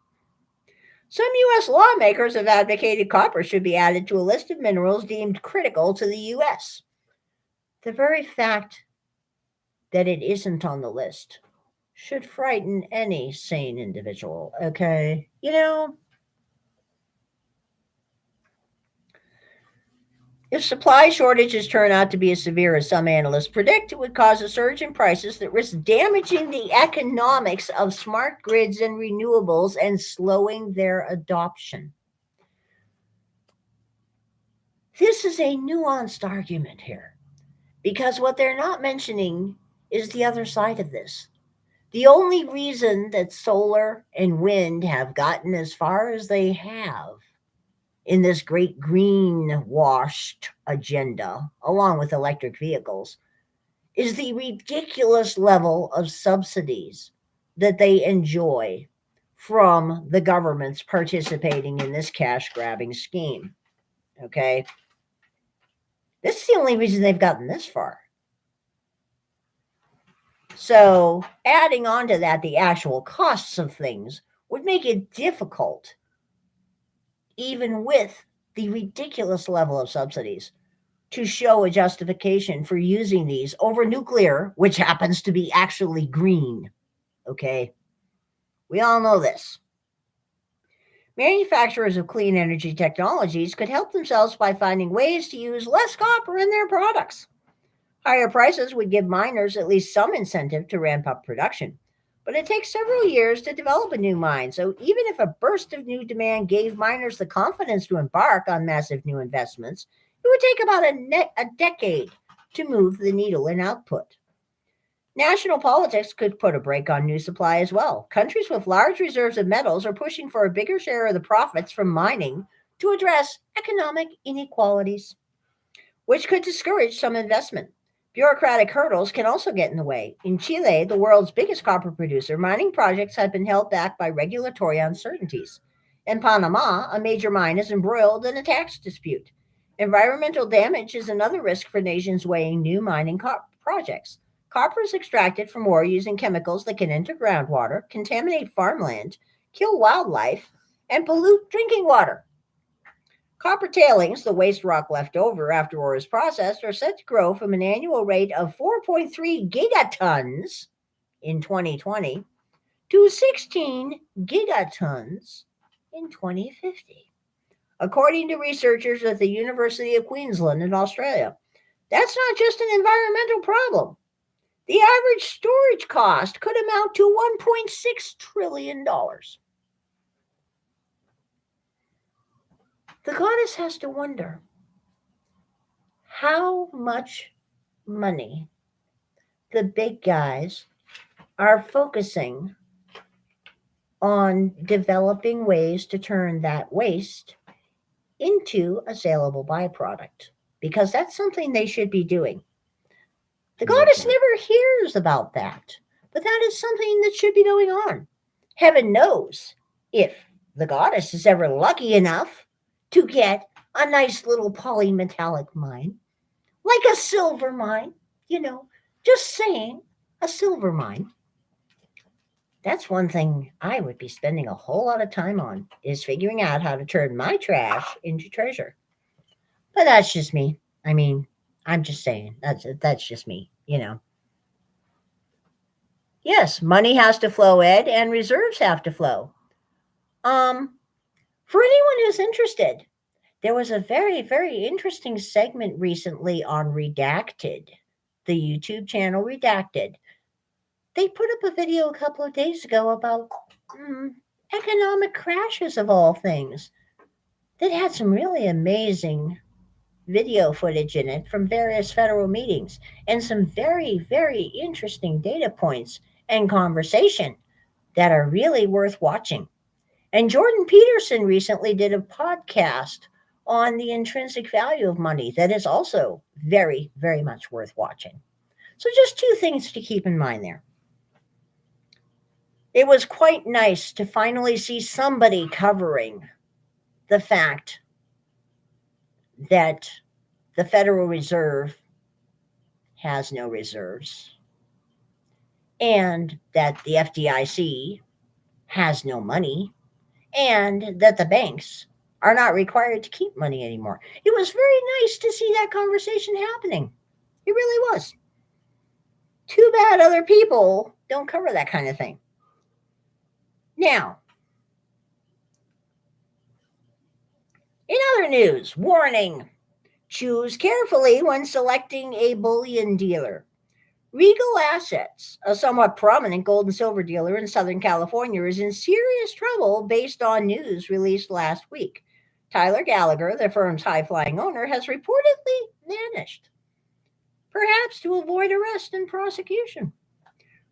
Some U.S. lawmakers have advocated copper should be added to a list of minerals deemed critical to the U.S. The very fact that it isn't on the list should frighten any sane individual, okay? If supply shortages turn out to be as severe as some analysts predict, it would cause a surge in prices that risks damaging the economics of smart grids and renewables and slowing their adoption. This is a nuanced argument here because what they're not mentioning is the other side of this. The only reason that solar and wind have gotten as far as they have in this great green washed agenda, along with electric vehicles, is the ridiculous level of subsidies that they enjoy from the governments participating in this cash grabbing scheme. Okay? This is the only reason they've gotten this far. So, adding on to that, the actual costs of things would make it difficult, even with the ridiculous level of subsidies, to show a justification for using these over nuclear, which happens to be actually green. Okay? We all know this. Manufacturers of clean energy technologies could help themselves by finding ways to use less copper in their products. Higher prices would give miners at least some incentive to ramp up production. But it takes several years to develop a new mine, so even if a burst of new demand gave miners the confidence to embark on massive new investments, it would take about a decade to move the needle in output. National politics could put a brake on new supply as well. Countries with large reserves of metals are pushing for a bigger share of the profits from mining to address economic inequalities, which could discourage some investment. Bureaucratic hurdles can also get in the way. In Chile, the world's biggest copper producer, mining projects have been held back by regulatory uncertainties. In Panama, a major mine is embroiled in a tax dispute. Environmental damage is another risk for nations weighing new mining projects. Copper is extracted from ore using chemicals that can enter groundwater, contaminate farmland, kill wildlife, and pollute drinking water. Copper tailings, the waste rock left over after ore is processed, are set to grow from an annual rate of 4.3 gigatons in 2020 to 16 gigatons in 2050, according to researchers at the University of Queensland in Australia. That's not just an environmental problem. The average storage cost could amount to $1.6 trillion. The goddess has to wonder how much money the big guys are focusing on developing ways to turn that waste into a saleable byproduct, because that's something they should be doing. The goddess never hears about that, but that is something that should be going on. Heaven knows if the goddess is ever lucky enough to get a nice little polymetallic mine, like a silver mine, just saying, a silver mine. That's one thing I would be spending a whole lot of time on, is figuring out how to turn my trash into treasure. But that's just me. I mean, I'm just saying, that's just me, Yes, money has to flow, Ed, and reserves have to flow. For anyone who's interested, there was a very, very interesting segment recently on Redacted, the YouTube channel Redacted. They put up a video a couple of days ago about economic crashes of all things that had some really amazing video footage in it from various federal meetings and some very, very interesting data points and conversation that are really worth watching. And Jordan Peterson recently did a podcast on the intrinsic value of money that is also very, very much worth watching. So just two things to keep in mind there. It was quite nice to finally see somebody covering the fact that the Federal Reserve has no reserves and that the FDIC has no money and that the banks are not required to keep money anymore. It was very nice to see that conversation happening. He really was. Too bad other people don't cover that kind of thing. Now, in other news, warning: choose carefully when selecting a bullion dealer. Regal Assets, a somewhat prominent gold and silver dealer in Southern California, is in serious trouble based on news released last week. Tyler Gallagher, the firm's high flying owner, has reportedly vanished, perhaps to avoid arrest and prosecution.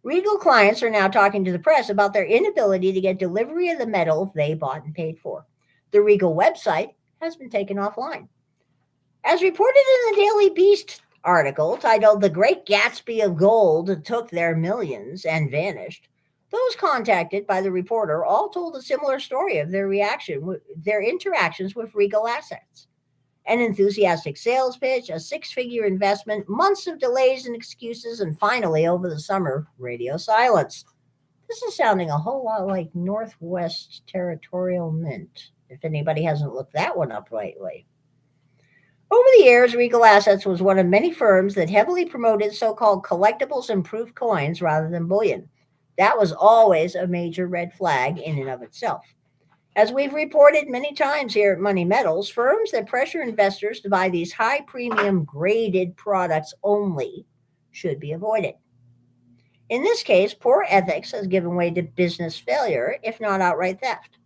Regal clients are now talking to the press about their inability to get delivery of the metal they bought and paid for. The Regal website has been taken offline. As reported in the Daily Beast article titled "The Great Gatsby of Gold Took Their Millions and Vanished," those contacted by the reporter all told a similar story of their interactions with Regal Assets. An enthusiastic sales pitch, a six-figure investment, months of delays and excuses, and finally, over the summer, radio silence. This is sounding a whole lot like Northwest Territorial Mint, if anybody hasn't looked that one up lately. Over the years, Regal Assets was one of many firms that heavily promoted so-called collectibles and proof coins rather than bullion. That was always a major red flag in and of itself. As we've reported many times here at Money Metals, firms that pressure investors to buy these high premium graded products only should be avoided. In this case, poor ethics has given way to business failure, if not outright theft.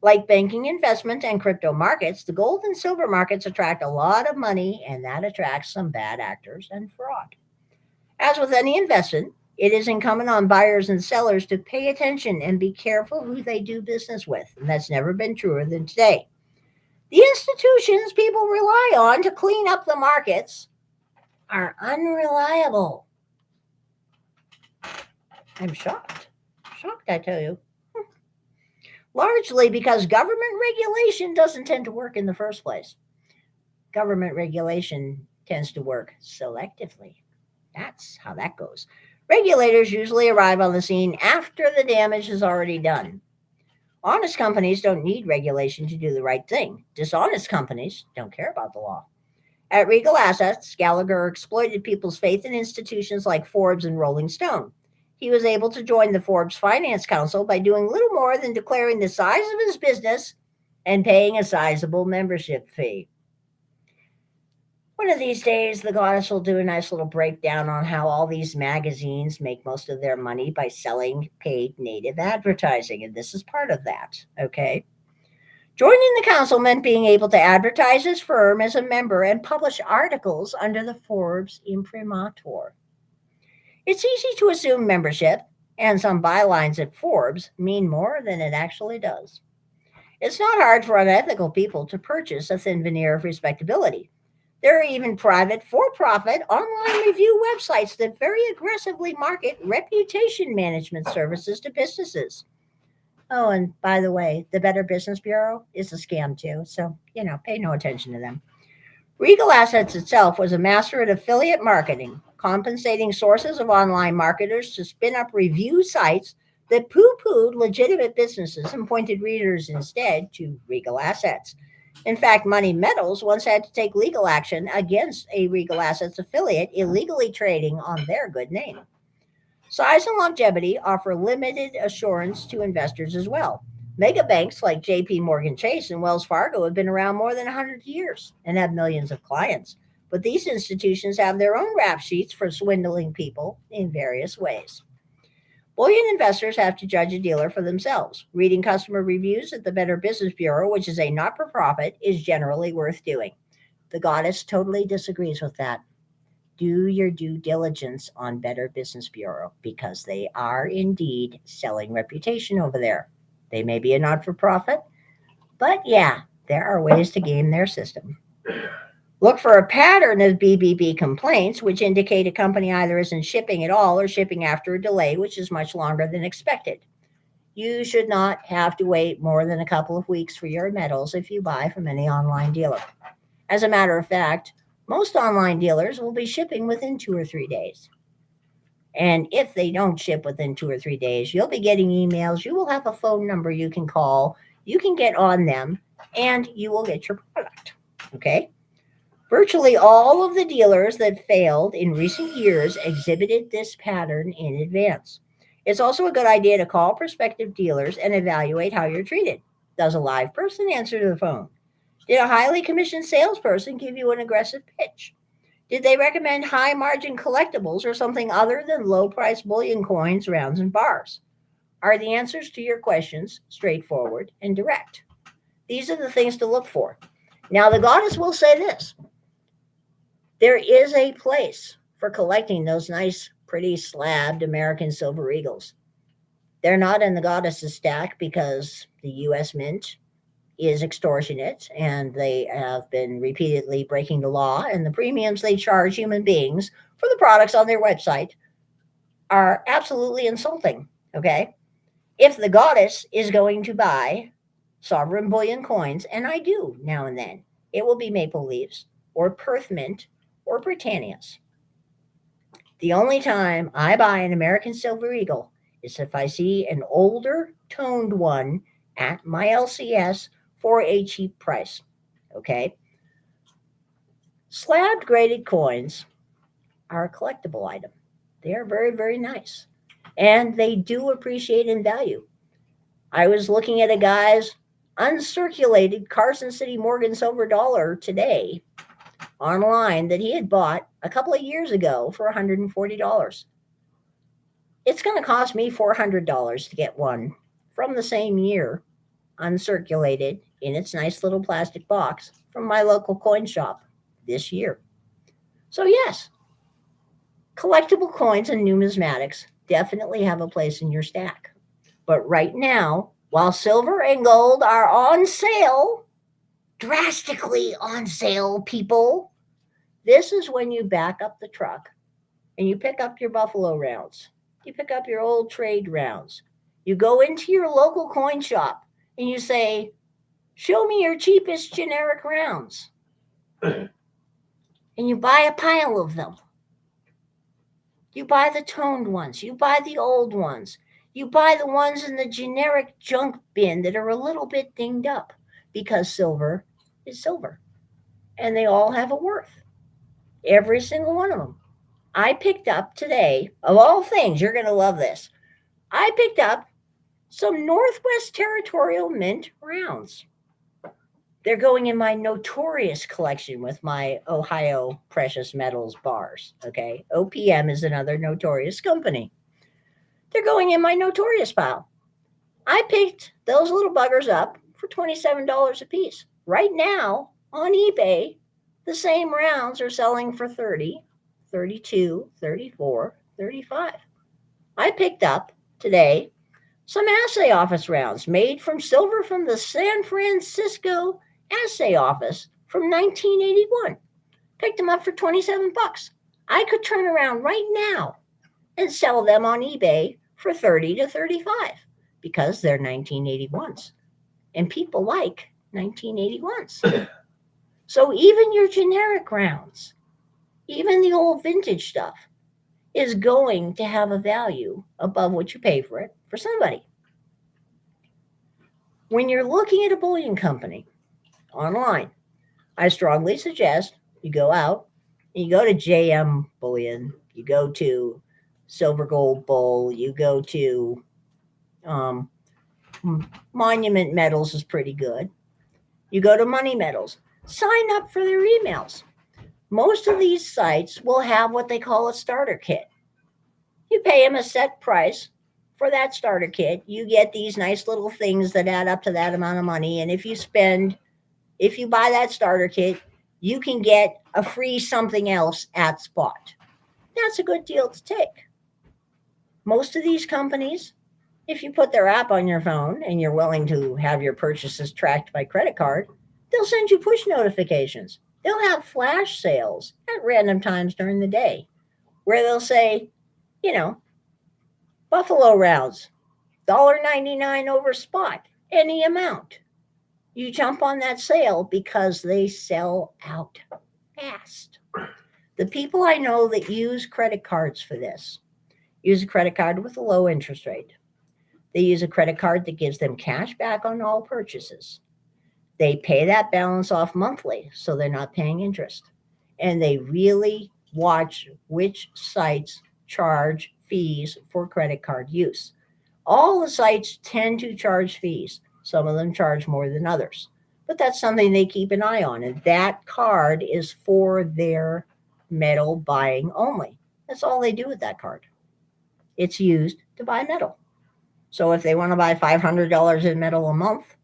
Like banking, investment, and crypto markets, the gold and silver markets attract a lot of money, and that attracts some bad actors and fraud. As with any investment, it is incumbent on buyers and sellers to pay attention and be careful who they do business with, and that's never been truer than today. The institutions people rely on to clean up the markets are unreliable. I'm shocked. Shocked, I tell you. Largely because government regulation doesn't tend to work in the first place. Government regulation tends to work selectively. That's how that goes. Regulators usually arrive on the scene after the damage is already done. Honest companies don't need regulation to do the right thing. Dishonest companies don't care about the law. At Regal Assets, Gallagher exploited people's faith in institutions like Forbes and Rolling Stone. He was able to join the Forbes Finance Council by doing little more than declaring the size of his business and paying a sizable membership fee. One of these days, the goddess will do a nice little breakdown on how all these magazines make most of their money by selling paid native advertising, and this is part of that, okay? Joining the council meant being able to advertise his firm as a member and publish articles under the Forbes imprimatur. It's easy to assume membership and some bylines at Forbes mean more than it actually does. It's not hard for unethical people to purchase a thin veneer of respectability. There are even private, for-profit online review websites that very aggressively market reputation management services to businesses. Oh, and by the way, the Better Business Bureau is a scam too, so, pay no attention to them. Regal Assets itself was a master at affiliate marketing, compensating sources of online marketers to spin up review sites that poo-pooed legitimate businesses and pointed readers instead to Regal Assets. In fact, Money Metals once had to take legal action against a Regal Assets affiliate illegally trading on their good name. Size and longevity offer limited assurance to investors as well. Mega banks like JP Morgan Chase and Wells Fargo have been around more than 100 years and have millions of clients. But these institutions have their own rap sheets for swindling people in various ways. Bullion investors have to judge a dealer for themselves. Reading customer reviews at the Better Business Bureau, which is a not-for-profit, is generally worth doing. The goddess totally disagrees with that. Do your due diligence on Better Business Bureau because they are indeed selling reputation over there. They may be a not-for-profit, but yeah, there are ways to game their system. Look for a pattern of BBB complaints, which indicate a company either isn't shipping at all or shipping after a delay, which is much longer than expected. You should not have to wait more than a couple of weeks for your metals if you buy from any online dealer. As a matter of fact, most online dealers will be shipping within 2 or 3 days. And if they don't ship within 2 or 3 days, you'll be getting emails. You will have a phone number you can call. You can get on them, and you will get your product. Okay? Virtually all of the dealers that failed in recent years exhibited this pattern in advance. It's also a good idea to call prospective dealers and evaluate how you're treated. Does a live person answer the phone? Did a highly commissioned salesperson give you an aggressive pitch? Did they recommend high margin collectibles or something other than low price bullion coins, rounds, and bars? Are the answers to your questions straightforward and direct? These are the things to look for. Now, the goddess will say this: there is a place for collecting those nice, pretty slabbed American silver eagles. They're not in the goddess's stack because the U.S. Mint is extortionate and they have been repeatedly breaking the law, and the premiums they charge human beings for the products on their website are absolutely insulting. Okay. If the goddess is going to buy sovereign bullion coins, and I do now and then, it will be maple leaves or Perth mint or Britannias. The only time I buy an American silver eagle is if I see an older toned one at my LCS for a cheap price. Okay. Slabbed graded coins are a collectible item. They are very, very nice. And they do appreciate in value. I was looking at a guy's uncirculated Carson City Morgan silver dollar today online that he had bought a couple of years ago for $140. It's going to cost me $400 to get one from the same year, uncirculated, in its nice little plastic box from my local coin shop this year. So, yes, collectible coins and numismatics definitely have a place in your stack. But right now, while silver and gold are on sale, drastically on sale, people, this is when you back up the truck and you pick up your Buffalo rounds. You pick up your old trade rounds. You go into your local coin shop and you say, show me your cheapest generic rounds. And you buy a pile of them. You buy the toned ones. You buy the old ones. You buy the ones in the generic junk bin that are a little bit dinged up, because silver is silver. And they all have a worth. Every single one of them. I picked up today, of all things, you're going to love this. I picked up some Northwest Territorial Mint rounds. They're going in my notorious collection with my Ohio Precious Metals bars. Okay. OPM is another notorious company. They're going in my notorious pile. I picked those little buggers up for $27 a piece. Right now on eBay, the same rounds are selling for $30, $32, $34, $35. I picked up today some assay office rounds made from silver from the San Francisco assay office from 1981. Picked them up for 27 bucks. I could turn around right now and sell them on eBay for 30 to 35 because they're 1981s. And people like 1981s. So even your generic rounds, even the old vintage stuff, is going to have a value above what you pay for it for somebody. When you're looking at a bullion company online, I strongly suggest you go out and you go to JM Bullion, you go to Silver Gold Bull, you go to Monument Metals is pretty good. You go to Money Metals, sign up for their emails. Most of these sites will have what they call a starter kit. You pay them a set price for that starter kit. You get these nice little things that add up to that amount of money. And if you buy that starter kit, you can get a free something else at spot. That's a good deal to take. Most of these companies, if you put their app on your phone and you're willing to have your purchases tracked by credit card, they'll send you push notifications. They'll have flash sales at random times during the day where they'll say, Buffalo rounds, $1.99 over spot, any amount. You jump on that sale because they sell out fast. The people I know that use credit cards for this use a credit card with a low interest rate. They use a credit card that gives them cash back on all purchases. They pay that balance off monthly, so they're not paying interest. and they really watch which sites charge fees for credit card use. All the sites tend to charge fees. Some of them charge more than others. But that's something they keep an eye on. And that card is for their metal buying only. That's all they do with that card. It's used to buy metal. So if they want to buy $500 in metal a month,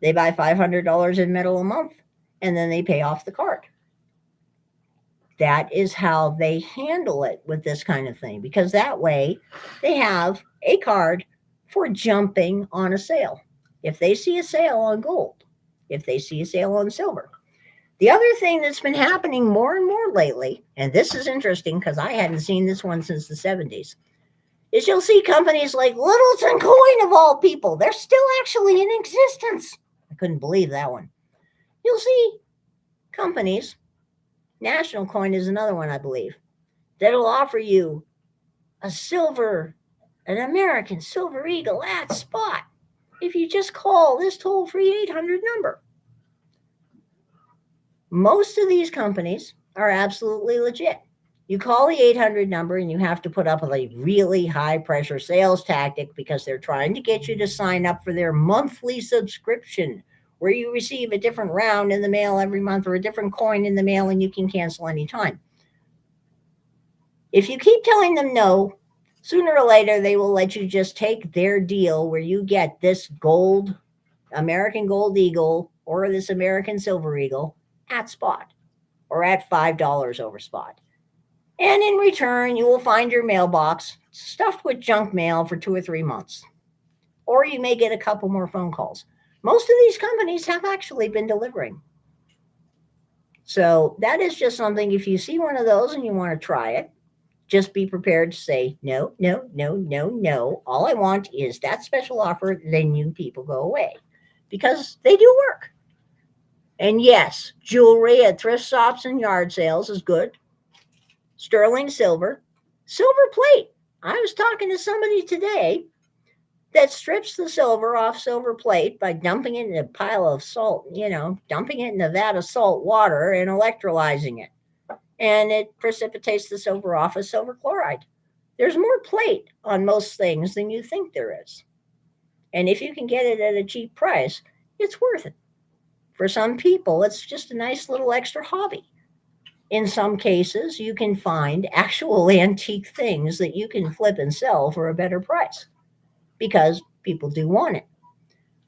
they buy $500 in metal a month and then they pay off the card. That is how they handle it with this kind of thing, because that way they have a card for jumping on a sale. If they see a sale on gold, if they see a sale on silver. The other thing that's been happening more and more lately, and this is interesting because I hadn't seen this one since the 70s, is you'll see companies like Littleton Coin, of all people. They're still actually in existence. I couldn't believe that one. You'll see companies, National Coin is another one, I believe, that'll offer you an American Silver Eagle at spot if you just call this toll-free 800 number. Most of these companies are absolutely legit. You call the 800 number and you have to put up with a really high pressure sales tactic because they're trying to get you to sign up for their monthly subscription, where you receive a different round in the mail every month or a different coin in the mail and you can cancel anytime. If you keep telling them no, sooner or later they will let you just take their deal where you get this gold, American Gold Eagle, or this American Silver Eagle at spot or at $5 over spot. And in return, you will find your mailbox stuffed with junk mail for 2 or 3 months. Or you may get a couple more phone calls. Most of these companies have actually been delivering. So that is just something, if you see one of those and you want to try it, just be prepared to say, no, no, no, no, no. All I want is that special offer, then you people go away. Because they do work. And yes, jewelry at thrift shops and yard sales is good. Sterling silver, silver plate. I was talking to somebody today that strips the silver off silver plate by dumping it in a pile of salt, dumping it in a vat of salt water and electrolyzing it. And it precipitates the silver off as silver chloride. There's more plate on most things than you think there is. And if you can get it at a cheap price, it's worth it. For some people, it's just a nice little extra hobby. In some cases, you can find actual antique things that you can flip and sell for a better price because people do want it.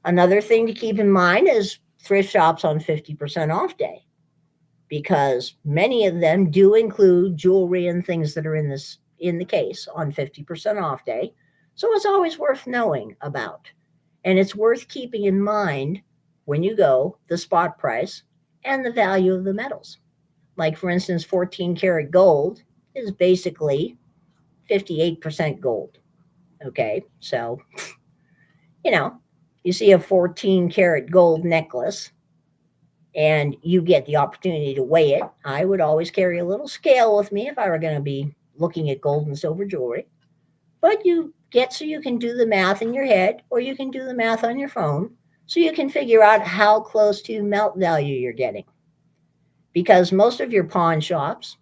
Another thing to keep in mind is thrift shops on 50% off day, because many of them do include jewelry and things that are in the case on 50% off day. So it's always worth knowing about. And it's worth keeping in mind when you go the spot price and the value of the metals. Like, for instance, 14 karat gold is basically 58% gold. Okay, so, you see a 14 karat gold necklace and you get the opportunity to weigh it. I would always carry a little scale with me if I were going to be looking at gold and silver jewelry. But you get so you can do the math in your head, or you can do the math on your phone, so you can figure out how close to melt value you're getting. Because most of your pawn shops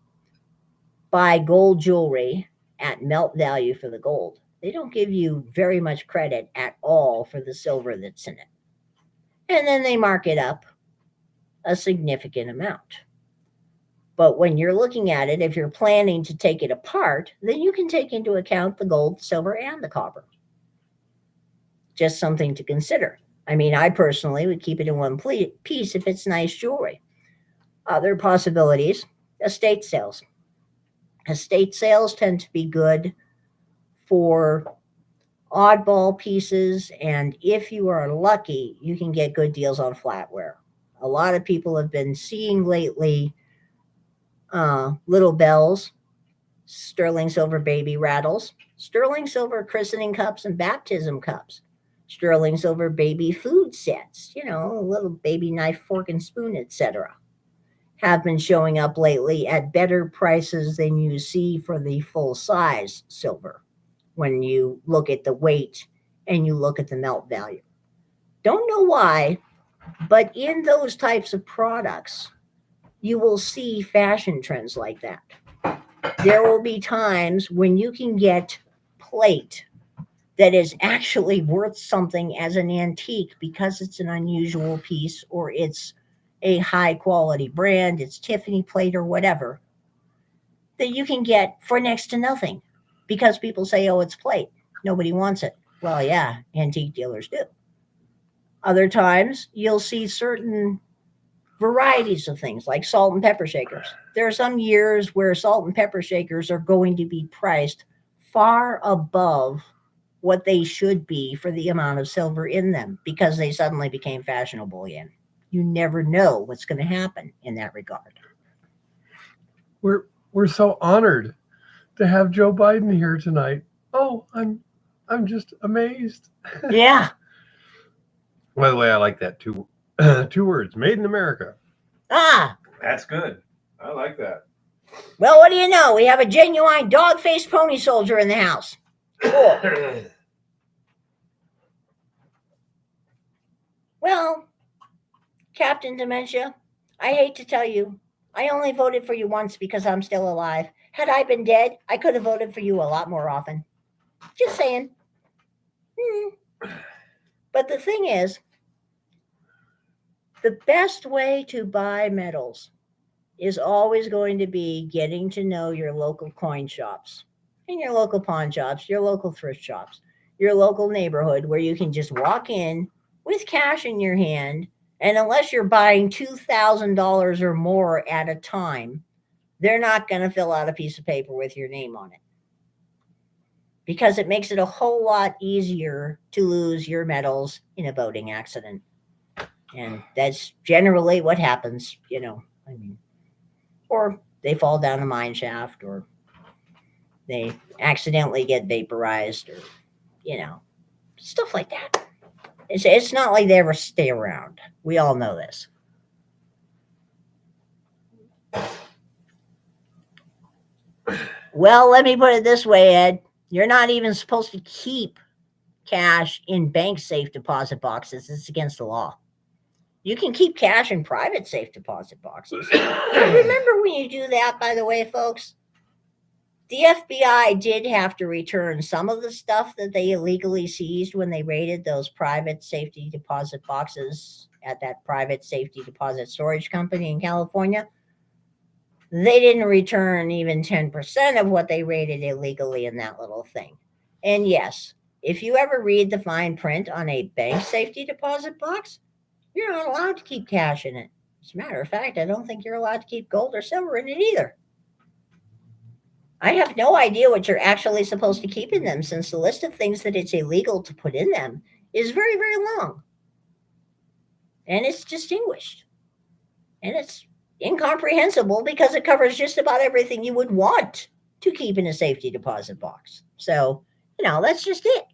buy gold jewelry at melt value for the gold. They don't give you very much credit at all for the silver that's in it. And then they mark it up a significant amount. But when you're looking at it, if you're planning to take it apart, then you can take into account the gold, silver, and the copper. Just something to consider. I mean, I personally would keep it in one piece if it's nice jewelry. Other possibilities, estate sales. Estate sales tend to be good for oddball pieces, and if you are lucky, you can get good deals on flatware. A lot of people have been seeing lately little bells, sterling silver baby rattles, sterling silver christening cups and baptism cups, sterling silver baby food sets, a little baby knife, fork, and spoon, etc. have been showing up lately at better prices than you see for the full size silver when you look at the weight and you look at the melt value. Don't know why, but in those types of products, you will see fashion trends like that. There will be times when you can get plate that is actually worth something as an antique because it's an unusual piece or it's a high quality brand, it's Tiffany plate or whatever, that you can get for next to nothing because people say, oh, it's plate. Nobody wants it. Well, yeah, antique dealers do. Other times, you'll see certain varieties of things like salt and pepper shakers. There are some years where salt and pepper shakers are going to be priced far above what they should be for the amount of silver in them because they suddenly became fashionable again. You never know what's going to happen in that regard. We're so honored to have Joe Biden here tonight. Oh, I'm just amazed. Yeah. By the way, I like that two words, made in America. Ah, That's good. I like that. well, what do you know? We have a genuine dog-faced pony soldier in the house. Cool. Well, Captain Dementia, I hate to tell you, I only voted for you once because I'm still alive. Had I been dead, I could have voted for you a lot more often. Just saying. But the thing is, the best way to buy metals is always going to be getting to know your local coin shops and your local pawn shops, your local thrift shops, your local neighborhood where you can just walk in with cash in your hand. And unless you're buying $2,000 or more at a time, they're not going to fill out a piece of paper with your name on it because it makes it a whole lot easier to lose your metals in a boating accident. And that's generally what happens, or they fall down a mine shaft, or they accidentally get vaporized, or, stuff like that. It's not like they ever stay around. We all know this. Well, let me put it this way, Ed. You're not even supposed to keep cash in bank safe deposit boxes. It's against the law. You can keep cash in private safe deposit boxes. Remember when you do that, by the way, folks? The FBI did have to return some of the stuff that they illegally seized when they raided those private safety deposit boxes at that private safety deposit storage company in California. They didn't return even 10% of what they raided illegally in that little thing. And yes, if you ever read the fine print on a bank safety deposit box, you're not allowed to keep cash in it. As a matter of fact, I don't think you're allowed to keep gold or silver in it either. I have no idea what you're actually supposed to keep in them since the list of things that it's illegal to put in them is very, very long. And it's distinguished. And it's incomprehensible because it covers just about everything you would want to keep in a safety deposit box. So, that's just it.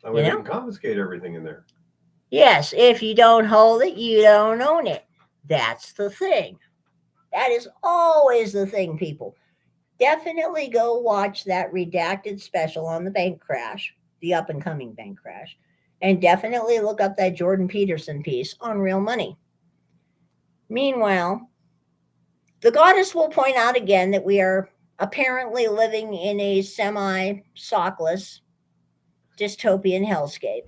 I mean, they can confiscate everything in there. Yes, if you don't hold it, you don't own it. That's the thing. That is always the thing, people. Definitely go watch that redacted special on the bank crash, the up and coming bank crash, and definitely look up that Jordan Peterson piece on Real Money. Meanwhile, the goddess will point out again that we are apparently living in a semi-sockless dystopian hellscape.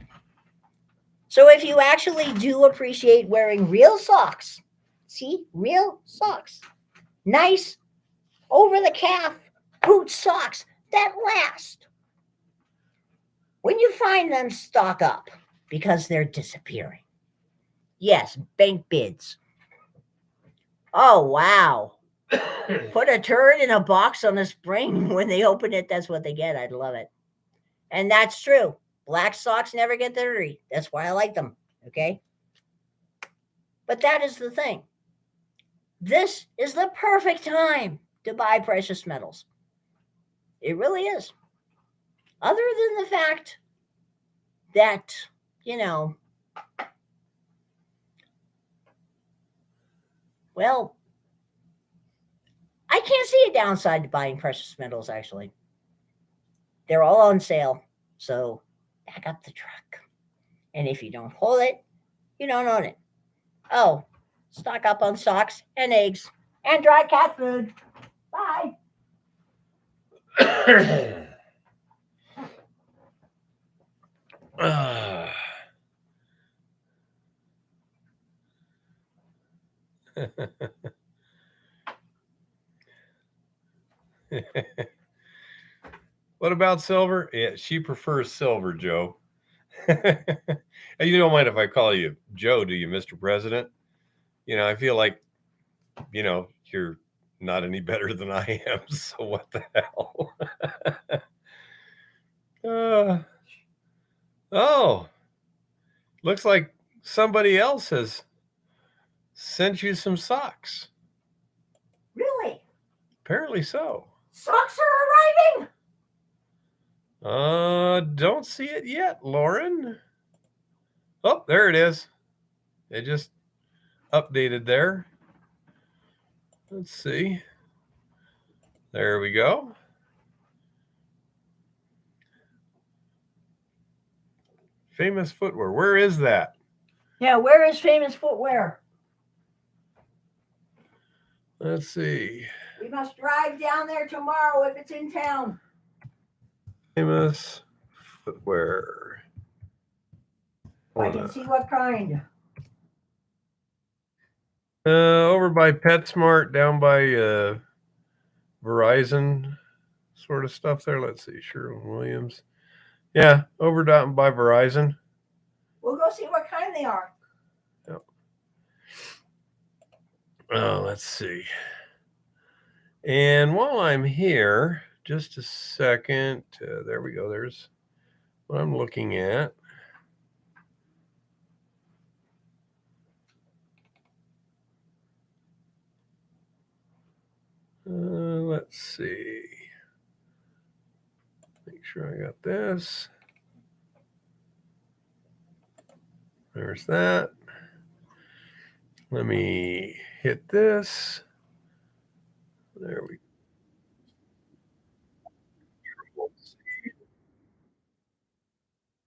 So if you actually do appreciate wearing real socks, see, real socks, nice over the calf boot socks that last, when you find them, stock up because they're disappearing. Yes, bank bids. Oh, wow. Put a turd in a box on a spring. When they open it, that's what they get. I'd love it. And that's true. Black socks never get dirty. That's why I like them. Okay? But that is the thing. This is the perfect time to buy precious metals. It really is. Other than the fact that, well, I can't see a downside to buying precious metals, actually. They're all on sale. So back up the truck. And if you don't hold it, you don't own it. Oh, stock up on socks and eggs And dry cat food. Bye. What about silver? Yeah, she prefers silver, Joe. You don't mind if I call you Joe, do you, Mr. President? I feel like, you're not any better than I am. So what the hell? Oh, looks like somebody else has sent you some socks. Really? Apparently so. Socks are arriving? Don't see it yet, Lauren. Oh, there it is. It just updated there. Let's see. There we go. Famous footwear. Where is that? Yeah, where is Famous Footwear? Let's see. We must drive down there tomorrow if it's in town. Famous footwear. I can see what kind. Over by PetSmart, down by Verizon sort of stuff there. Let's see. Sherwin-Williams. Yeah, over down by Verizon. We'll go see what kind they are. Yep. Oh, let's see. And while I'm here, just a second. There we go. There's what I'm looking at. Let's see. Make sure I got this. There's that. Let me hit this. There we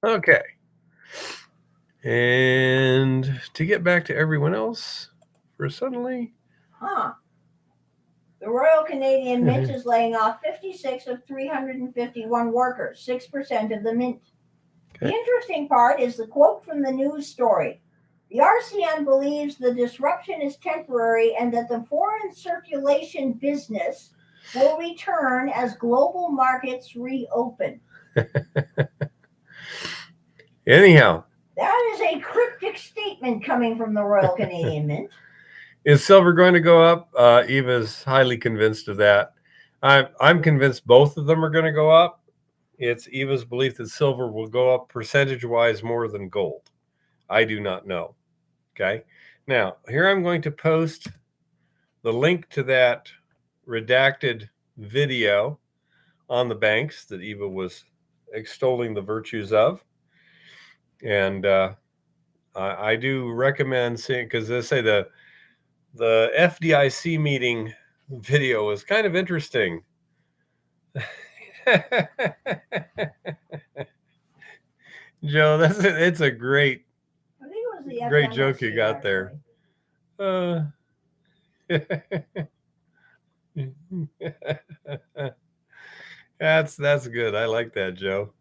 go. Okay. And to get back to everyone else for suddenly. Huh. The Royal Canadian Mint is laying off 56 of 351 workers, 6% of the mint. Okay. The interesting part is the quote from the news story. The RCN believes the disruption is temporary and that the foreign circulation business will return as global markets reopen. Anyhow. That is a cryptic statement coming from the Royal Canadian Mint. Is silver going to go up? Eva's highly convinced of that. I'm convinced both of them are going to go up. It's Eva's belief that silver will go up percentage-wise more than gold. I do not know. Okay. Now, here I'm going to post the link to that redacted video on the banks that Eva was extolling the virtues of. And I do recommend seeing, because they say the FDIC meeting video is kind of interesting. Joe, it's a great joke you got there. That's good. I like that, Joe.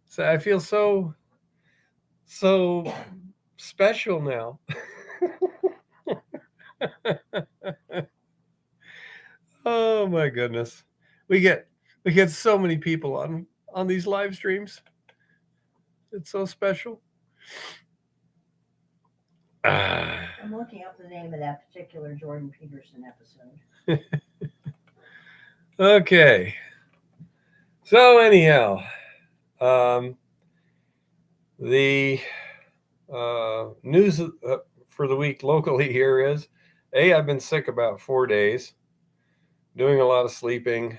So I feel so special now. Oh my goodness. We get so many people on these live streams. It's so special. I'm looking up the name of that particular Jordan Peterson episode. Okay. So anyhow, the news for the week locally here is, I've been sick about 4 days, doing a lot of sleeping,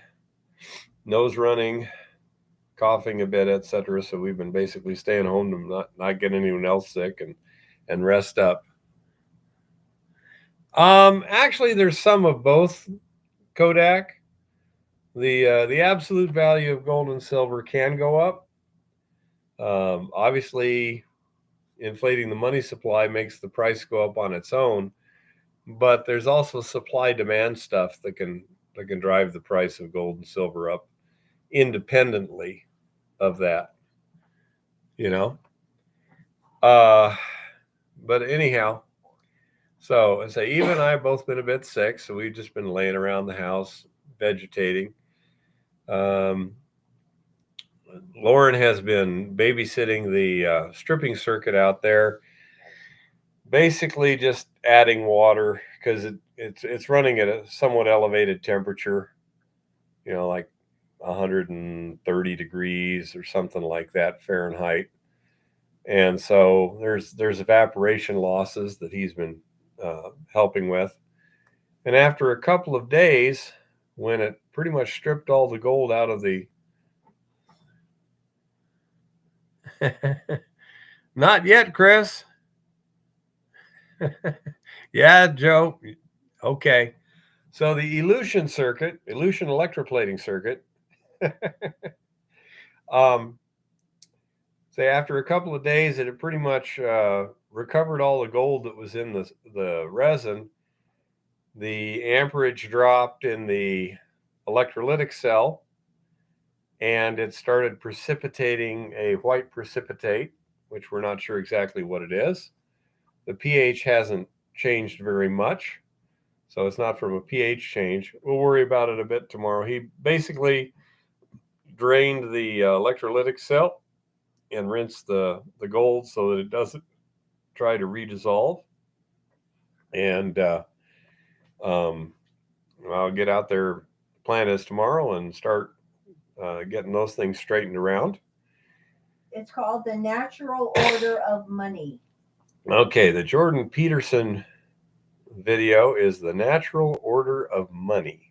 nose running, coughing a bit, etc. So we've been basically staying home to not get anyone else sick and rest up. Actually, there's some of both, Kodak. The absolute value of gold and silver can go up. Obviously, inflating the money supply makes the price go up on its own. but there's also supply demand stuff that can drive the price of gold and silver up independently of that, you know. But anyhow, so I say, Eva and I have both been a bit sick, so we've just been laying around the house vegetating. Lauren has been babysitting the stripping circuit out there, basically just adding water because it's running at a somewhat elevated temperature, like 130 degrees or something like that Fahrenheit. And so there's evaporation losses that he's been helping with. And after a couple of days, when it pretty much stripped all the gold out of the not yet, Chris. Yeah, Joe. Okay. So the elution electroplating circuit, say after a couple of days, it had pretty much recovered all the gold that was in the resin. The amperage dropped in the electrolytic cell, and it started precipitating a white precipitate, which we're not sure exactly what it is. The pH hasn't changed very much, so it's not from a pH change. We'll worry about it a bit tomorrow. He basically drained the electrolytic cell and rinsed the gold so that it doesn't try to redissolve. And I'll get out there. Plan is tomorrow and start getting those things straightened around. It's called the natural order of money. Okay, the Jordan Peterson video is the natural order of money.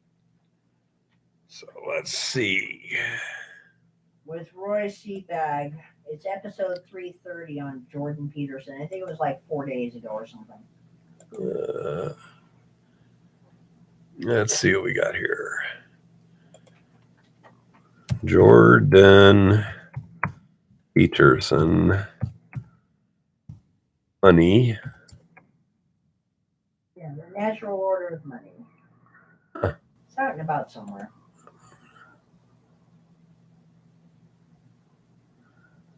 So let's see. With Roy Seabag. It's episode 330 on Jordan Peterson. I think it was like 4 days ago or something. Let's see what we got here. Jordan Peterson money. Yeah, the natural order of money. It's out and about somewhere.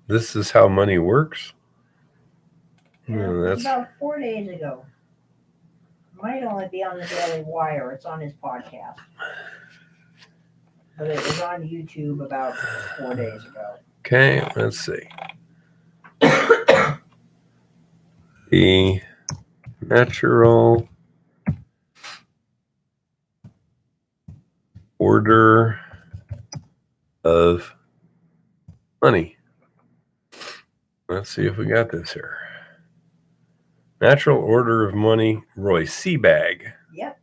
This is how money works. Yeah, it was about 4 days ago. Might only be on the Daily Wire. It's on his podcast. But it was on YouTube about 4 days ago. Okay, let's see. The natural order of money. Let's see if we got this here. Natural order of money, Roy Seabag. Yep.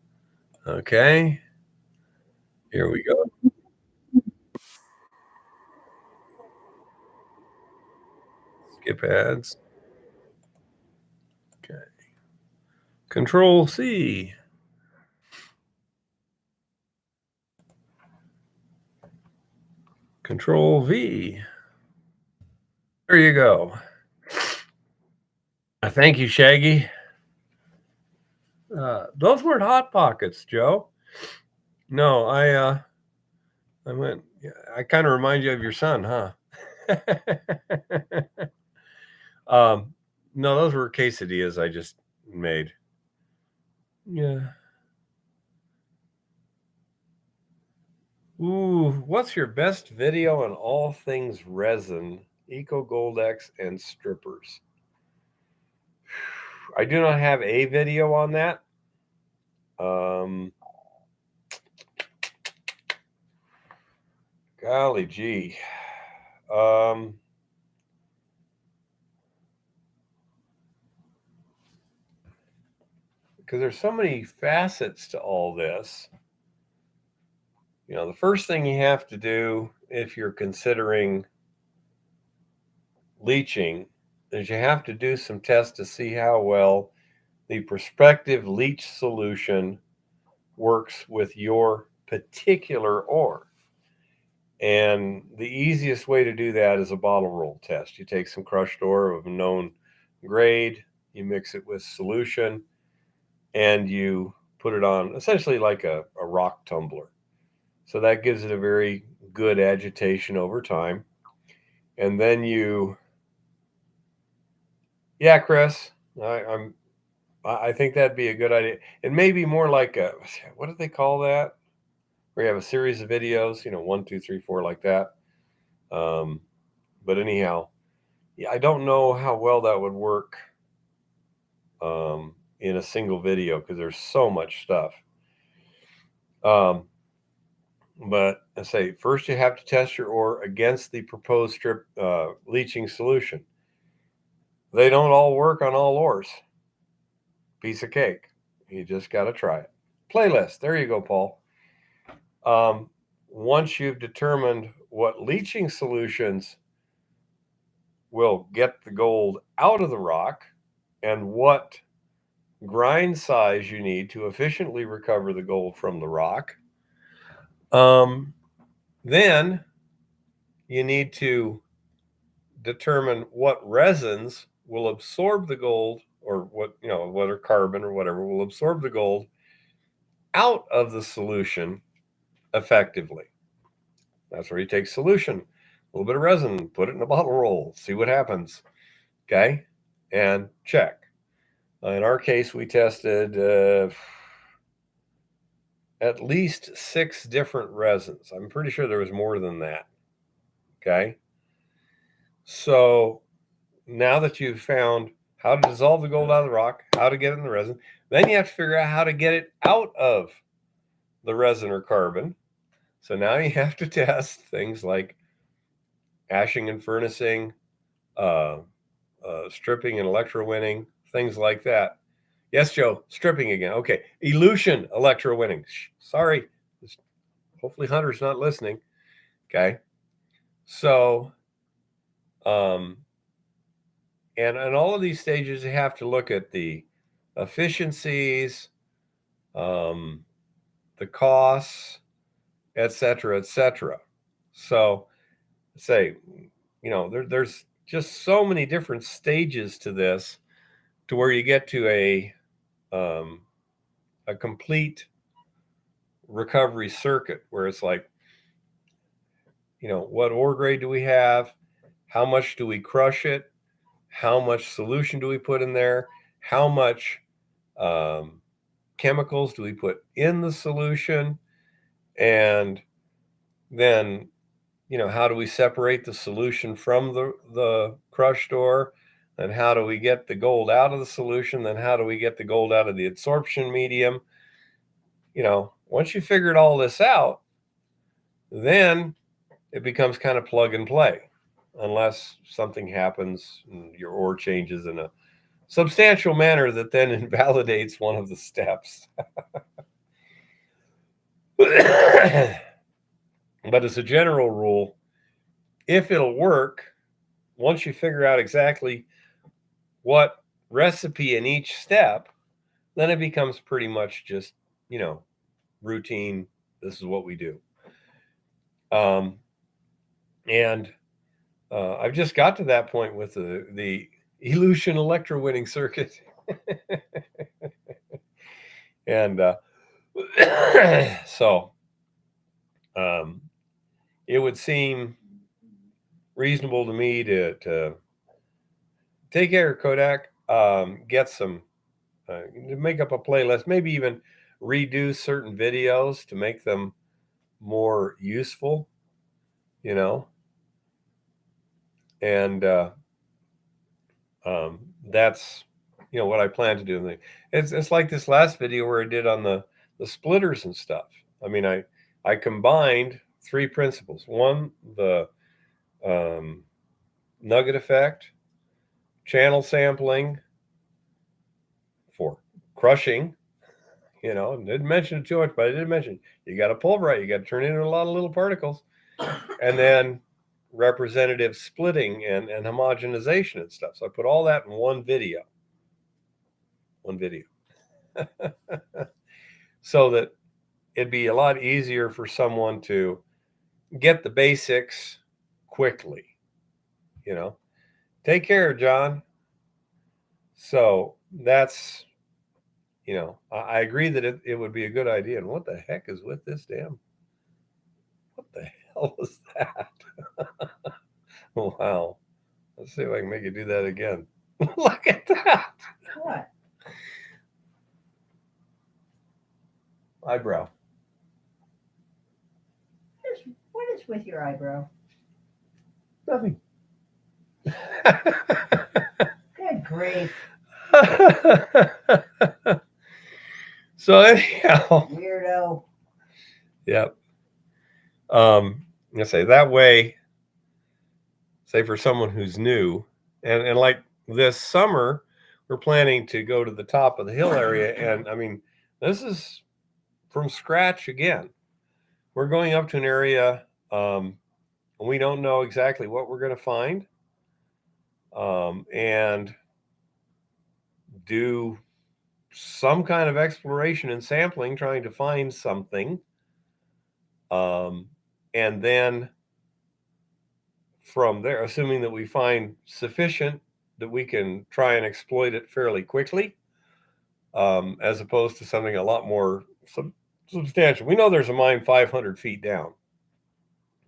Okay. Here we go. Skip ads. Okay. Control C. Control V. There you go. Thank you, Shaggy. Those weren't Hot Pockets, Joe. No, I went. I kind of remind you of your son, huh? No, those were quesadillas I just made. Yeah. Ooh, what's your best video on all things resin, Eco Gold X, and strippers? I do not have a video on that. Golly gee. Because there's so many facets to all this. The first thing you have to do if you're considering leaching is you have to do some tests to see how well the prospective leach solution works with your particular ore. And the easiest way to do that is a bottle roll test. You take some crushed ore of a known grade, you mix it with solution, and you put it on essentially like a rock tumbler. So that gives it a very good agitation over time. And then yeah, Chris, I think that'd be a good idea. It may be more like what do they call that? Where you have a series of videos, 1, 2, 3, 4, like that. But anyhow, yeah, I don't know how well that would work in a single video because there's so much stuff. But I say first you have to test your ore against the proposed strip leaching solution. They don't all work on all ores. Piece of cake. You just got to try it. Playlist. There you go, Paul. Once you've determined what leaching solutions will get the gold out of the rock and what grind size you need to efficiently recover the gold from the rock, then you need to determine what resins will absorb the gold, or whether carbon or whatever will absorb the gold out of the solution effectively. That's where you take solution, a little bit of resin, put it in a bottle roll, see what happens. Okay, and check. In our case, we tested at least 6 different resins. I'm pretty sure there was more than that. Okay, so now that you've found how to dissolve the gold out of the rock, how to get it in the resin, then you have to figure out how to get it out of the resin or carbon. So now you have to test things like ashing and furnacing, stripping and electrowinning, things like that. Yes, Joe, stripping again. Okay, elution electrowinning. Sorry, hopefully Hunter's not listening. Okay, so and all of these stages, you have to look at the efficiencies, the costs, et cetera, et cetera. So say, there's just so many different stages to this, to where you get to a complete recovery circuit where it's like, what ore grade do we have? How much do we crush it? How much solution do we put in there? How much chemicals do we put in the solution? And then, how do we separate the solution from the crushed ore? And how do we get the gold out of the solution? Then how do we get the gold out of the adsorption medium? Once you figured all this out, then it becomes kind of plug and play, unless something happens and your ore changes in a substantial manner that then invalidates one of the steps. But as a general rule, if it'll work, once you figure out exactly what recipe in each step, then it becomes pretty much just, routine. This is what we do. And I've just got to that point with the elution electrowinning circuit. And so it would seem reasonable to me to take care of Kodak, get some, to make up a playlist, maybe even redo certain videos to make them more useful, and that's what I plan to do. It's like this last video where I did on the splitters and stuff. I mean, I combined 3 principles. One, the nugget effect, channel sampling for crushing. Didn't mention it too much, but I did mention you got to pulverize, you got to turn it into a lot of little particles, and then representative splitting and homogenization and stuff. So I put all that in one video. So that it'd be a lot easier for someone to get the basics quickly. Take care, John. So that's I agree that it would be a good idea. And what the heck is with this damn? What the hell was that? Wow. Let's see if I can make it do that again. Look at that. What? Eyebrow. What is with your eyebrow? Nothing. Good grief. So anyhow, Weirdo. yep. I say that way, say for someone who's new, and like this summer, we're planning to go to the top of the hill area, and I mean, this is from scratch again. We're going up to an area, we don't know exactly what we're going to find, and do some kind of exploration and sampling, trying to find something, and then from there, assuming that we find sufficient that we can try and exploit it fairly quickly, as opposed to something a lot more substantial. We know there's a mine 500 feet down.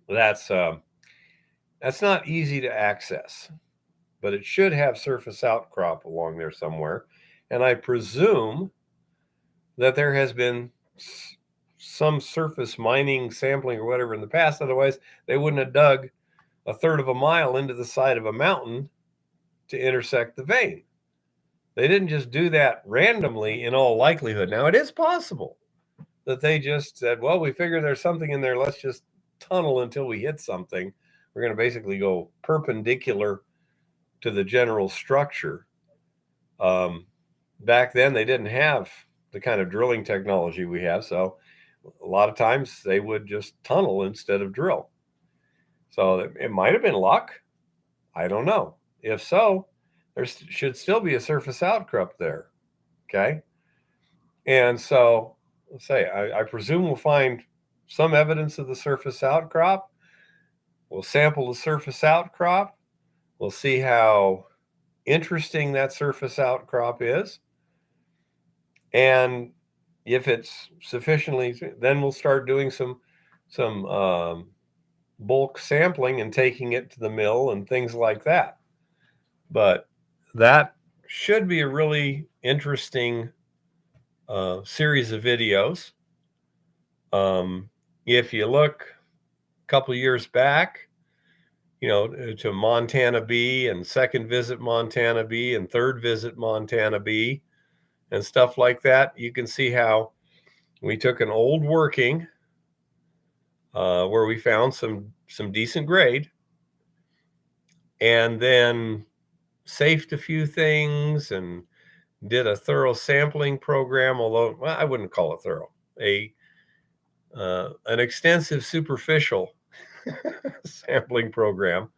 That's not easy to access, but it should have surface outcrop along there somewhere. And I presume that there has been some surface mining, sampling, or whatever in the past. Otherwise, they wouldn't have dug a third of a mile into the side of a mountain to intersect the vein. They didn't just do that randomly in all likelihood. Now, it is possible that they just said, well, we figure there's something in there. Let's just tunnel until we hit something. We're going to basically go perpendicular to the general structure. Back then, they didn't have the kind of drilling technology we have. So a lot of times they would just tunnel instead of drill. So it might have been luck. I don't know. If so, there should still be a surface outcrop there. Okay. And so let's say, I presume we'll find some evidence of the surface outcrop. We'll sample the surface outcrop. We'll see how interesting that surface outcrop is. And if it's sufficiently, then we'll start doing some bulk sampling and taking it to the mill and things like that. But that should be a really interesting series of videos. If you look a couple of years back, to Montana B and second visit Montana B and third visit Montana B and stuff like that, you can see how we took an old working where we found some decent grade, and then safed a few things and did a thorough sampling program, although I wouldn't call it thorough, an extensive superficial sampling program,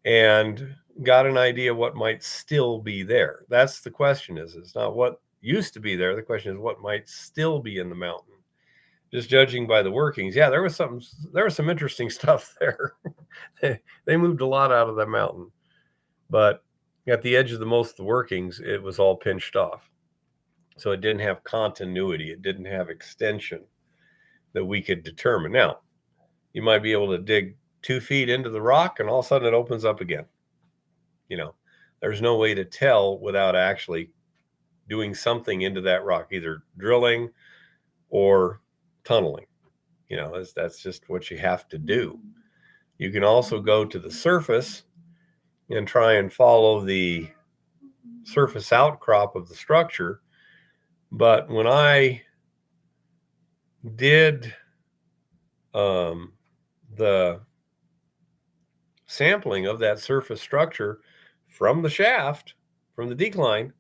and got an idea what might still be there. That's the question. It's not what used to be there. The question is what might still be in the mountain. Just judging by the workings, yeah, there was some interesting stuff there. They moved a lot out of the mountain, but at the edge of most of the workings, it was all pinched off. So it didn't have continuity. It didn't have extension that we could determine. Now, you might be able to dig 2 feet into the rock and all of a sudden it opens up again. There's no way to tell without actually doing something into that rock, either drilling or tunneling. That's just what you have to do. You can also go to the surface and try and follow the surface outcrop of the structure. But when I did the sampling of that surface structure from the shaft, from the decline,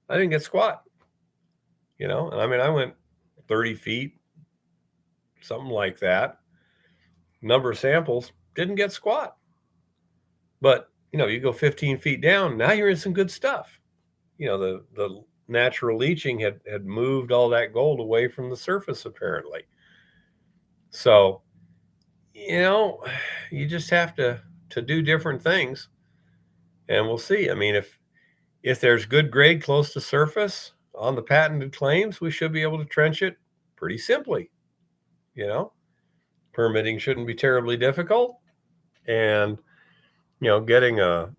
I didn't get squat. And I mean, I went 30 feet, something like that. Number of samples, didn't get squat. But, you go 15 feet down, now you're in some good stuff. The natural leaching had moved all that gold away from the surface, apparently. So, you just have to do different things, and we'll see. I mean, if there's good grade close to surface, on the patented claims, we should be able to trench it pretty simply. You know, permitting shouldn't be terribly difficult, and getting a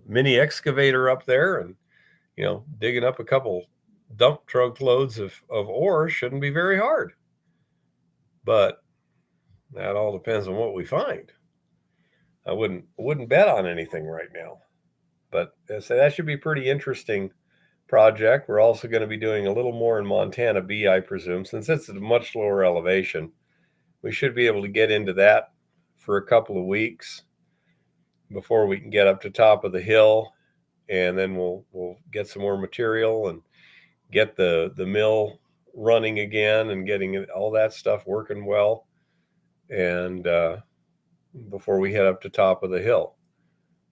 mini excavator up there and digging up a couple dump truck loads of ore shouldn't be very hard. But that all depends on what we find. I wouldn't bet on anything right now, but so that should be a pretty interesting project. We're also going to be doing a little more in Montana B, I presume, since it's at a much lower elevation. We should be able to get into that for a couple of weeks before we can get up to top of the hill, and then we'll get some more material and get the mill running again and getting all that stuff working well, and before we head up to top of the hill.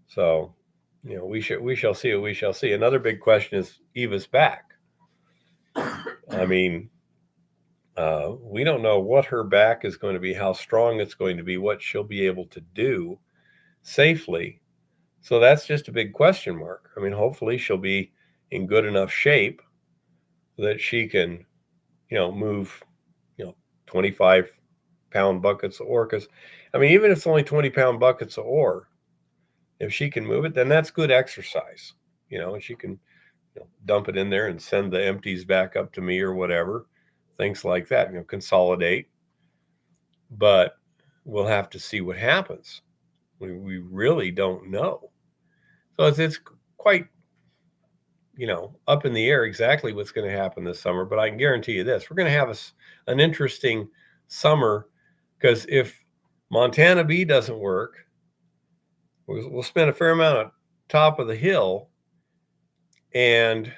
So we shall see what we shall see. Another big question is Eva's back. I mean, we don't know what her back is going to be, how strong it's going to be, what she'll be able to do safely. So that's just a big question mark. I mean, hopefully she'll be in good enough shape that she can, move, 25-pound buckets of ore. Because, I mean, even if it's only 20-pound buckets of ore, if she can move it, then that's good exercise, and she can dump it in there and send the empties back up to me or whatever, things like that, consolidate. But we'll have to see what happens. We really don't know. So it's quite, up in the air exactly what's going to happen this summer. But I can guarantee you this, we're going to have an interesting summer, because if Montana B doesn't work, we'll spend a fair amount of top of the hill, and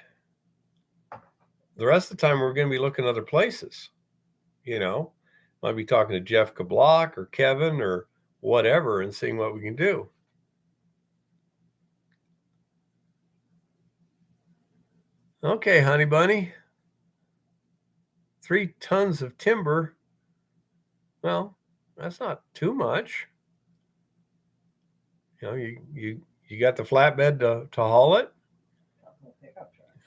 the rest of the time we're going to be looking other places. Might be talking to Jeff Kablock or Kevin or whatever and seeing what we can do. Okay, honey bunny. 3 tons of timber. Well, that's not too much. You got the flatbed to haul it.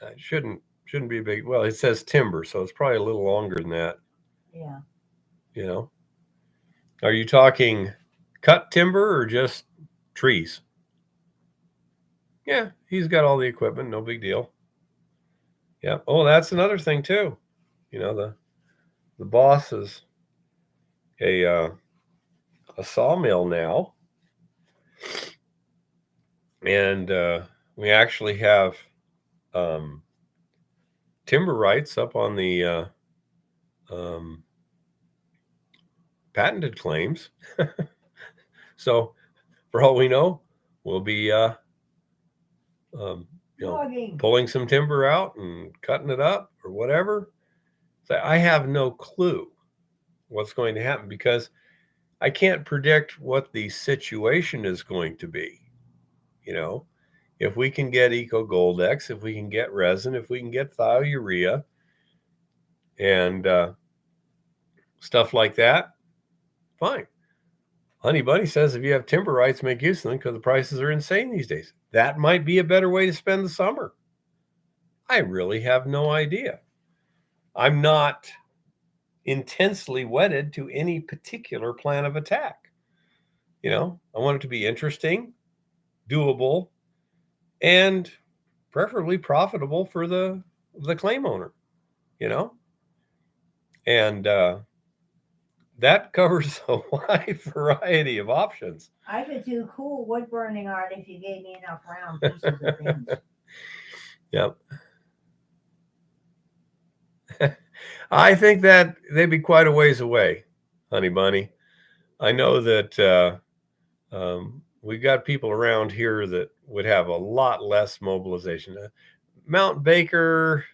It shouldn't be big. Well, it says timber, so it's probably a little longer than that. Yeah. Are you talking cut timber or just trees? Yeah, he's got all the equipment, no big deal. Yeah. Oh, that's another thing too. The boss is a sawmill now, and we actually have timber rights up on the patented claims. So for all we know, we'll be pulling some timber out and cutting it up or whatever. So I have no clue what's going to happen, because I can't predict what the situation is going to be. If we can get Eco Goldex, if we can get resin, if we can get thiourea and stuff like that, fine. Honey Bunny says if you have timber rights, make use of them, because the prices are insane these days. That might be a better way to spend the summer. I really have no idea. I'm not intensely wedded to any particular plan of attack. I want it to be interesting, doable, and preferably profitable for the claim owner, and that covers a wide variety of options. I could do cool wood burning art if you gave me enough round pieces of things. Yep. I think that they'd be quite a ways away, honey bunny. I know that we've got people around here that would have a lot less mobilization. Mount Baker,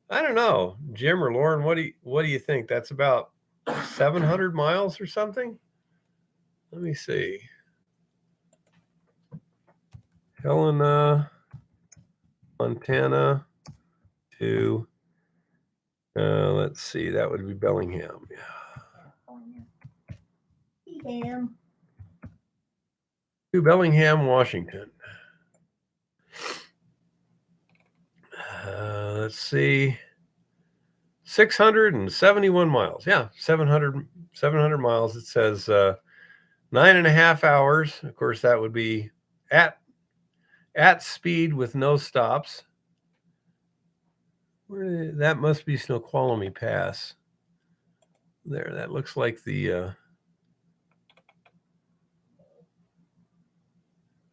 I don't know, Jim or Lauren, what do you think? That's about 700 miles or something? Let me see. Helena, Montana to, let's see, that would be Bellingham. Bellingham. To Bellingham, Washington. let's see, 671 miles. Yeah, 700 miles. It says 9.5 hours. Of course, that would be at speed with no stops. That must be Snoqualmie Pass. There, that looks like the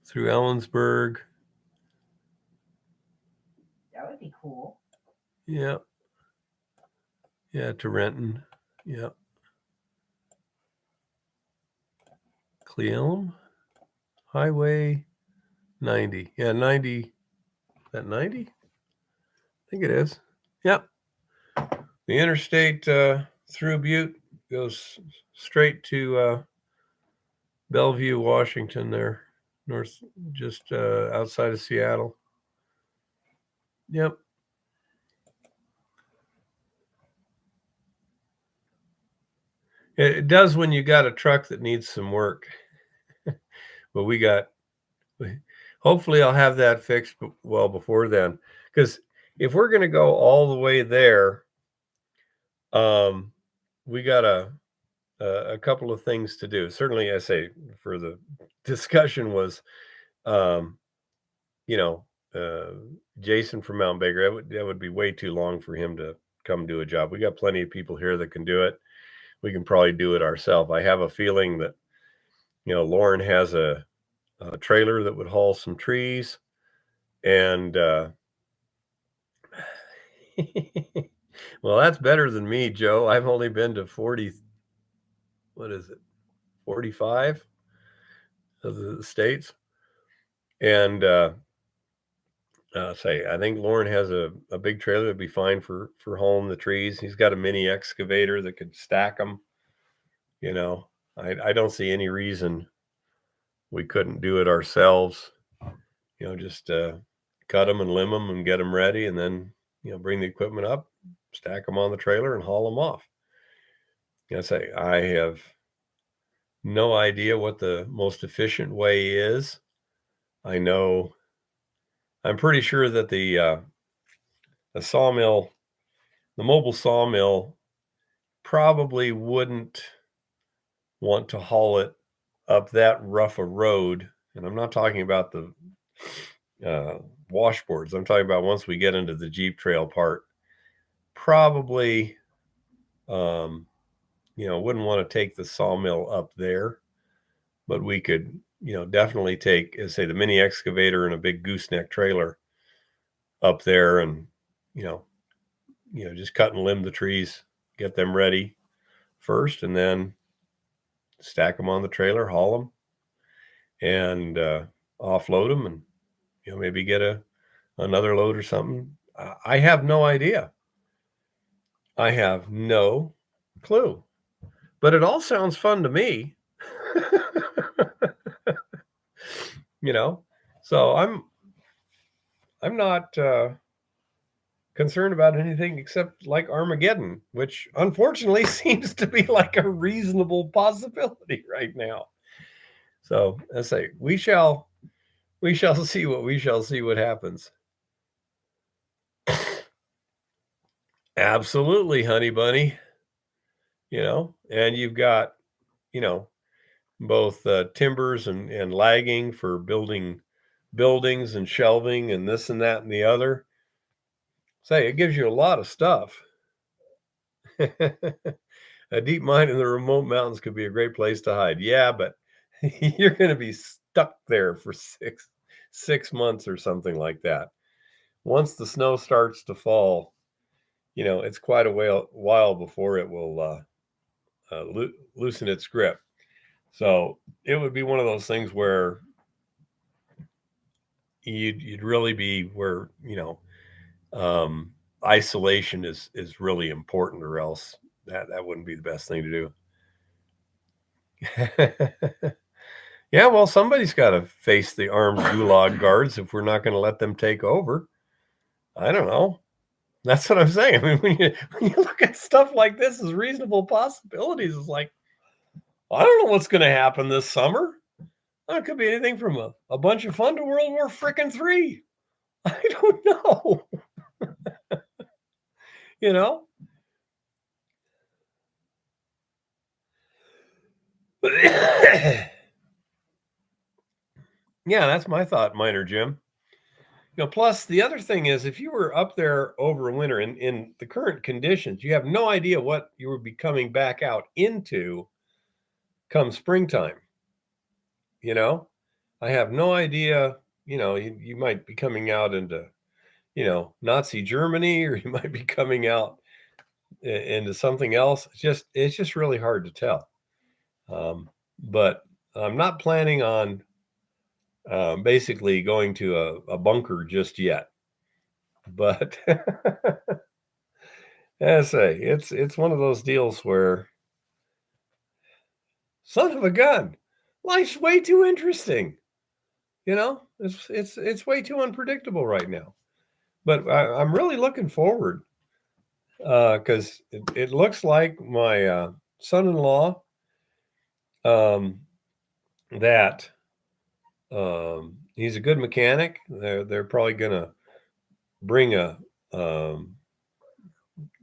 through Ellensburg. That would be cool. Yeah. Yeah, to Renton. Yeah. Cleelum Highway 90. Yeah, 90. Is that 90? I think it is. Yep. The interstate through Butte goes straight to Bellevue, Washington, there, north, just outside of Seattle. Yep. It does when you got a truck that needs some work. But hopefully I'll have that fixed well before then. Because if we're going to go all the way there, we got a couple of things to do. Certainly, I say for the discussion was, Jason from Mount Baker. That would be way too long for him to come do a job. We got plenty of people here that can do it. We can probably do it ourselves. I have a feeling that, Lauren has a trailer that would haul some trees, and well, that's better than me, Joe. I've only been to 40. What is it? 45 of the states, and say I think Lauren has a big trailer that'd be fine for hauling the trees. He's got a mini excavator that could stack them. I don't see any reason we couldn't do it ourselves. Just cut them and limb them and get them ready, and then bring the equipment up, stack them on the trailer, and haul them off. I have no idea what the most efficient way is. I'm pretty sure that the sawmill, the mobile sawmill, probably wouldn't want to haul it up that rough a road. And I'm not talking about the washboards. I'm talking about once we get into the Jeep trail part, probably, wouldn't want to take the sawmill up there, but we could, definitely take, say, the mini excavator and a big gooseneck trailer up there, and, just cut and limb the trees, get them ready first, and then stack them on the trailer, haul them, and offload them, and maybe get another load or something. I have no idea. I have no clue, but it all sounds fun to me. So I'm not concerned about anything except like Armageddon, which unfortunately seems to be like a reasonable possibility right now. So I say we shall see what happens. Absolutely, honey bunny. And you've got, both timbers and lagging for building buildings and shelving and this and that and the other. Say, it gives you a lot of stuff. A deep mine in the remote mountains could be a great place to hide. Yeah, but you're going to be stuck there for six months or something like that. Once the snow starts to fall, it's quite a while before it will loosen its grip. So it would be one of those things where you'd really be where, isolation is really important, or else that wouldn't be the best thing to do. Yeah, well, somebody's got to face the armed gulag guards if we're not going to let them take over. I don't know. That's what I'm saying. I mean, when you look at stuff like this as reasonable possibilities, it's like, I don't know what's going to happen this summer. It could be anything from a bunch of fun to World War frickin' III. I don't know. You know? Yeah, that's my thought, Miner Jim. Plus the other thing is if you were up there over winter in the current conditions, you have no idea what you would be coming back out into come springtime. I have no idea, you might be coming out into, Nazi Germany, or you might be coming out into something else. It's just really hard to tell. But I'm not planning on basically going to a bunker just yet. But I say it's one of those deals where, son of a gun, life's way too interesting. It's way too unpredictable right now. But I'm really looking forward because it looks like my son-in-law that he's a good mechanic. They're probably gonna bring a well,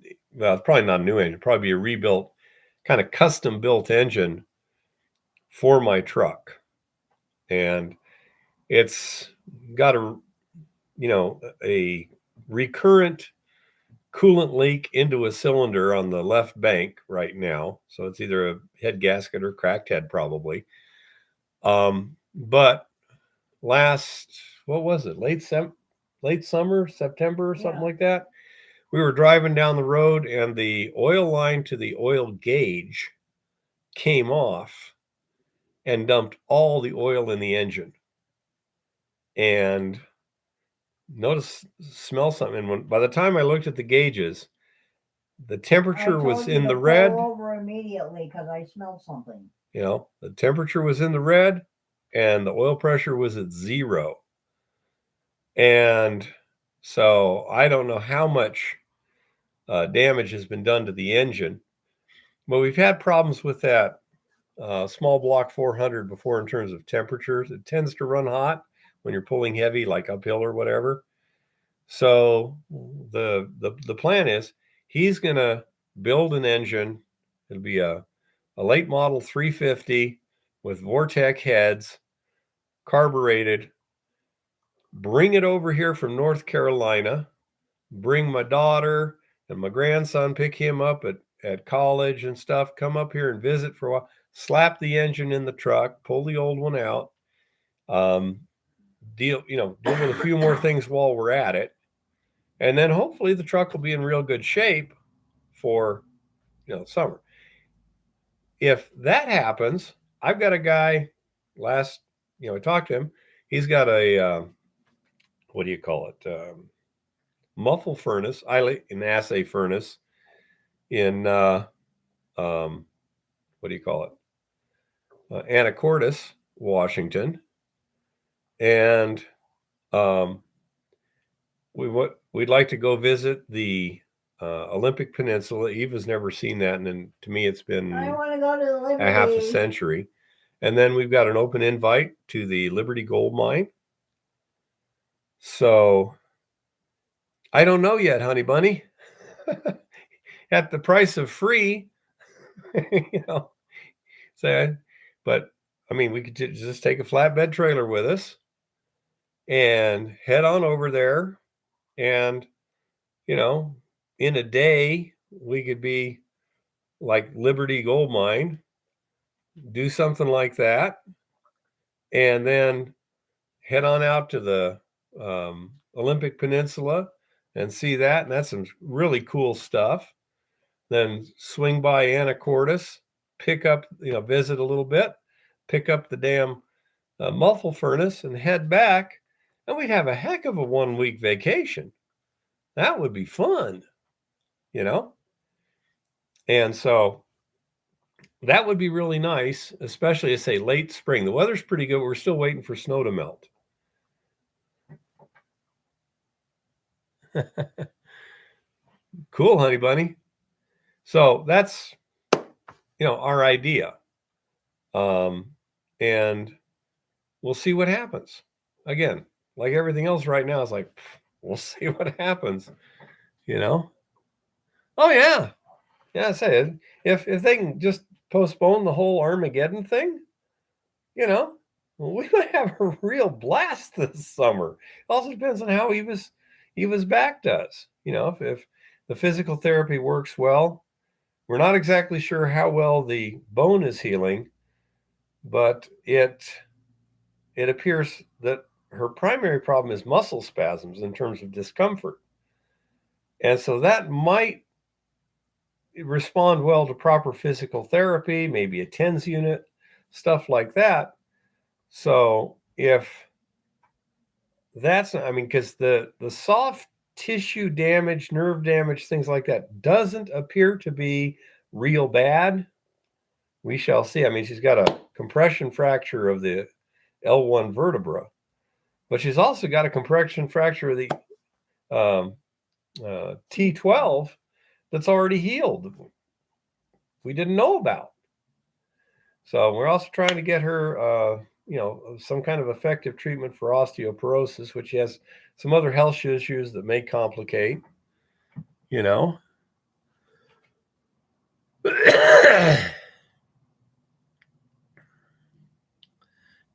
it's probably not a new engine, probably be a rebuilt, kind of custom built engine for my truck, and it's got a recurrent coolant leak into a cylinder on the left bank right now. So it's either a head gasket or cracked head, probably. But what was it? Late summer, September, something like that. We were driving down the road and the oil line to the oil gauge came off and dumped all the oil in the engine. And smell something. And by the time I looked at the gauges, the temperature was in the red. Pull over immediately because I smelled something. The temperature was in the red and the oil pressure was at 0. And so I don't know how much damage has been done to the engine, but we've had problems with that small block 400 before in terms of temperatures. It tends to run hot when you're pulling heavy, like uphill or whatever. So the plan is he's going to build an engine. It'll be a late model 350 with Vortec heads, carbureted. Bring it over here from North Carolina. Bring my daughter and my grandson, pick him up at college and stuff. Come up here and visit for a while. Slap the engine in the truck. Pull the old one out. Deal with a few more things while we're at it. And then hopefully the truck will be in real good shape for, summer. If that happens, I've got a guy I talked to him. He's got a, what do you call it? Muffle furnace, an assay furnace in, what do you call it? Anacortes, Washington. And we'd like to go visit the Olympic Peninsula. Eva's never seen that, and to me it's been I want to go to the Liberty. a half a century. And then we've got an open invite to the Liberty Gold Mine. So I don't know yet, honey bunny. At the price of free, but I mean, we could just take a flatbed trailer with us and head on over there, and in a day we could be like Liberty Gold Mine, do something like that, and then head on out to the Olympic Peninsula and see that, and that's some really cool stuff. Then swing by Anacortes, pick up, visit a little bit, pick up the damn muffle furnace and head back, and we'd have a heck of a 1-week vacation. That would be fun, And so that would be really nice, especially I say late spring. The weather's pretty good. We're still waiting for snow to melt. Cool, honey bunny. So that's, our idea. And we'll see what happens. Again, like everything else right now, it's like, we'll see what happens. You know? Oh yeah, yeah. I say it. If they can just postpone the whole Armageddon thing, you know, we might have a real blast this summer. It also depends on how Eva's back does. You know, if the physical therapy works well, we're not exactly sure how well the bone is healing, but it appears that her primary problem is muscle spasms in terms of discomfort. And so that might respond well to proper physical therapy, maybe a TENS unit, stuff like that. So if that's, I mean, because the soft tissue damage, nerve damage, things like that doesn't appear to be real bad. We shall see. I mean, she's got a compression fracture of the L1 vertebra, but she's also got a compression fracture of the T12 that's already healed. We didn't know about. So we're also trying to get her, some kind of effective treatment for osteoporosis, which has some other health issues that may complicate, you know.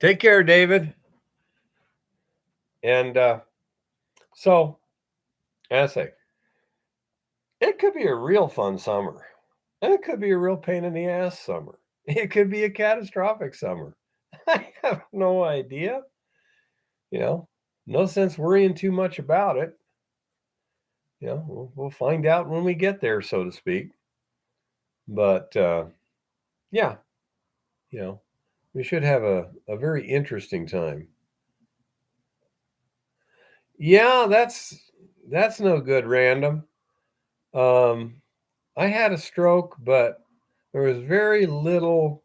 Take care, David. And so, as I say, it could be a real fun summer. And it could be a real pain in the ass summer. It could be a catastrophic summer. I have no idea. You know, no sense worrying too much about it. You know, we'll find out when we get there, so to speak. But yeah, you know, we should have a very interesting time. Yeah, that's no good, random. I had a stroke, but there was very little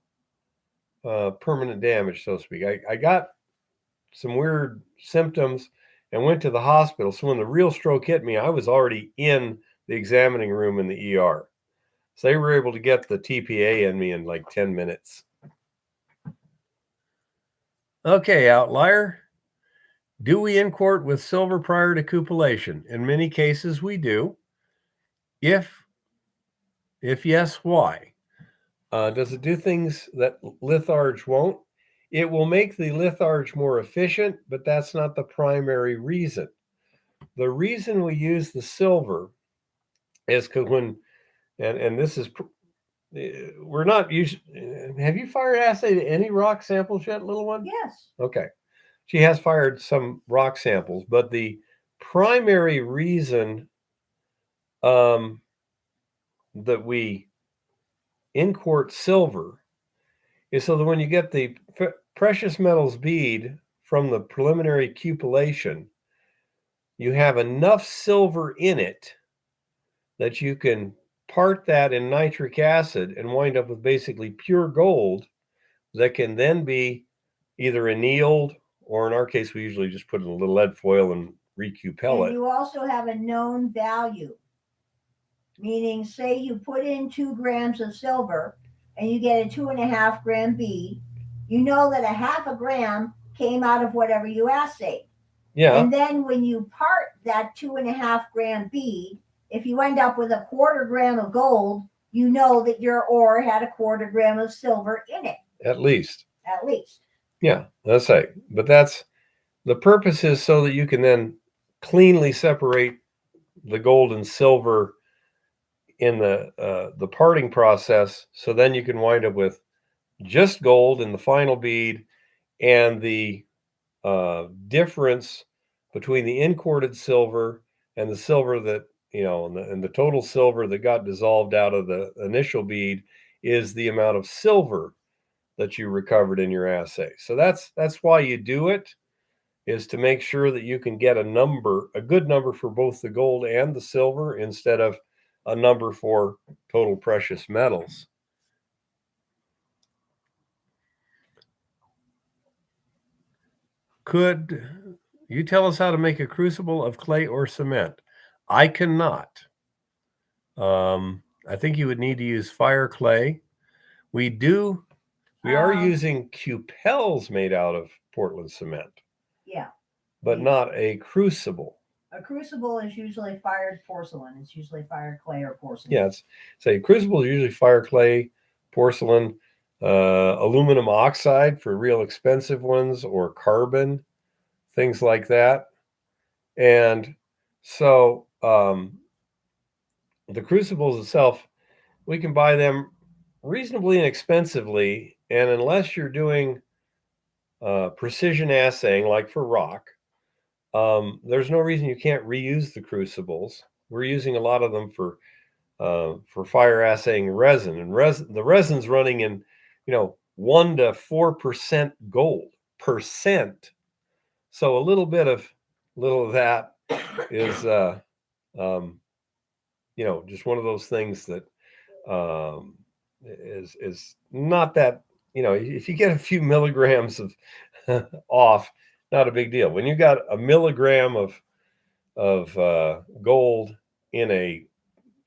permanent damage, so to speak. I got some weird symptoms and went to the hospital. So when the real stroke hit me, I was already in the examining room in the ER. So they were able to get the TPA in me in like 10 minutes. Okay, outlier. Do we inquart with silver prior to cupellation? In many cases, we do. If yes, why? Does it do things that litharge won't? It will make the litharge more efficient, but that's not the primary reason. The reason we use the silver is because and this is, we're not using, have you fired assay to any rock samples yet, little one? Yes. Okay. She has fired some rock samples, but the primary reason that we inquart silver is so that when you get the precious metals bead from the preliminary cupellation, you have enough silver in it that you can part that in nitric acid and wind up with basically pure gold that can then be either annealed, or in our case, we usually just put in a little lead foil and recupel And it. you also have a known value, meaning, say you put in 2 grams of silver and you get a 2.5 gram bead, you know that a half a gram came out of whatever you assayed. Yeah. And then when you part that 2.5 gram bead, if you end up with a 1/4 gram of gold, you know that your ore had a 1/4 gram of silver in it. At least. At least. Yeah, that's right. But that's the purpose, is so that you can then cleanly separate the gold and silver in the parting process. So then you can wind up with just gold in the final bead, and the difference between the inquarted silver and the silver that, and the total silver that got dissolved out of the initial bead is the amount of silver that you recovered in your assay. So that's why you do it, is to make sure that you can get a good number for both the gold and the silver, instead of a number for total precious metals. Could you tell us how to make a crucible of clay or cement? I cannot. I think you would need to use fire clay. We are using cupels made out of Portland cement. Yeah. But not a crucible. A crucible is usually fired porcelain. It's usually fired clay or porcelain. Yeah, it's say crucibles usually fire clay, porcelain, aluminum oxide for real expensive ones, or carbon, things like that. And so the crucibles itself, we can buy them reasonably inexpensively, and unless you're doing precision assaying like for rock, there's no reason you can't reuse the crucibles. We're using a lot of them for fire assaying resin, and the resin's running in 1 to 4% gold percent. So a little of that is just one of those things that is not that, if you get a few milligrams of off, not a big deal. When you got a milligram of gold in a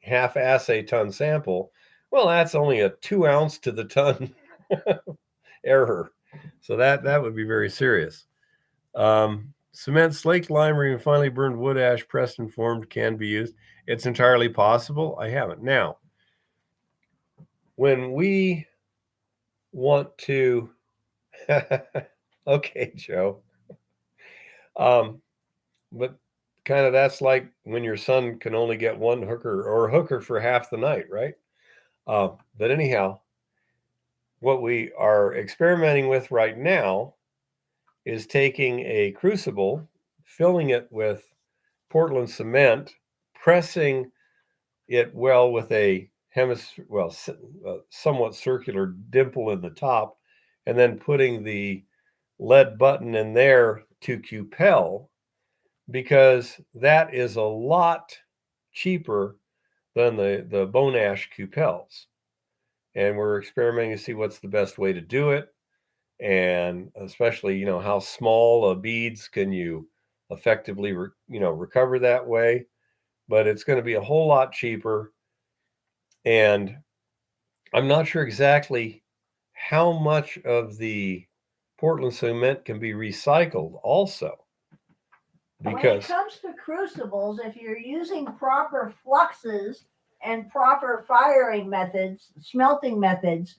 half assay ton sample, well, that's only a 2 ounce to the ton error. So that would be very serious. Cement, slaked lime, or even finely burned wood ash pressed and formed can be used. It's entirely possible. I haven't. Now, when we want to, okay, Joe, but kind of that's like when your son can only get one hooker or a hooker for half the night, right? But anyhow, what we are experimenting with right now is taking a crucible, filling it with Portland cement, pressing it well with a somewhat circular dimple in the top, and then putting the lead button in there to cupel, because that is a lot cheaper than the bone ash cupels. And we're experimenting to see what's the best way to do it, and especially how small beads can you effectively recover that way. But it's going to be a whole lot cheaper, and I'm not sure exactly how much of the Portland cement can be recycled also, When it because comes to crucibles, if you're using proper fluxes and proper firing methods, smelting methods,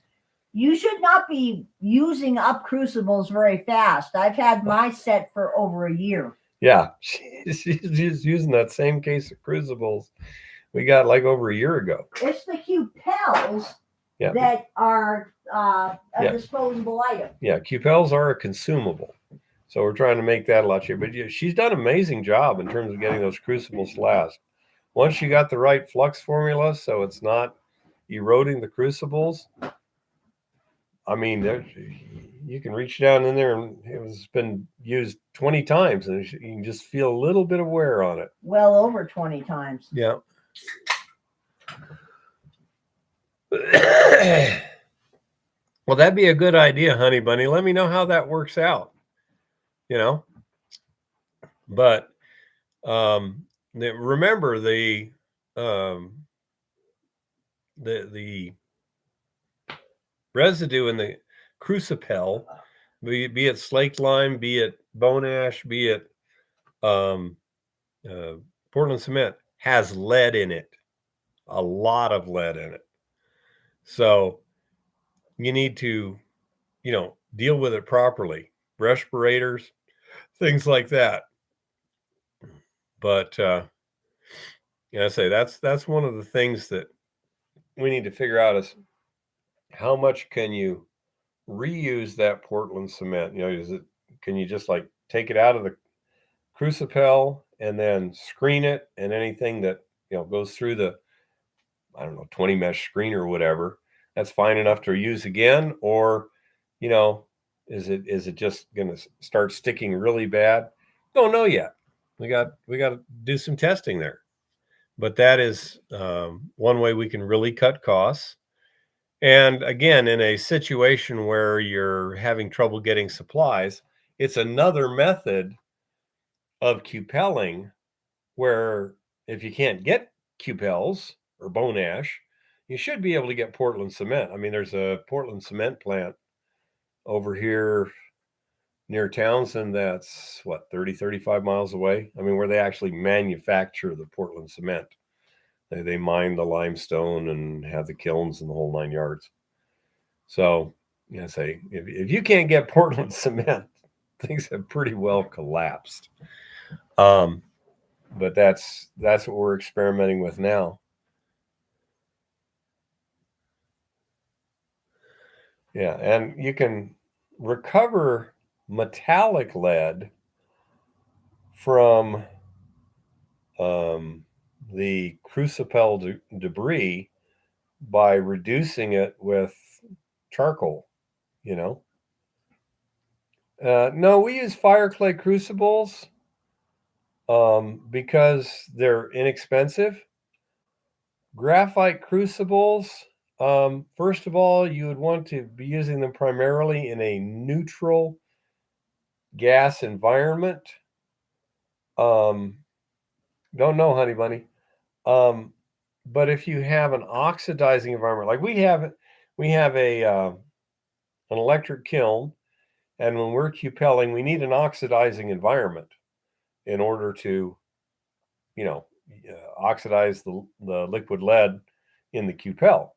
you should not be using up crucibles very fast. I've had my set for over a year. yeah, she's using that same case of crucibles we got like over a year ago. It's the cupels Yeah. that are a disposable item. Yeah, cupels are a consumable. So we're trying to make that a lot cheaper. But yeah, she's done an amazing job in terms of getting those crucibles to last. Once you got the right flux formula, so it's not eroding the crucibles, I mean, you can reach down in there and it's been used 20 times and you can just feel a little bit of wear on it. Well over 20 times. Yeah. Well, that'd be a good idea, honey bunny. Let me know how that works out. But remember the residue in the crucible, be it slaked lime, be it bone ash, be it Portland cement, has lead in it, a lot of lead in it. So you need to, deal with it properly. Respirators, things like that. But I say that's one of the things that we need to figure out is how much can you reuse that Portland cement? Can you just like take it out of the crucible and then screen it, and anything that goes through the 20 mesh screen or whatever, that's fine enough to use again? Or is it just going to start sticking really bad? Don't know yet. We got to do some testing there. But that is one way we can really cut costs. And again, in a situation where you're having trouble getting supplies, it's another method of cupeling, where if you can't get cupels or bone ash, you should be able to get Portland cement. I mean, there's a Portland cement plant over here near Townsend that's what, 30, 35 miles away. I mean, where they actually manufacture the Portland cement. They mine the limestone and have the kilns and the whole 9 yards. So, say if you can't get Portland cement, things have pretty well collapsed. But that's what we're experimenting with now. Yeah, and you can recover metallic lead from the crucible debris by reducing it with charcoal. No, we use fire clay crucibles because they're inexpensive. Graphite crucibles, first of all, you would want to be using them primarily in a neutral gas environment. Don't know, honey bunny. But if you have an oxidizing environment, like we have an electric kiln, and when we're cupelling, we need an oxidizing environment in order to, oxidize the liquid lead in the cupel.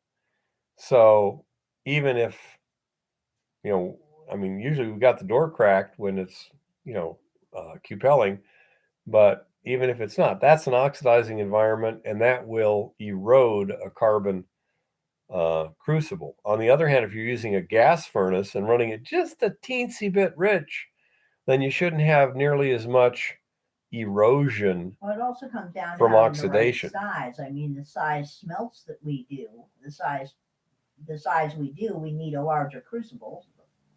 So even if, usually we've got the door cracked when it's, cupelling, but even if it's not, that's an oxidizing environment, and that will erode a carbon crucible. On the other hand, if you're using a gas furnace and running it just a teensy bit rich, then you shouldn't have nearly as much erosion. Well, it also comes down from to oxidation. The right size. I mean, the size smelts that we do, the size we do, we need a larger crucible.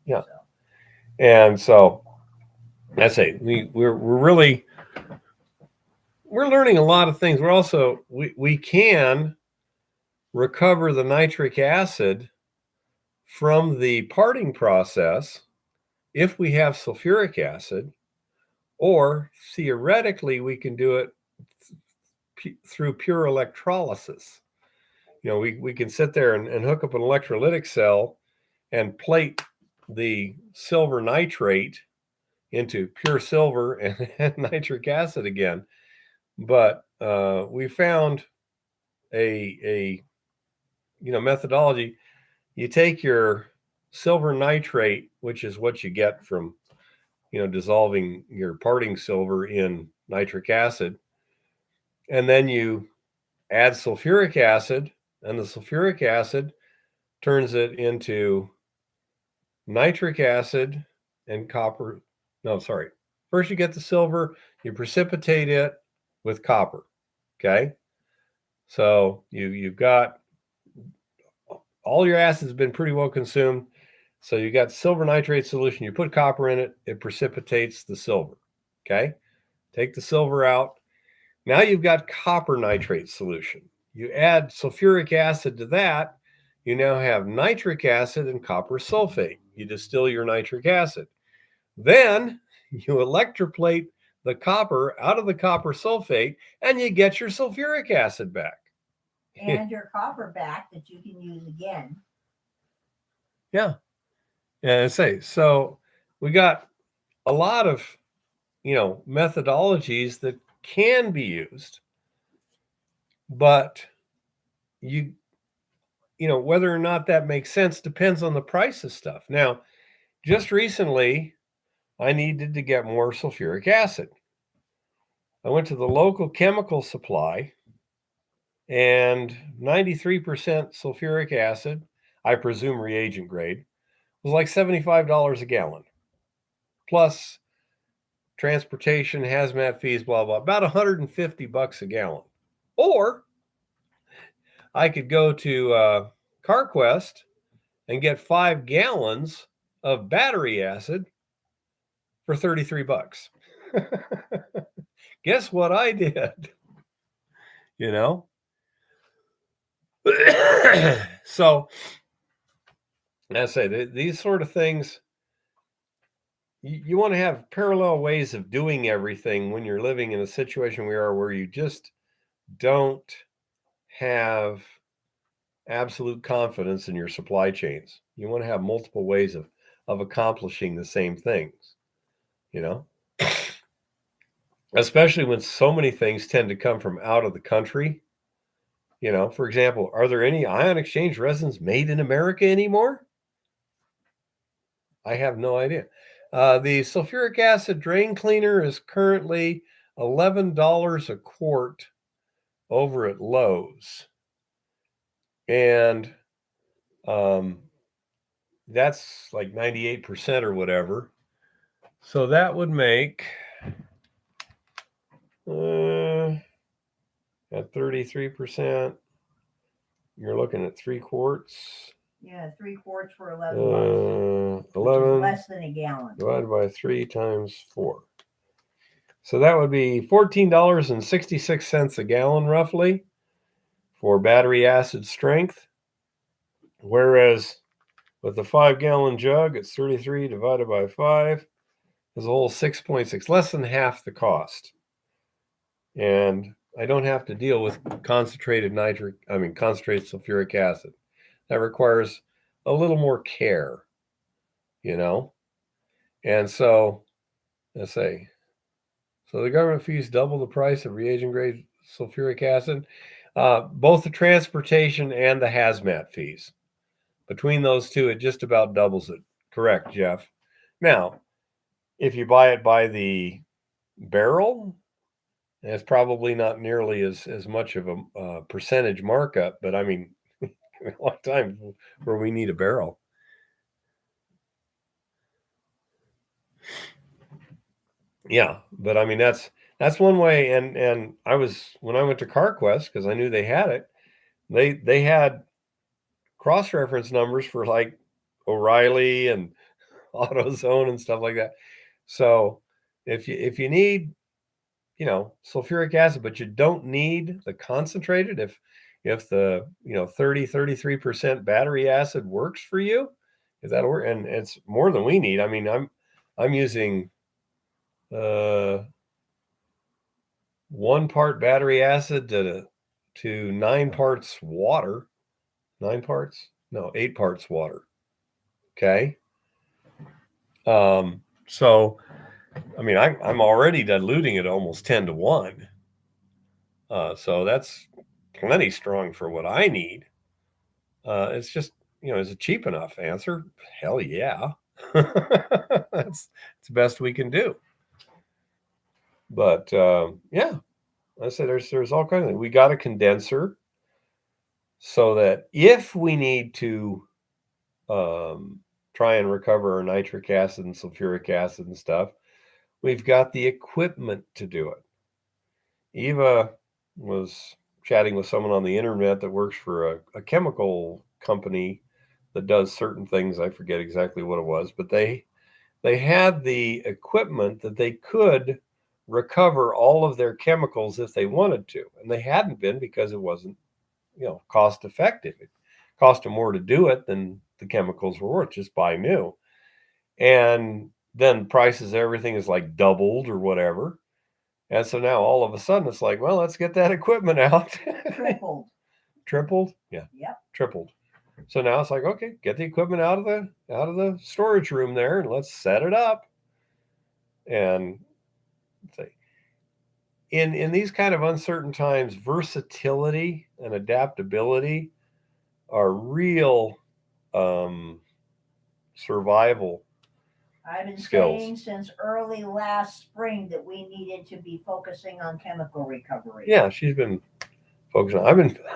Yeah. So. And so that's it. We're learning a lot of things. We're also we can recover the nitric acid from the parting process if we have sulfuric acid, or theoretically we can do it through pure electrolysis. We can sit there and hook up an electrolytic cell and plate the silver nitrate into pure silver and nitric acid again. But we found a methodology. You take your silver nitrate, which is what you get from dissolving your parting silver in nitric acid, and then you add sulfuric acid, and the sulfuric acid turns it into nitric acid and copper. No, sorry. First you get the silver, you precipitate it with copper. Okay. So you've got all your acids been pretty well consumed. So you got silver nitrate solution. You put copper in it, it precipitates the silver. Okay. Take the silver out. Now you've got copper nitrate solution. You add sulfuric acid to that. You now have nitric acid and copper sulfate. You distill your nitric acid. Then you electroplate the copper out of the copper sulfate, and you get your sulfuric acid back. And your copper back that you can use again. Yeah. And so we got a lot of, methodologies that can be used, but whether or not that makes sense depends on the price of stuff. Now, just recently, I needed to get more sulfuric acid. I went to the local chemical supply, and 93% sulfuric acid, I presume reagent grade, was like $75 a gallon, plus transportation, hazmat fees, blah, blah, about $150 a gallon. Or I could go to CarQuest and get 5 gallons of battery acid for $33. Guess what I did? So I say these sort of things, you want to have parallel ways of doing everything when you're living in a situation where you just don't have absolute confidence in your supply chains. You want to have multiple ways of accomplishing the same things. you know, especially when so many things tend to come from out of the country. For example, are there any ion exchange resins made in America anymore? I have no idea. The sulfuric acid drain cleaner is currently $11 a quart over at Lowe's. And that's like 98% or whatever. So that would make at 33%, you're looking at 3 quarts. Yeah, 3 quarts for $11. 11 less than a gallon. divided by 3 times 4. So that would be $14.66 a gallon roughly for battery acid strength. Whereas with the 5-gallon jug, it's 33 divided by 5 is a whole 6.6, less than half the cost. And I don't have to deal with concentrated sulfuric acid. That requires a little more care, And so, let's say, so the government fees double the price of reagent grade sulfuric acid, both the transportation and the hazmat fees. Between those two, it just about doubles it. Correct, Jeff. Now, if you buy it by the barrel, it's probably not nearly as much of a percentage markup, but I mean, a lot of times where we need a barrel. Yeah, but I mean that's one way. And when I went to CarQuest, because I knew they had it, they had cross-reference numbers for like O'Reilly and AutoZone and stuff like that. So if you need sulfuric acid, but you don't need the concentrated, if the 33% battery acid works for you, if that'll work, and it's more than we need. I mean, I'm using 1 part battery acid to 9 parts water. 9 parts? No, 8 parts water. Okay. So I mean, I'm already diluting it almost 10 to 1. So that's plenty strong for what I need. It's just, is it cheap enough? Answer, hell yeah. It's the best we can do. But yeah, I said there's all kinds of things. We got a condenser so that if we need to try and recover our nitric acid and sulfuric acid and stuff, we've got the equipment to do it. Eva was chatting with someone on the internet that works for a chemical company that does certain things. I forget exactly what it was, but they had the equipment that they could recover all of their chemicals if they wanted to, and they hadn't been because it wasn't cost effective. It cost them more to do it than the chemicals were worth. Just buy new, and then prices, everything is like doubled or whatever. And so now all of a sudden it's like, well, let's get that equipment out. Tripled. Tripled? Yeah. Yep. Tripled. So now it's like, okay, get the equipment out of the storage room there and let's set it up. And say, in these kind of uncertain times, versatility and adaptability are real survival I've been skills. saying since early last spring that we needed to be focusing on chemical recovery. Yeah, she's been focusing on.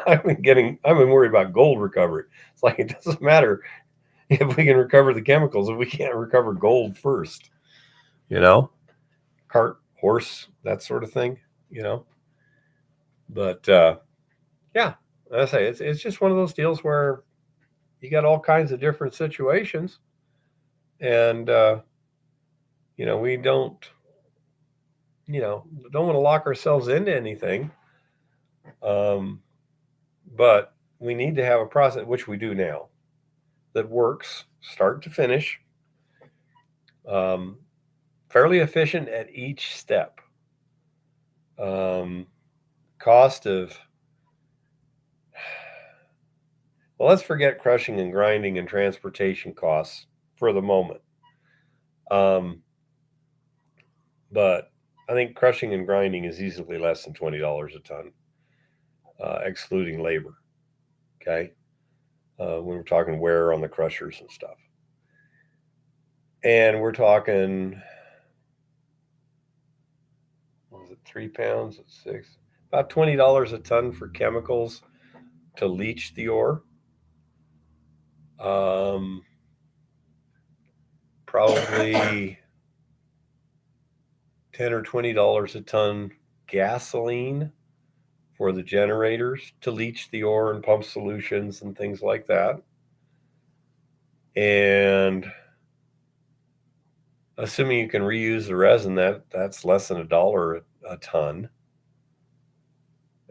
I've been worried about gold recovery. It's like, it doesn't matter if we can recover the chemicals if we can't recover gold first. Cart, horse, that sort of thing. But yeah, I say it's just one of those deals where you got all kinds of different situations, and we don't want to lock ourselves into anything. But we need to have a process, which we do now, that works start to finish, fairly efficient at each step. Cost of, well, let's forget crushing and grinding and transportation costs for the moment. But I think crushing and grinding is easily less than $20 a ton, excluding labor. Okay. When we're talking wear on the crushers and stuff. And we're talking, what was it, 3 pounds at 6? About $20 a ton for chemicals to leach the ore. Probably $10 or $20 a ton gasoline for the generators to leach the ore and pump solutions and things like that. And assuming you can reuse the resin, that's less than $1 a ton.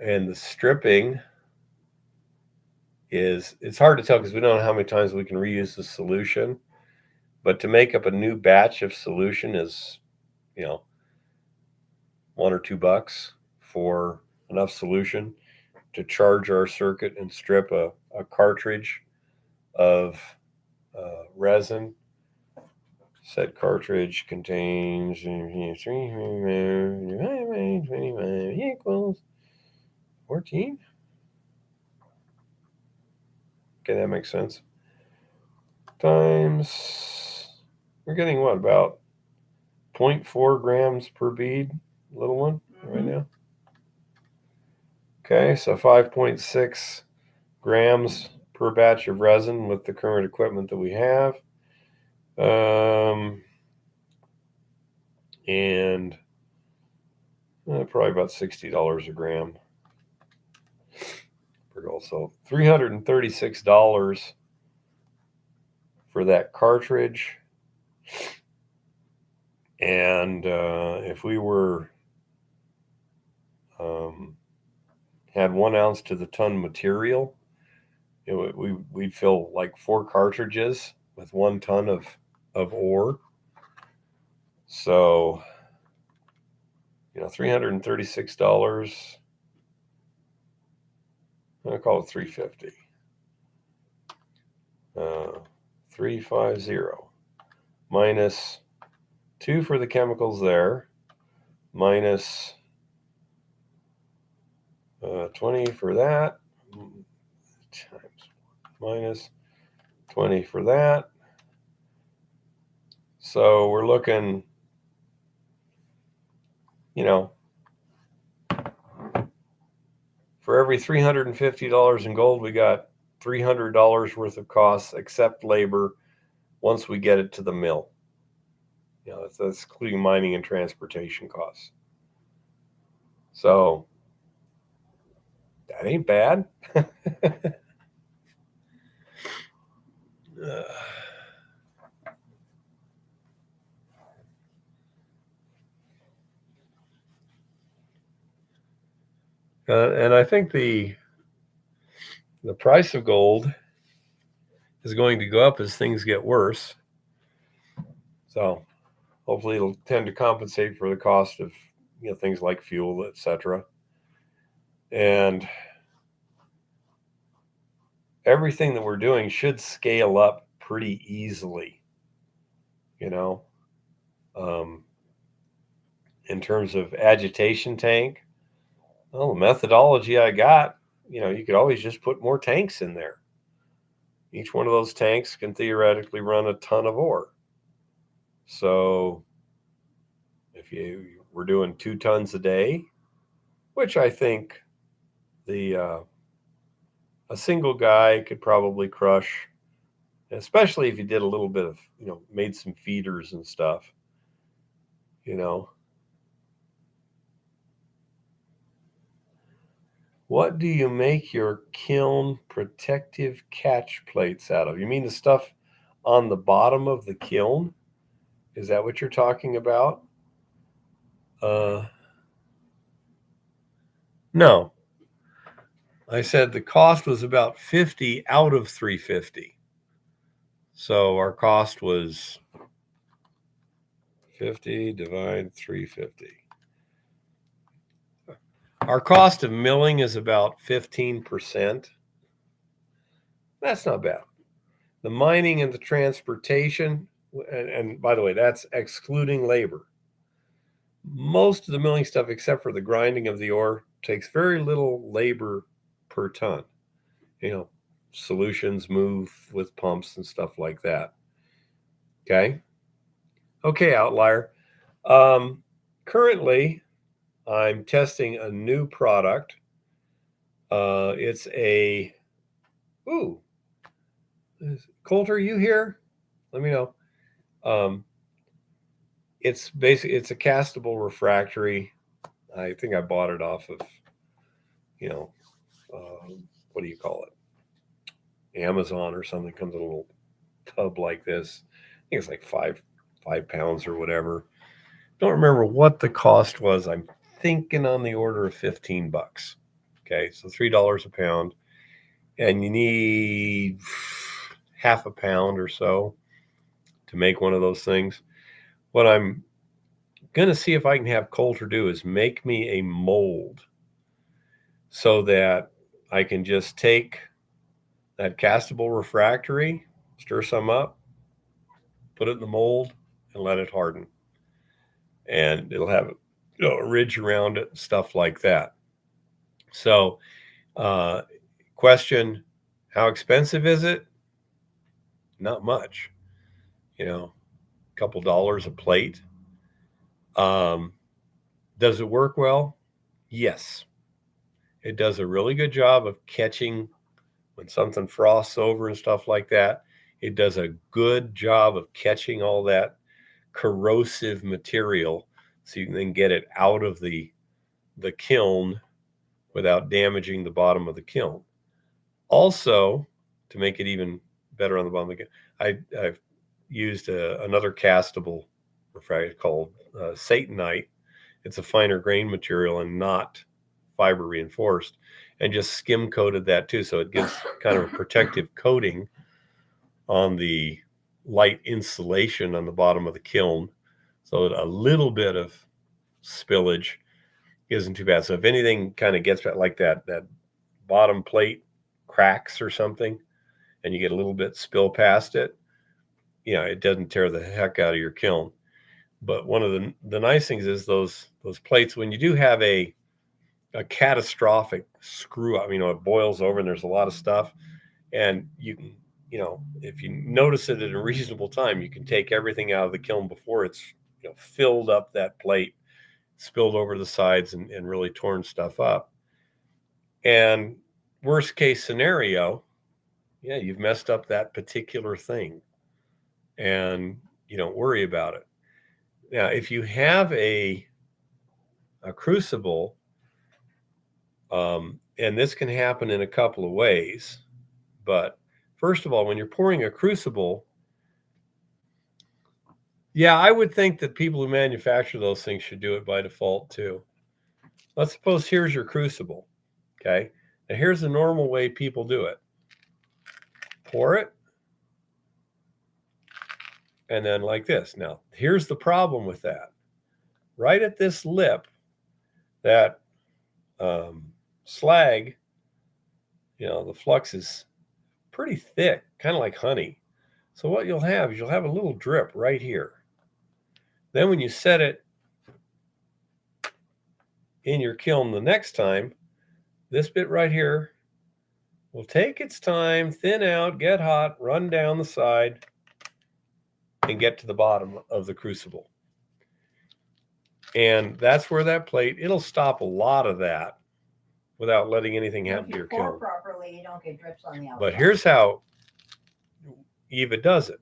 And the stripping it's hard to tell because we don't know how many times we can reuse the solution. But to make up a new batch of solution is, $1 or $2 for enough solution to charge our circuit and strip a cartridge of resin. Said cartridge contains 25 equals 14. Okay, that makes sense. Times, we're getting what, about 0.4 grams per bead, little one, right now. Okay, so 5.6 grams per batch of resin with the current equipment that we have. And probably about $60 a gram per gold. So $336 for that cartridge. And if we were had 1 ounce to the ton material, we'd fill like 4 cartridges with 1 ton of ore. So, $336. I'm gonna call it $350. 350 minus 2 for the chemicals there, minus 20 for that, times minus 20 for that. So we're looking, for every $350 in gold, we got $300 worth of costs, except labor, once we get it to the mill. That's including mining and transportation costs. So that ain't bad. And I think the price of gold is going to go up as things get worse. So hopefully it'll tend to compensate for the cost of things like fuel, etc. And everything that we're doing should scale up pretty easily, in terms of agitation tank. Well, the methodology I got, you could always just put more tanks in there. Each one of those tanks can theoretically run a ton of ore. So if we're doing 2 tons a day, which I think a single guy could probably crush, especially if you did a little bit of, made some feeders and stuff, What do you make your kiln protective catch plates out of? You mean the stuff on the bottom of the kiln? Is that what you're talking about? No. I said the cost was about 50 out of 350. So our cost was 50 divided 350. Our cost of milling is about 15%. That's not bad. The mining and the transportation, and by the way, that's excluding labor. Most of the milling stuff, except for the grinding of the ore, takes very little labor per ton. Solutions move with pumps and stuff like that. Okay, outlier. Currently, I'm testing a new product. It's a. Ooh, Coulter, you here? Let me know. It's a castable refractory. I think I bought it off of, what do you call it? Amazon or something. Comes in a little tub like this. I think it's like 5 pounds or whatever. Don't remember what the cost was. I'm thinking on the order of $15. Okay, so $3 a pound, and you need half a pound or so to make one of those things. What I'm going to see if I can have Coulter do is make me a mold so that I can just take that castable refractory, stir some up, put it in the mold, and let it harden. And it'll have a ridge around it, stuff like that. So, question, how expensive is it? Not much, a couple dollars a plate. Does it work well? Yes. It does a really good job of catching when something frosts over and stuff like that. It does a good job of catching all that corrosive material so you can then get it out of the kiln without damaging the bottom of the kiln. Also, to make it even better on the bottom of the kiln, I've used another castable refractory called Satanite. It's a finer grain material and not fiber reinforced, and just skim coated that too, so it gives kind of a protective coating on the light insulation on the bottom of the kiln, so that a little bit of spillage isn't too bad. So if anything kind of gets like that bottom plate cracks or something, and you get a little bit spill past it, it doesn't tear the heck out of your kiln. But one of the nice things is those plates, when you do have a catastrophic screw up, it boils over and there's a lot of stuff, and you can, if you notice it at a reasonable time, you can take everything out of the kiln before it's filled up that plate, spilled over the sides, and really torn stuff up. And worst case scenario, you've messed up that particular thing, and you don't worry about it. Now, if you have a crucible, and this can happen in a couple of ways, but first of all, when you're pouring a crucible, I would think that people who manufacture those things should do it by default too. Let's suppose here's your crucible, okay? Now here's the normal way people do it. Pour it, and then like this. Now, here's the problem with that. Right at this lip, that slag, the flux is pretty thick, kind of like honey. So what you'll have is a little drip right here. Then when you set it in your kiln the next time, this bit right here will take its time, thin out, get hot, run down the side, and get to the bottom of the crucible. And that's where that plate, it'll stop a lot of that without letting anything happen to your kiln. If you pour properly, you don't get drips on the outside. But here's how Eva does it.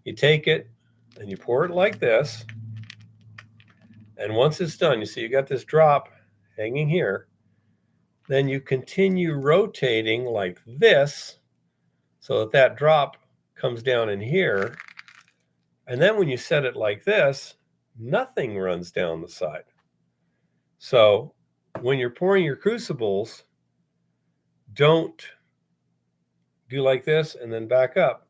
You take it and you pour it like this. And once it's done, you see you got this drop hanging here. Then you continue rotating like this so that drop comes down in here. And then when you set it like this, nothing runs down the side. So when you're pouring your crucibles, don't do like this and then back up.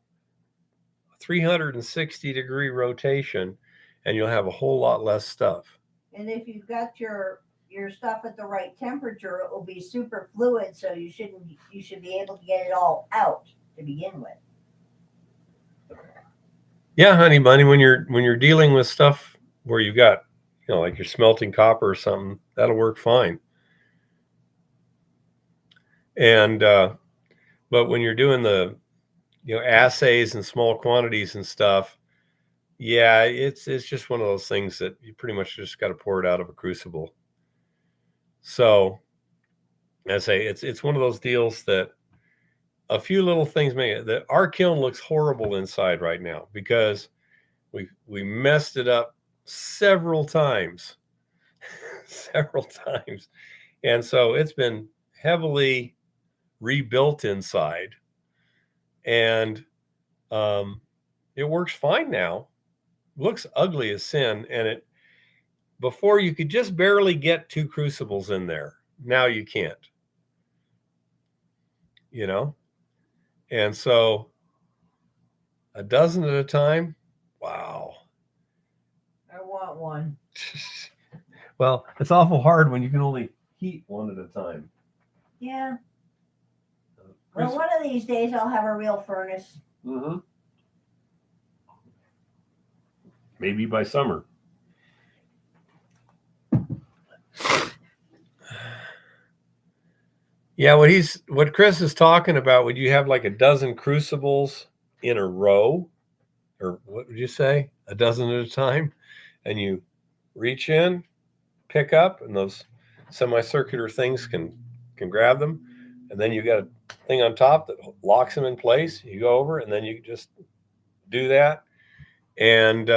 360-degree rotation, and you'll have a whole lot less stuff. And if you've got your stuff at the right temperature, it will be super fluid, so you should be able to get it all out to begin with. Yeah, honey bunny, when you're dealing with stuff where you've got like you're smelting copper or something, that'll work fine. And but when you're doing the assays in small quantities and stuff, yeah, it's just one of those things that you pretty much just got to pour it out of a crucible. So I say it's one of those deals that a few little things make it. That our kiln looks horrible inside right now because we messed it up several times, several times, and so it's been heavily rebuilt inside, and it works fine now. Looks ugly as sin, and it before you could just barely get 2 crucibles in there. Now you can't, and so a dozen at a time. Wow. I want one. Well, it's awful hard when you can only heat one at a time. Yeah. Well, one of these days I'll have a real furnace. Mm-hmm. Maybe by summer. Yeah, what Chris is talking about, would you have like a dozen crucibles in a row? Or what would you say? A dozen at a time? And you reach in, pick up, and those semicircular things can grab them. And then you got a thing on top that locks them in place. You go over, and then you just do that. And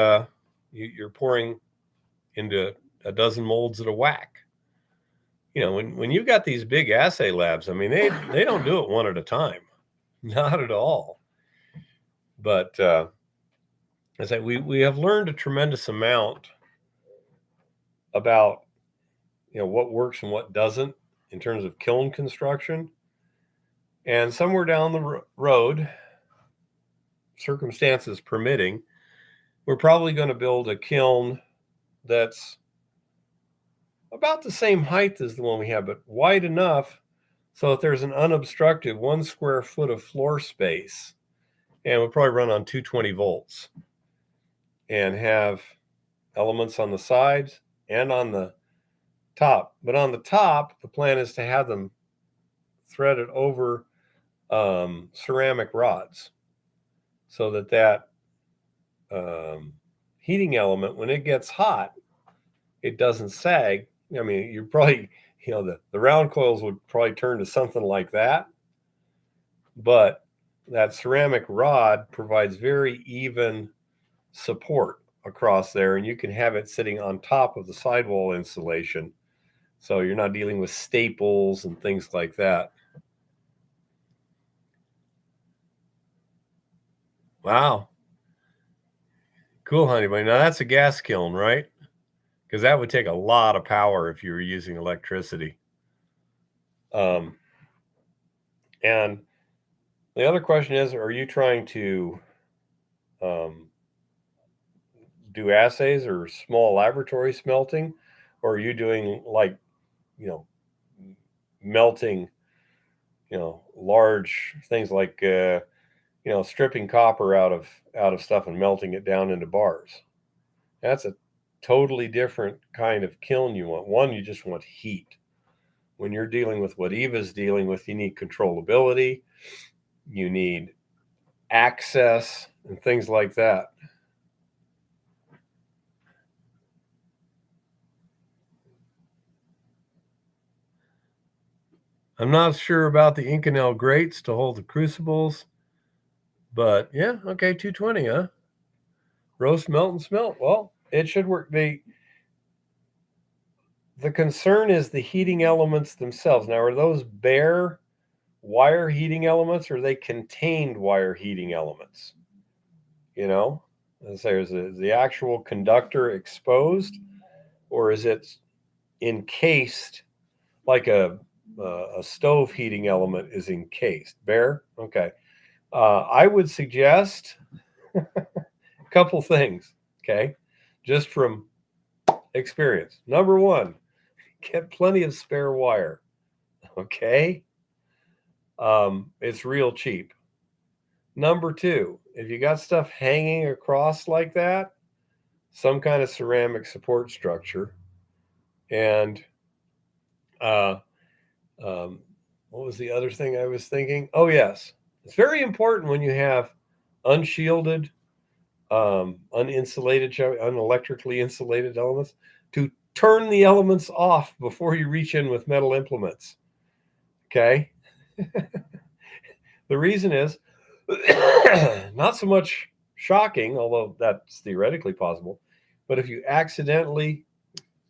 you're pouring into a dozen molds at a whack. When you've got these big assay labs, I mean, they don't do it one at a time, not at all. But I say we have learned a tremendous amount about what works and what doesn't in terms of kiln construction. And somewhere down the road, circumstances permitting, we're probably going to build a kiln that's about the same height as the one we have, but wide enough so that there's an unobstructed 1 square foot of floor space. And we'll probably run on 220 volts and have elements on the sides and on the top. But on the top, the plan is to have them threaded over ceramic rods so that heating element, when it gets hot, it doesn't sag. I mean, you probably, the round coils would probably turn to something like that. But that ceramic rod provides very even support across there, and you can have it sitting on top of the sidewall insulation. So you're not dealing with staples and things like that. Wow. Cool, honey bunny. Now that's a gas kiln, right? Because that would take a lot of power if you were using electricity. And the other question is, are you trying to do assays or small laboratory smelting? Or are you doing like, melting, large things like, stripping copper out of stuff and melting it down into bars? That's a totally different kind of kiln you want. One, you just want heat. When you're dealing with what Eva's dealing with, you need controllability, you need access, and things like that. I'm not sure about the Inconel grates to hold the crucibles, but yeah, okay, 220, huh? Roast, melt, and smelt. Well, it should work. The concern is the heating elements themselves. Now, are those bare wire heating elements, or are they contained wire heating elements? Is the actual conductor exposed, or is it encased like a stove heating element is encased? Bare? Okay. I would suggest a couple things, okay, just from experience. Number one, get plenty of spare wire, okay? It's real cheap. Number two, if you got stuff hanging across like that, some kind of ceramic support structure, and uh, um, what was the other thing I was thinking? Oh yes, it's very important when you have unshielded, uninsulated, unelectrically insulated elements to turn the elements off before you reach in with metal implements. Okay, the reason is not so much shocking, although that's theoretically possible, but if you accidentally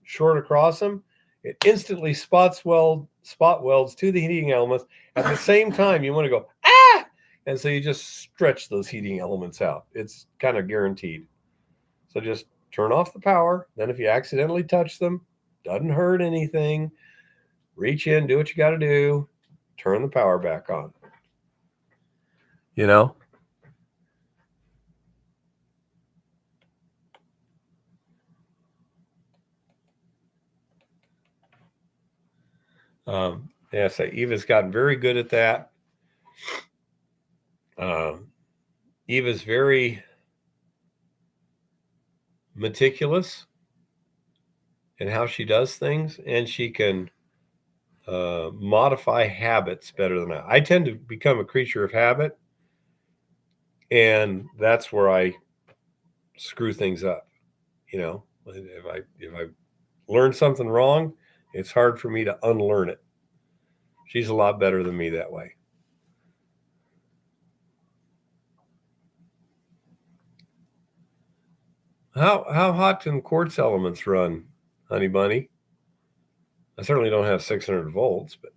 short across them, it instantly spot welds to the heating elements. At the same time, you want to go, ah! And so you just stretch those heating elements out. It's kind of guaranteed. So just turn off the power. Then if you accidentally touch them, doesn't hurt anything. Reach in, do what you got to do, turn the power back on. You know? Yeah, so Eva's gotten very good at that. Eva's very meticulous in how she does things, and she can modify habits better than I tend to become a creature of habit, and that's where I screw things up. You know, if I learn something wrong, it's hard for me to unlearn it. She's a lot better than me that way. How hot can quartz elements run, honey bunny? I certainly don't have 600 volts, but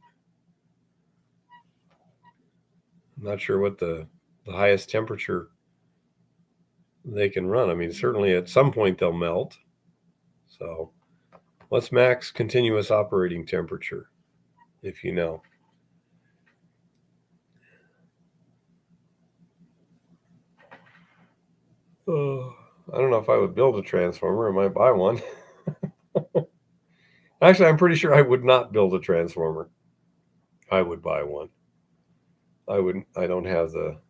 I'm not sure what the highest temperature they can run. I mean, certainly at some point they'll melt. So, what's max continuous operating temperature, if you know? I don't know if I would build a transformer. I might buy one. Actually, I'm pretty sure I would not build a transformer. I would buy one. I wouldn't. I don't have the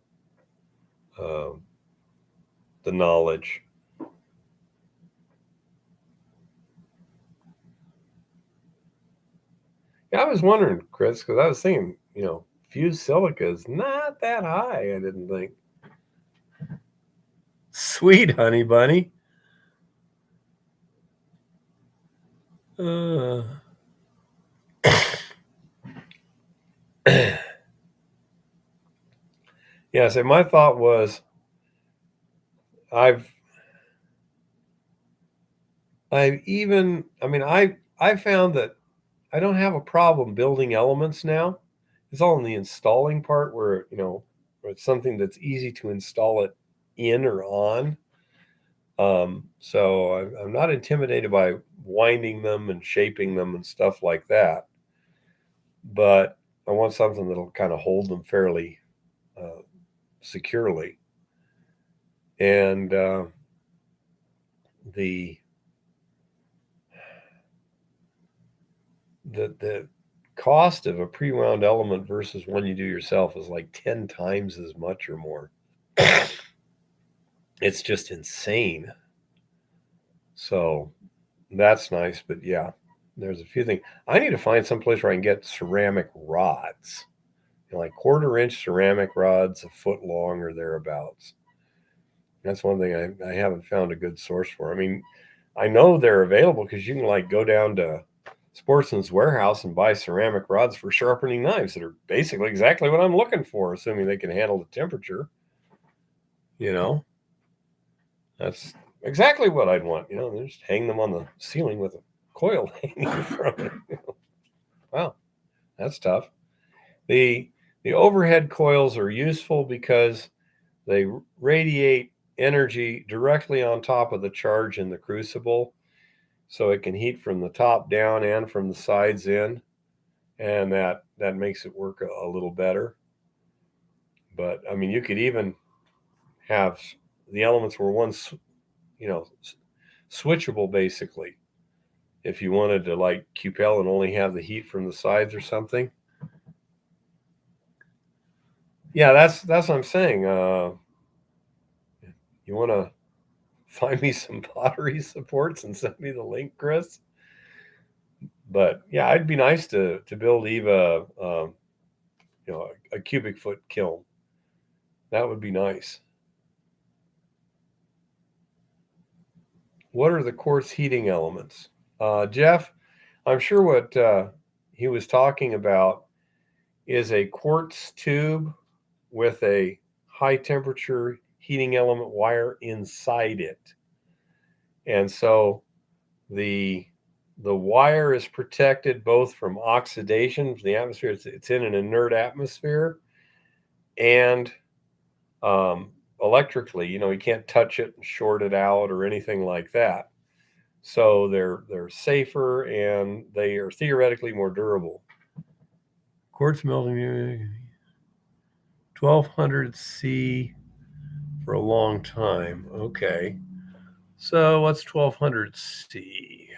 knowledge. Yeah, I was wondering, Chris, because I was thinking, fused silica is not that high. I didn't think. Sweet honey bunny. Uh, yeah. So my thought was, I've even. I mean, I found that I don't have a problem building elements now. It's all in the installing part where where it's something that's easy to install it in or on. So I'm not intimidated by winding them and shaping them and stuff like that. But I want something that'll kind of hold them fairly uh, securely. And the the cost of a pre-wound element versus one you do yourself is like 10 times as much or more. It's just insane. So that's nice, but yeah, there's a few things. I need to find some place where I can get ceramic rods, like 1/4 inch ceramic rods, a foot long or thereabouts. That's one thing I haven't found a good source for. I mean, I know they're available because you can like go down to Sportsman's Warehouse and buy ceramic rods for sharpening knives that are basically exactly what I'm looking for, assuming they can handle the temperature. You know, that's exactly what I'd want. Just hang them on the ceiling with a coil hanging from it. Wow, that's tough. The the overhead coils are useful because they radiate energy directly on top of the charge in the crucible, so it can heat from the top down and from the sides in, and that makes it work a little better. But I mean, you could even have the elements were once, you know, switchable basically. If you wanted to like cupel and only have the heat from the sides or something. Yeah, that's what I'm saying. You want to find me some pottery supports and send me the link, Chris. But yeah, it'd be nice to build Eva, a cubic foot kiln. That would be nice. What are the quartz heating elements? Jeff, I'm sure what he was talking about is a quartz tube with a high temperature heating element wire inside it. And so the wire is protected both from oxidation from the atmosphere. It's in an inert atmosphere, and electrically, you can't touch it and short it out or anything like that. So they're safer and they are theoretically more durable. Quartz melting 1200 C for a long time. Okay. So what's 1200 C?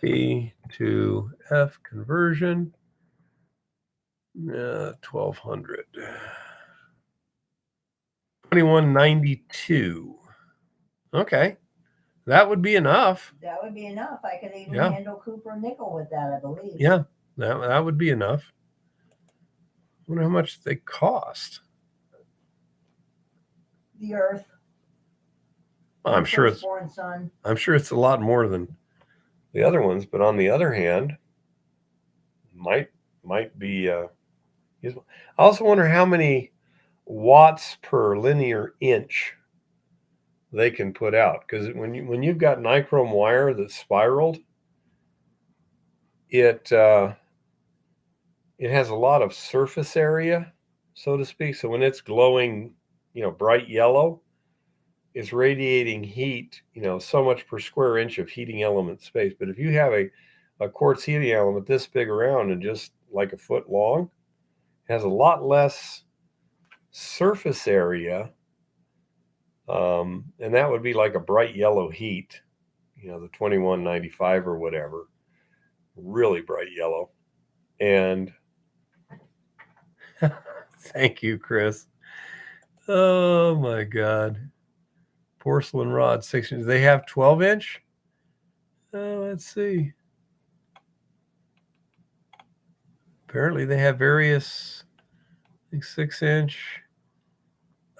C to F conversion. 1200. 2192. Okay. That would be enough. That would be enough. I could even Yeah. handle Cooper nickel with that, I believe. Yeah, that would be enough. I wonder how much they cost. The Earth. I'm sure it's Firstborn son. I'm sure it's a lot more than the other ones, but on the other hand, might be useful. I also wonder how many watts per linear inch they can put out, because when you've got nichrome wire that's spiraled, it has a lot of surface area, so to speak. So when it's glowing, bright yellow, it's radiating heat, so much per square inch of heating element space. But if you have a quartz heating element this big around and just like a foot long, it has a lot less surface area. And that would be like a bright yellow heat, the 2195 or whatever, really bright yellow. And thank you, Chris. Oh my God. Porcelain rod, 6 inches. They have 12-inch? Let's see. Apparently they have various, I think 6-inch.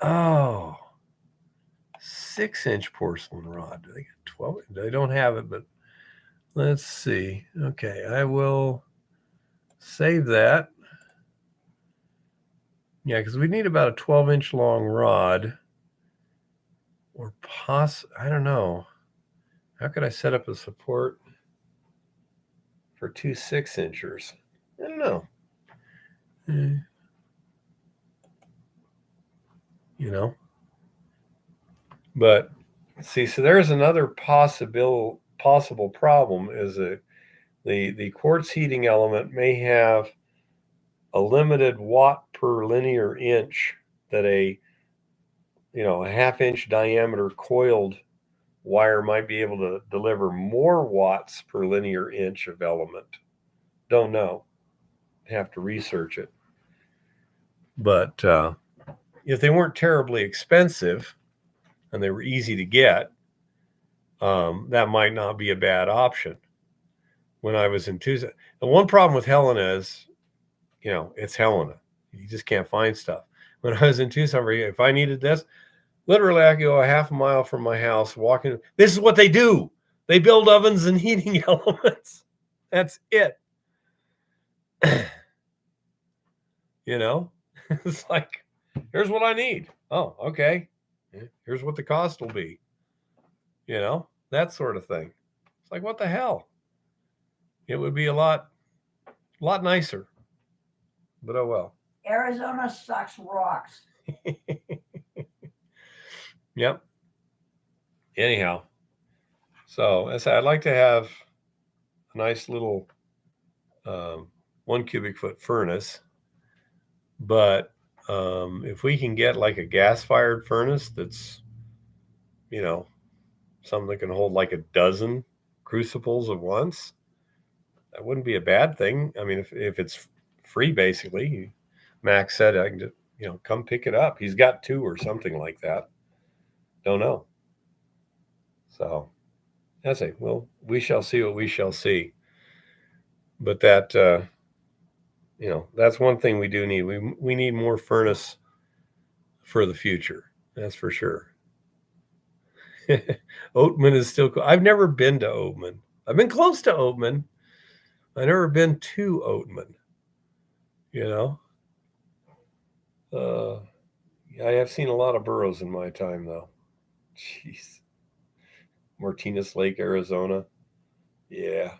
Oh, 6-inch porcelain rod. Do they get 12? They don't have it, but let's see. Okay, I will save that. Yeah, because we need about a 12-inch long rod, or I don't know. How could I set up a support for 2 6-inchers? I don't know. But see, so there's another possible problem, is that the quartz heating element may have a limited watt per linear inch that a half-inch diameter coiled wire might be able to deliver more watts per linear inch of element. Don't know. Have to research it. But if they weren't terribly expensive and they were easy to get, that might not be a bad option. When I was in Tucson, the one problem with Helena is, it's Helena. You just can't find stuff. When I was in Tucson, if I needed this, literally I could go a half a mile from my house walking. This is what they do. They build ovens and heating elements. That's it. It's like, here's what I need. Oh, okay. Here's what the cost will be. That sort of thing. It's like, what the hell? It would be a lot nicer. But oh well. Arizona sucks rocks. Yep. Anyhow, so as I said, I'd like to have a nice little 1 cubic foot furnace, but if we can get like a gas-fired furnace that's, something that can hold like a dozen crucibles at once, that wouldn't be a bad thing. I mean, if it's free, basically. Max said I can just, come pick it up. He's got 2 or something like that. Don't know. So that's it. Well, we shall see what we shall see. But that, that's one thing we do need. We need more furnace for the future. That's for sure. Oatman is still cool. I've never been to Oatman. I've been close to Oatman. I've never been to Oatman. You know, I have seen a lot of burros in my time, though. Jeez, Martinez Lake, Arizona. Yeah,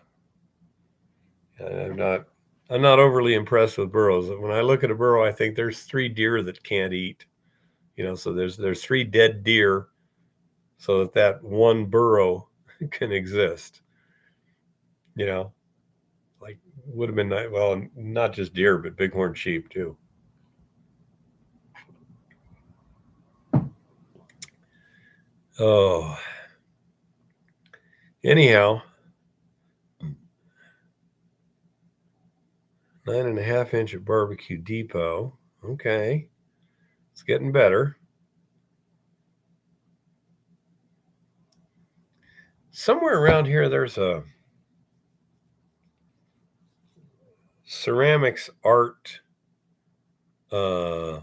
I'm not. I'm not overly impressed with burros. When I look at a burro, I think there's 3 deer that can't eat. So there's 3 dead deer, so that one burro can exist. Like would have been nice. Well, not just deer, but bighorn sheep too. Oh, anyhow, 9.5 inch of barbecue depot. Okay, it's getting better. Somewhere around here, there's a ceramics art uh,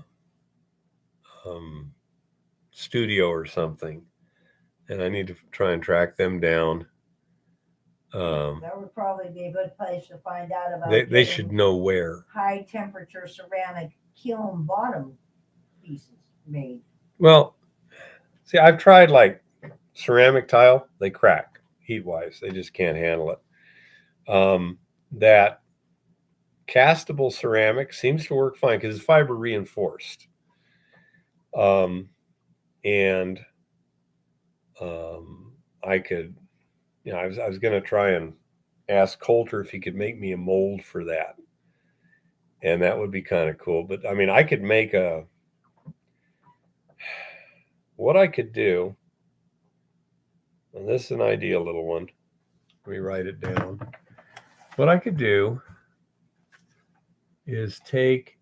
studio or something, and I need to try and track them down. That would probably be a good place to find out about. They should know where. High temperature ceramic kiln bottom pieces made. Well, see, I've tried like ceramic tile; they crack heat wise. They just can't handle it. That castable ceramic seems to work fine because it's fiber reinforced. And I could, I was going to try and ask Coulter if he could make me a mold for that. And that would be kind of cool. But I mean, I could make what I could do, and this is an idea, little one. Let me write it down. What I could do is take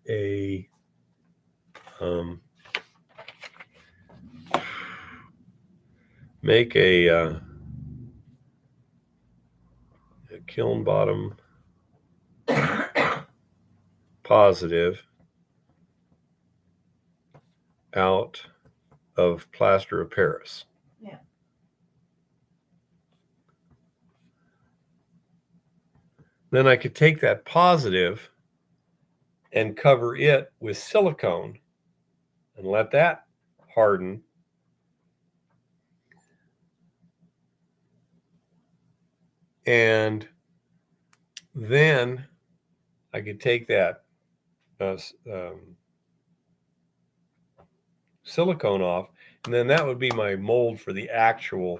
make a kiln bottom positive out of plaster of Paris. Yeah. Then I could take that positive and cover it with silicone and let that harden. And then I could take that silicone off, and then that would be my mold for the actual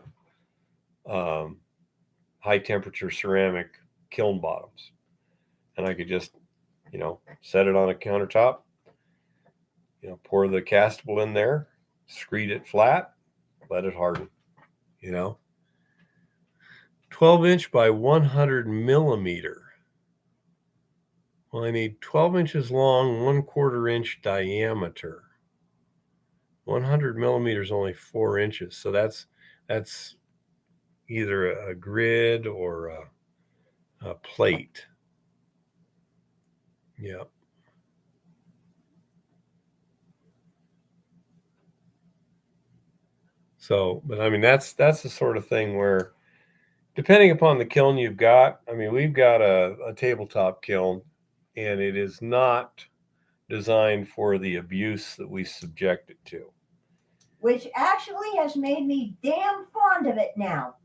high temperature ceramic kiln bottoms. And I could just, set it on a countertop, pour the castable in there, screed it flat, let it harden, 12 inch by 100 millimeter. Well, I need 12 inches long, 1/4 inch diameter. 100 millimeters, only 4 inches. So that's either a grid or a plate. Yeah. So, but I mean, that's the sort of thing where, depending upon the kiln you've got, I mean, we've got a tabletop kiln, and it is not designed for the abuse that we subject it to. Which actually has made me damn fond of it now.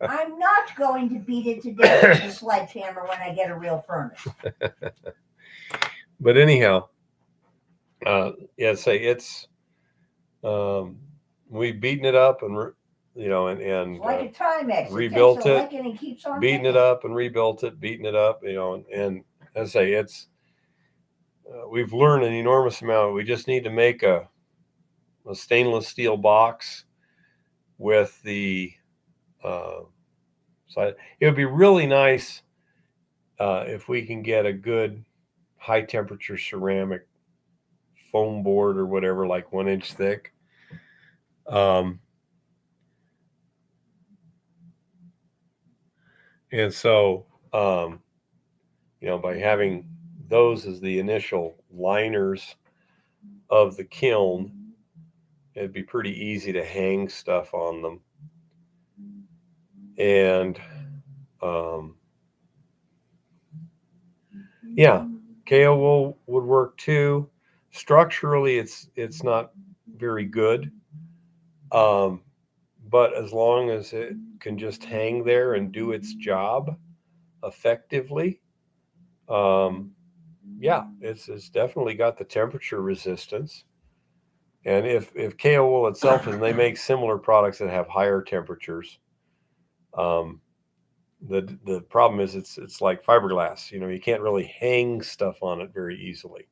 I'm not going to beat it to death with a sledgehammer when I get a real furnace. But anyhow, say it's we've beaten it up and It's like a Timex. rebuilt it, and keeps on beaten it up and rebuilt it, beaten it up, and as I say, it's we've learned an enormous amount. We just need to make a stainless steel box with the so it would be really nice if we can get a good high temperature ceramic foam board or whatever, like 1 inch thick. And so, by having those as the initial liners of the kiln, it'd be pretty easy to hang stuff on them. And yeah, KO wool would work too. Structurally, it's not very good, but as long as it can just hang there and do its job effectively, yeah, it's definitely got the temperature resistance. And if KO wool itself is, and they make similar products that have higher temperatures, the problem is it's like fiberglass. You can't really hang stuff on it very easily.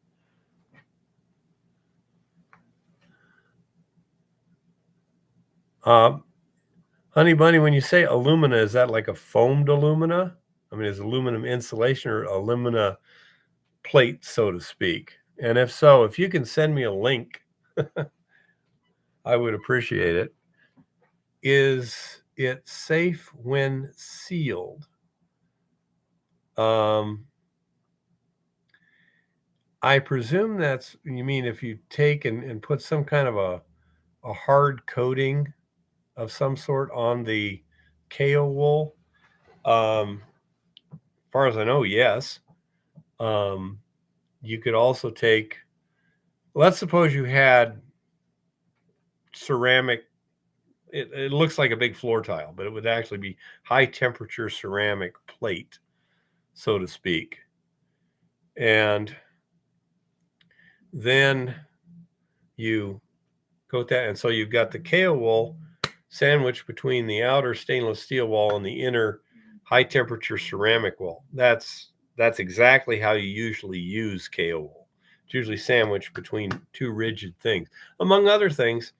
Honey Bunny, when you say alumina, is that like a foamed alumina? I mean, is aluminum insulation or alumina plate, so to speak? And if so, if you can send me a link, I would appreciate it. Is it safe when sealed? I presume you mean if you take and put some kind of a hard coating of some sort on the KO wool. As far as I know, yes. You could also take, let's suppose you had ceramic, it looks like a big floor tile, but it would actually be high temperature ceramic plate, so to speak. And then you coat that. And so you've got the KO wool sandwiched between the outer stainless steel wall and the inner high temperature ceramic wall. That's exactly how you usually use KO wool. It's usually sandwiched between two rigid things. Among other things,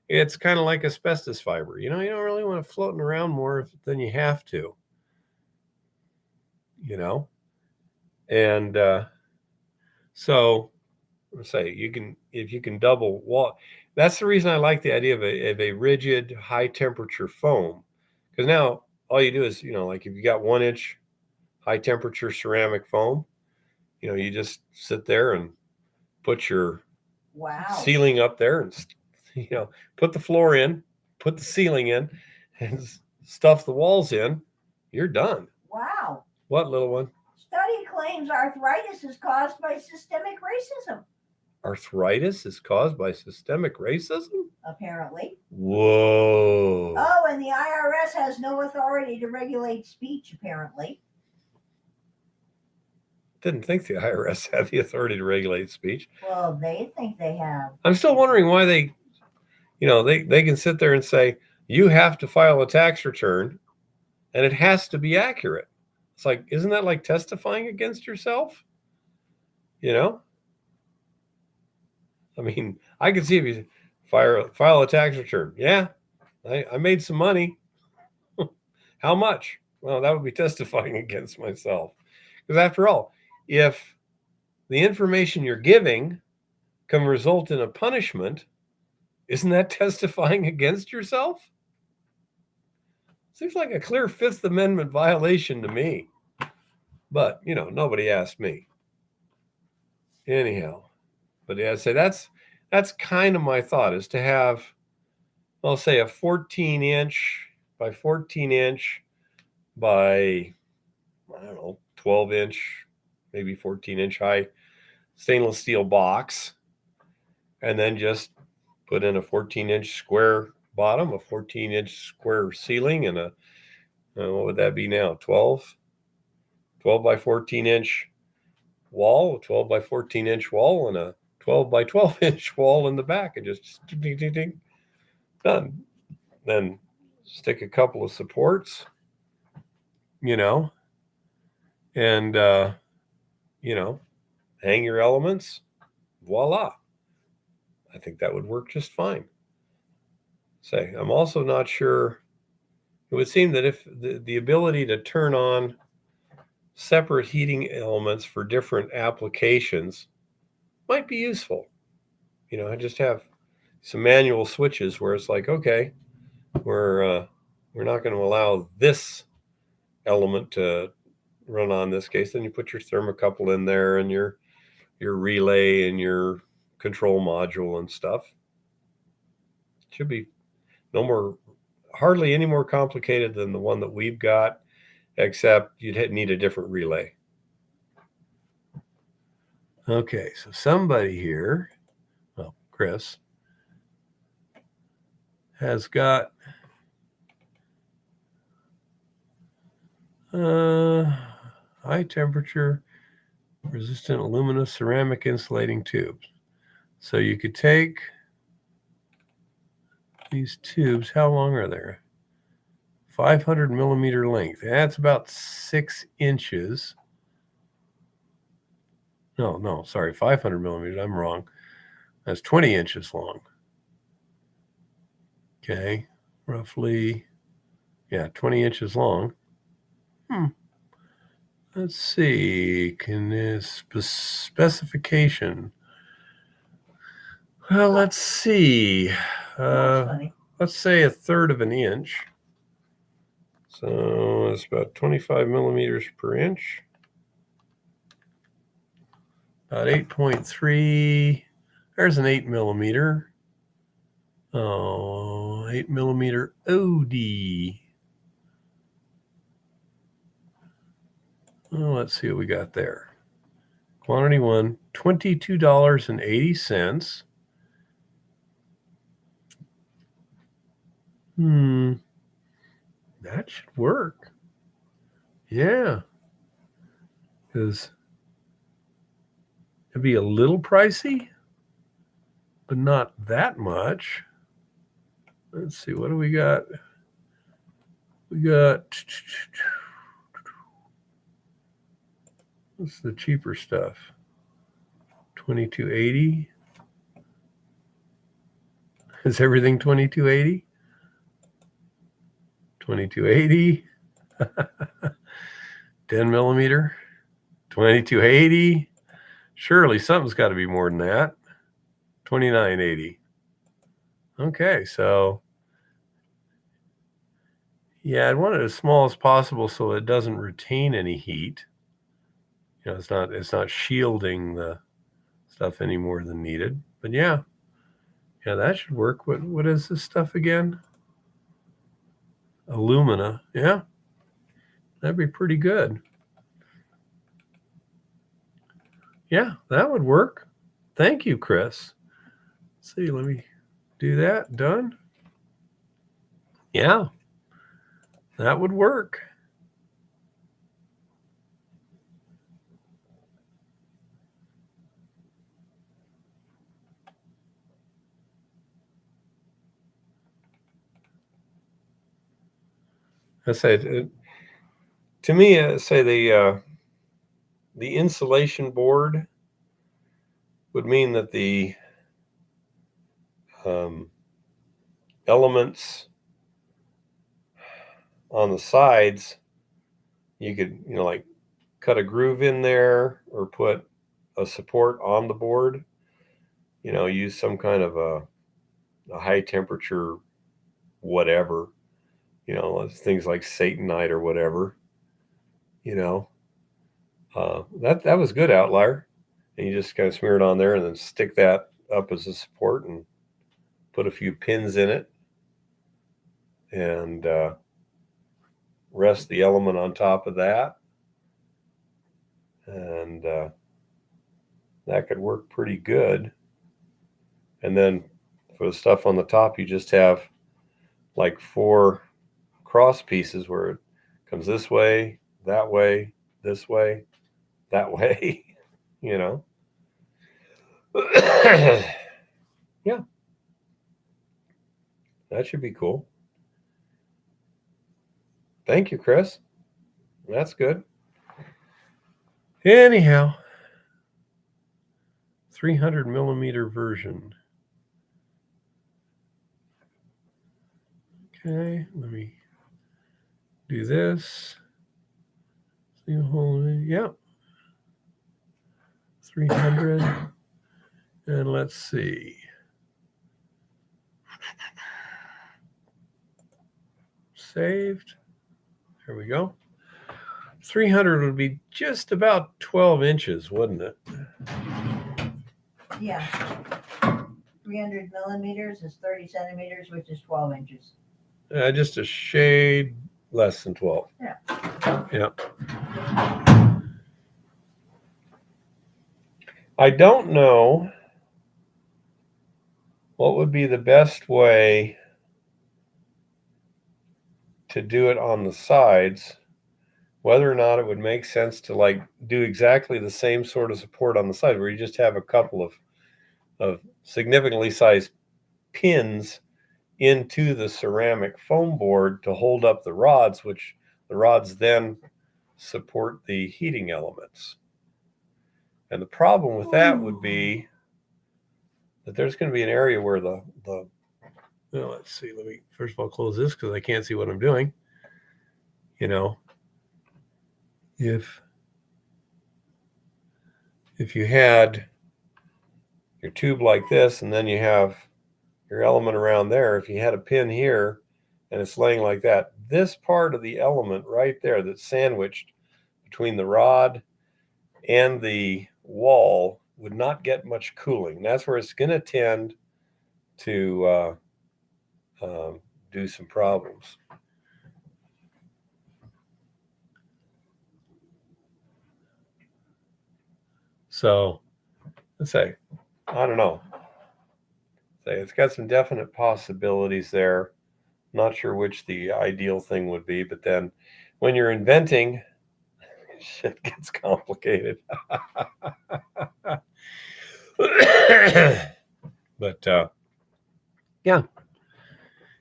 it's kind of like asbestos fiber. You don't really want it floating around more than you have to. And so say if you can double wall. That's the reason I like the idea of a rigid high temperature foam, because now all you do is like if you got 1-inch high temperature ceramic foam, you just sit there and put your ceiling up there and put the floor in, put the ceiling in, and stuff the walls in. You're done. Wow. What, little one? Study claims arthritis is caused by systemic racism. Arthritis is caused by systemic racism? Apparently. Whoa. Oh, and the IRS has no authority to regulate speech, apparently. Didn't think the IRS had the authority to regulate speech. Well, they think they have. I'm still wondering why they can sit there and say, you have to file a tax return and it has to be accurate. It's like, isn't that like testifying against yourself? I mean, I could see if you file a tax return. Yeah, I made some money. How much? Well, that would be testifying against myself. Because after all, if the information you're giving can result in a punishment, isn't that testifying against yourself? Seems like a clear Fifth Amendment violation to me. But, nobody asked me. Anyhow, but yeah, I'd say that's kind of my thought, is to have, I'll say, a 14-inch by 14-inch by, I don't know, 12-inch, maybe 14-inch high stainless steel box, and then just put in a 14-inch square bottom, a 14-inch square ceiling, and what would that be now? 12 by 14-inch wall, a 12 by 14-inch wall, and a 12 by 12-inch wall in the back, and just ding, ding, ding, done. Then stick a couple of supports, and hang your elements. Voila. I think that would work just fine. Say, I'm also not sure. It would seem that if the ability to turn on separate heating elements for different applications might be useful. I just have some manual switches where it's like, okay, we're not going to allow this element to run on this case, then you put your thermocouple in there and your relay and your control module and stuff. Should be hardly any more complicated than the one that we've got, except you'd need a different relay. Okay, so somebody here, well, Chris, has got high temperature resistant aluminum ceramic insulating tubes. So you could take these tubes, how long are they? 500 millimeter length. That's about 6 inches. No, sorry, 500 millimeters. I'm wrong. That's 20 inches long. Okay, roughly, yeah, 20 inches long. Let's see, can this specification? Well, let's see. Let's say 1/3 of an inch. So it's about 25 millimeters per inch. About 8.3. There's an 8 millimeter. Oh, 8 millimeter OD. Well, let's see what we got there. Quantity 1, $22.80. That should work. Yeah. Because it'd be a little pricey, but not that much. Let's see, what do we got? We got, what's the cheaper stuff? $22.80. Is everything $22.80? $22.80. 10 millimeter, $22.80. Surely something's got to be more than that. $29.80. Okay, so yeah, I'd want it as small as possible so it doesn't retain any heat. You know, it's not shielding the stuff any more than needed. But yeah, that should work. What is this stuff again? Alumina. Yeah, that'd be pretty good. Yeah, that would work. Thank you, Chris. Let's see, let me do that. Done. Yeah, that would work. I say, to me, say the insulation board would mean that the elements on the sides, you could, like cut a groove in there or put a support on the board, use some kind of a high temperature whatever, things like Satanite or whatever, that was good, Outlier. And you just kind of smear it on there and then stick that up as a support and put a few pins in it and rest the element on top of that. And that could work pretty good. And then for the stuff on the top, you just have like 4 cross pieces where it comes this way, that way, this way, that way, Yeah. That should be cool. Thank you, Chris. That's good. Anyhow, 300 millimeter version. Okay, let me do this. Yeah. 300. And let's see. Saved. There we go. 300 would be just about 12 inches, wouldn't it? Yeah. 300 millimeters is 30 centimeters, which is 12 inches. Just a shade less than 12. Yeah. Yeah. I don't know what would be the best way to do it on the sides, whether or not it would make sense to like do exactly the same sort of support on the side where you just have a couple of significantly sized pins into the ceramic foam board to hold up the rods, which the rods then support the heating elements. And the problem with that would be that there's going to be an area where well, let's see, let me first of all close this because I can't see what I'm doing. You know, if you had your tube like this and then you have your element around there, if you had a pin here and it's laying like that, this part of the element right there that's sandwiched between the rod and the wall would not get much cooling. That's where it's going to tend to do some problems. So let's say, I don't know. Say it's got some definite possibilities there. Not sure which the ideal thing would be, but then when you're inventing, shit gets complicated. But yeah,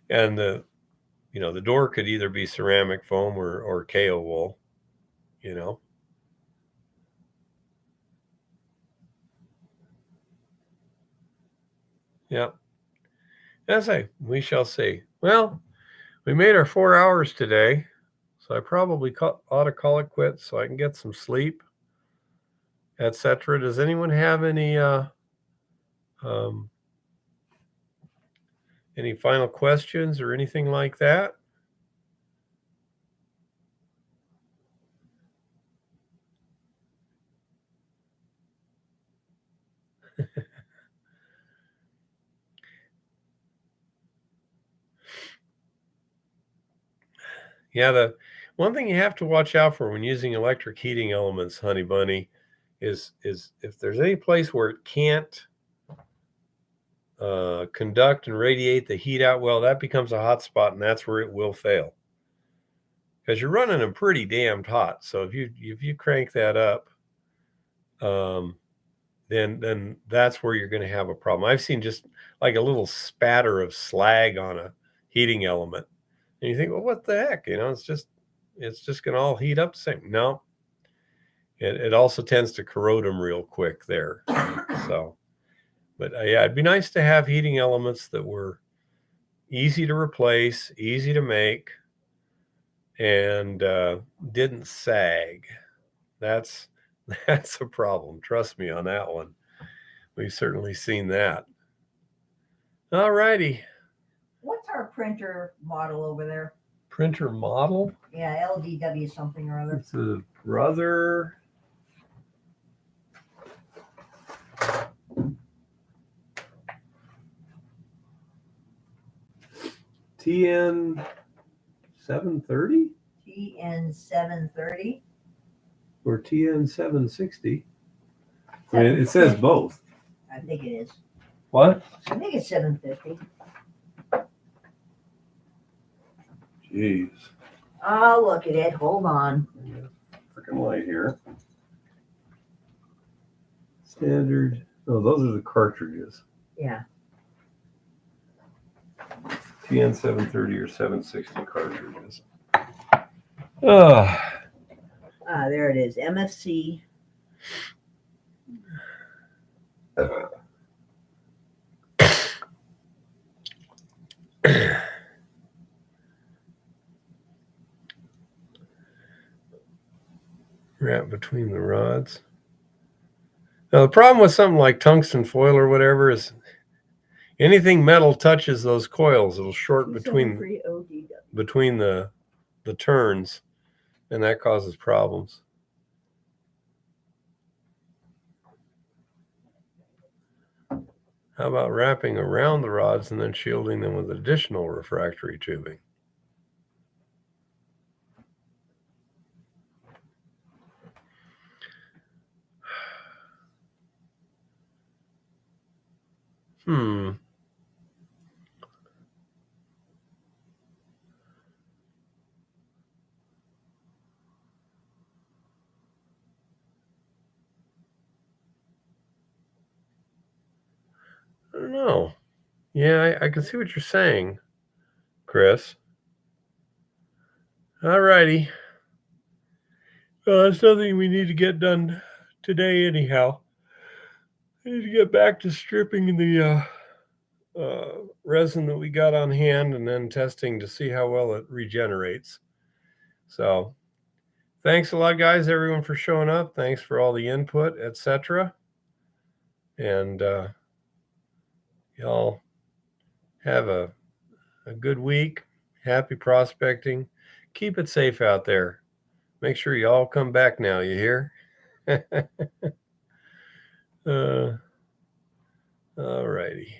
and the door could either be ceramic foam or KO wool, Yeah. As we shall see. Well, we made our 4 hours today, so I probably ought to call it quits so I can get some sleep, etc. Does anyone have any final questions or anything like that? Yeah, the one thing you have to watch out for when using electric heating elements, honey bunny, is if there's any place where it can't conduct and radiate the heat out well, that becomes a hot spot, and that's where it will fail. Because you're running them pretty damned hot. So if you crank that up, then that's where you're going to have a problem. I've seen just like a little spatter of slag on a heating element. And you think, well, what the heck? It's just going to all heat up the same. No. It also tends to corrode them real quick there. So, but yeah, it'd be nice to have heating elements that were easy to replace, easy to make, and didn't sag. That's a problem. Trust me on that one. We've certainly seen that. All righty. What's our printer model over there? Printer model? Yeah, LDW something or other. It's a Brother. TN 730? TN 730 or TN 760? I mean, it says both. I think it is. What? I think it's 750. Jeez. Oh, look at it. Hold on. Freaking light here. Standard. Oh, those are the cartridges. Yeah. TN 730 or 760 cartridges. Oh. There it is. MFC. Wrap between the rods. Now, the problem with something like tungsten foil or whatever is anything metal touches those coils, it'll short between the turns, and that causes problems. How about wrapping around the rods and then shielding them with additional refractory tubing? I don't know. Yeah, I can see what you're saying, Chris. All righty. That's nothing we need to get done today, anyhow. I need to get back to stripping the resin that we got on hand and then testing to see how well it regenerates. So, thanks a lot, guys, everyone, for showing up. Thanks for all the input, etc. And y'all have a good week. Happy prospecting. Keep it safe out there. Make sure you all come back now, you hear? All righty.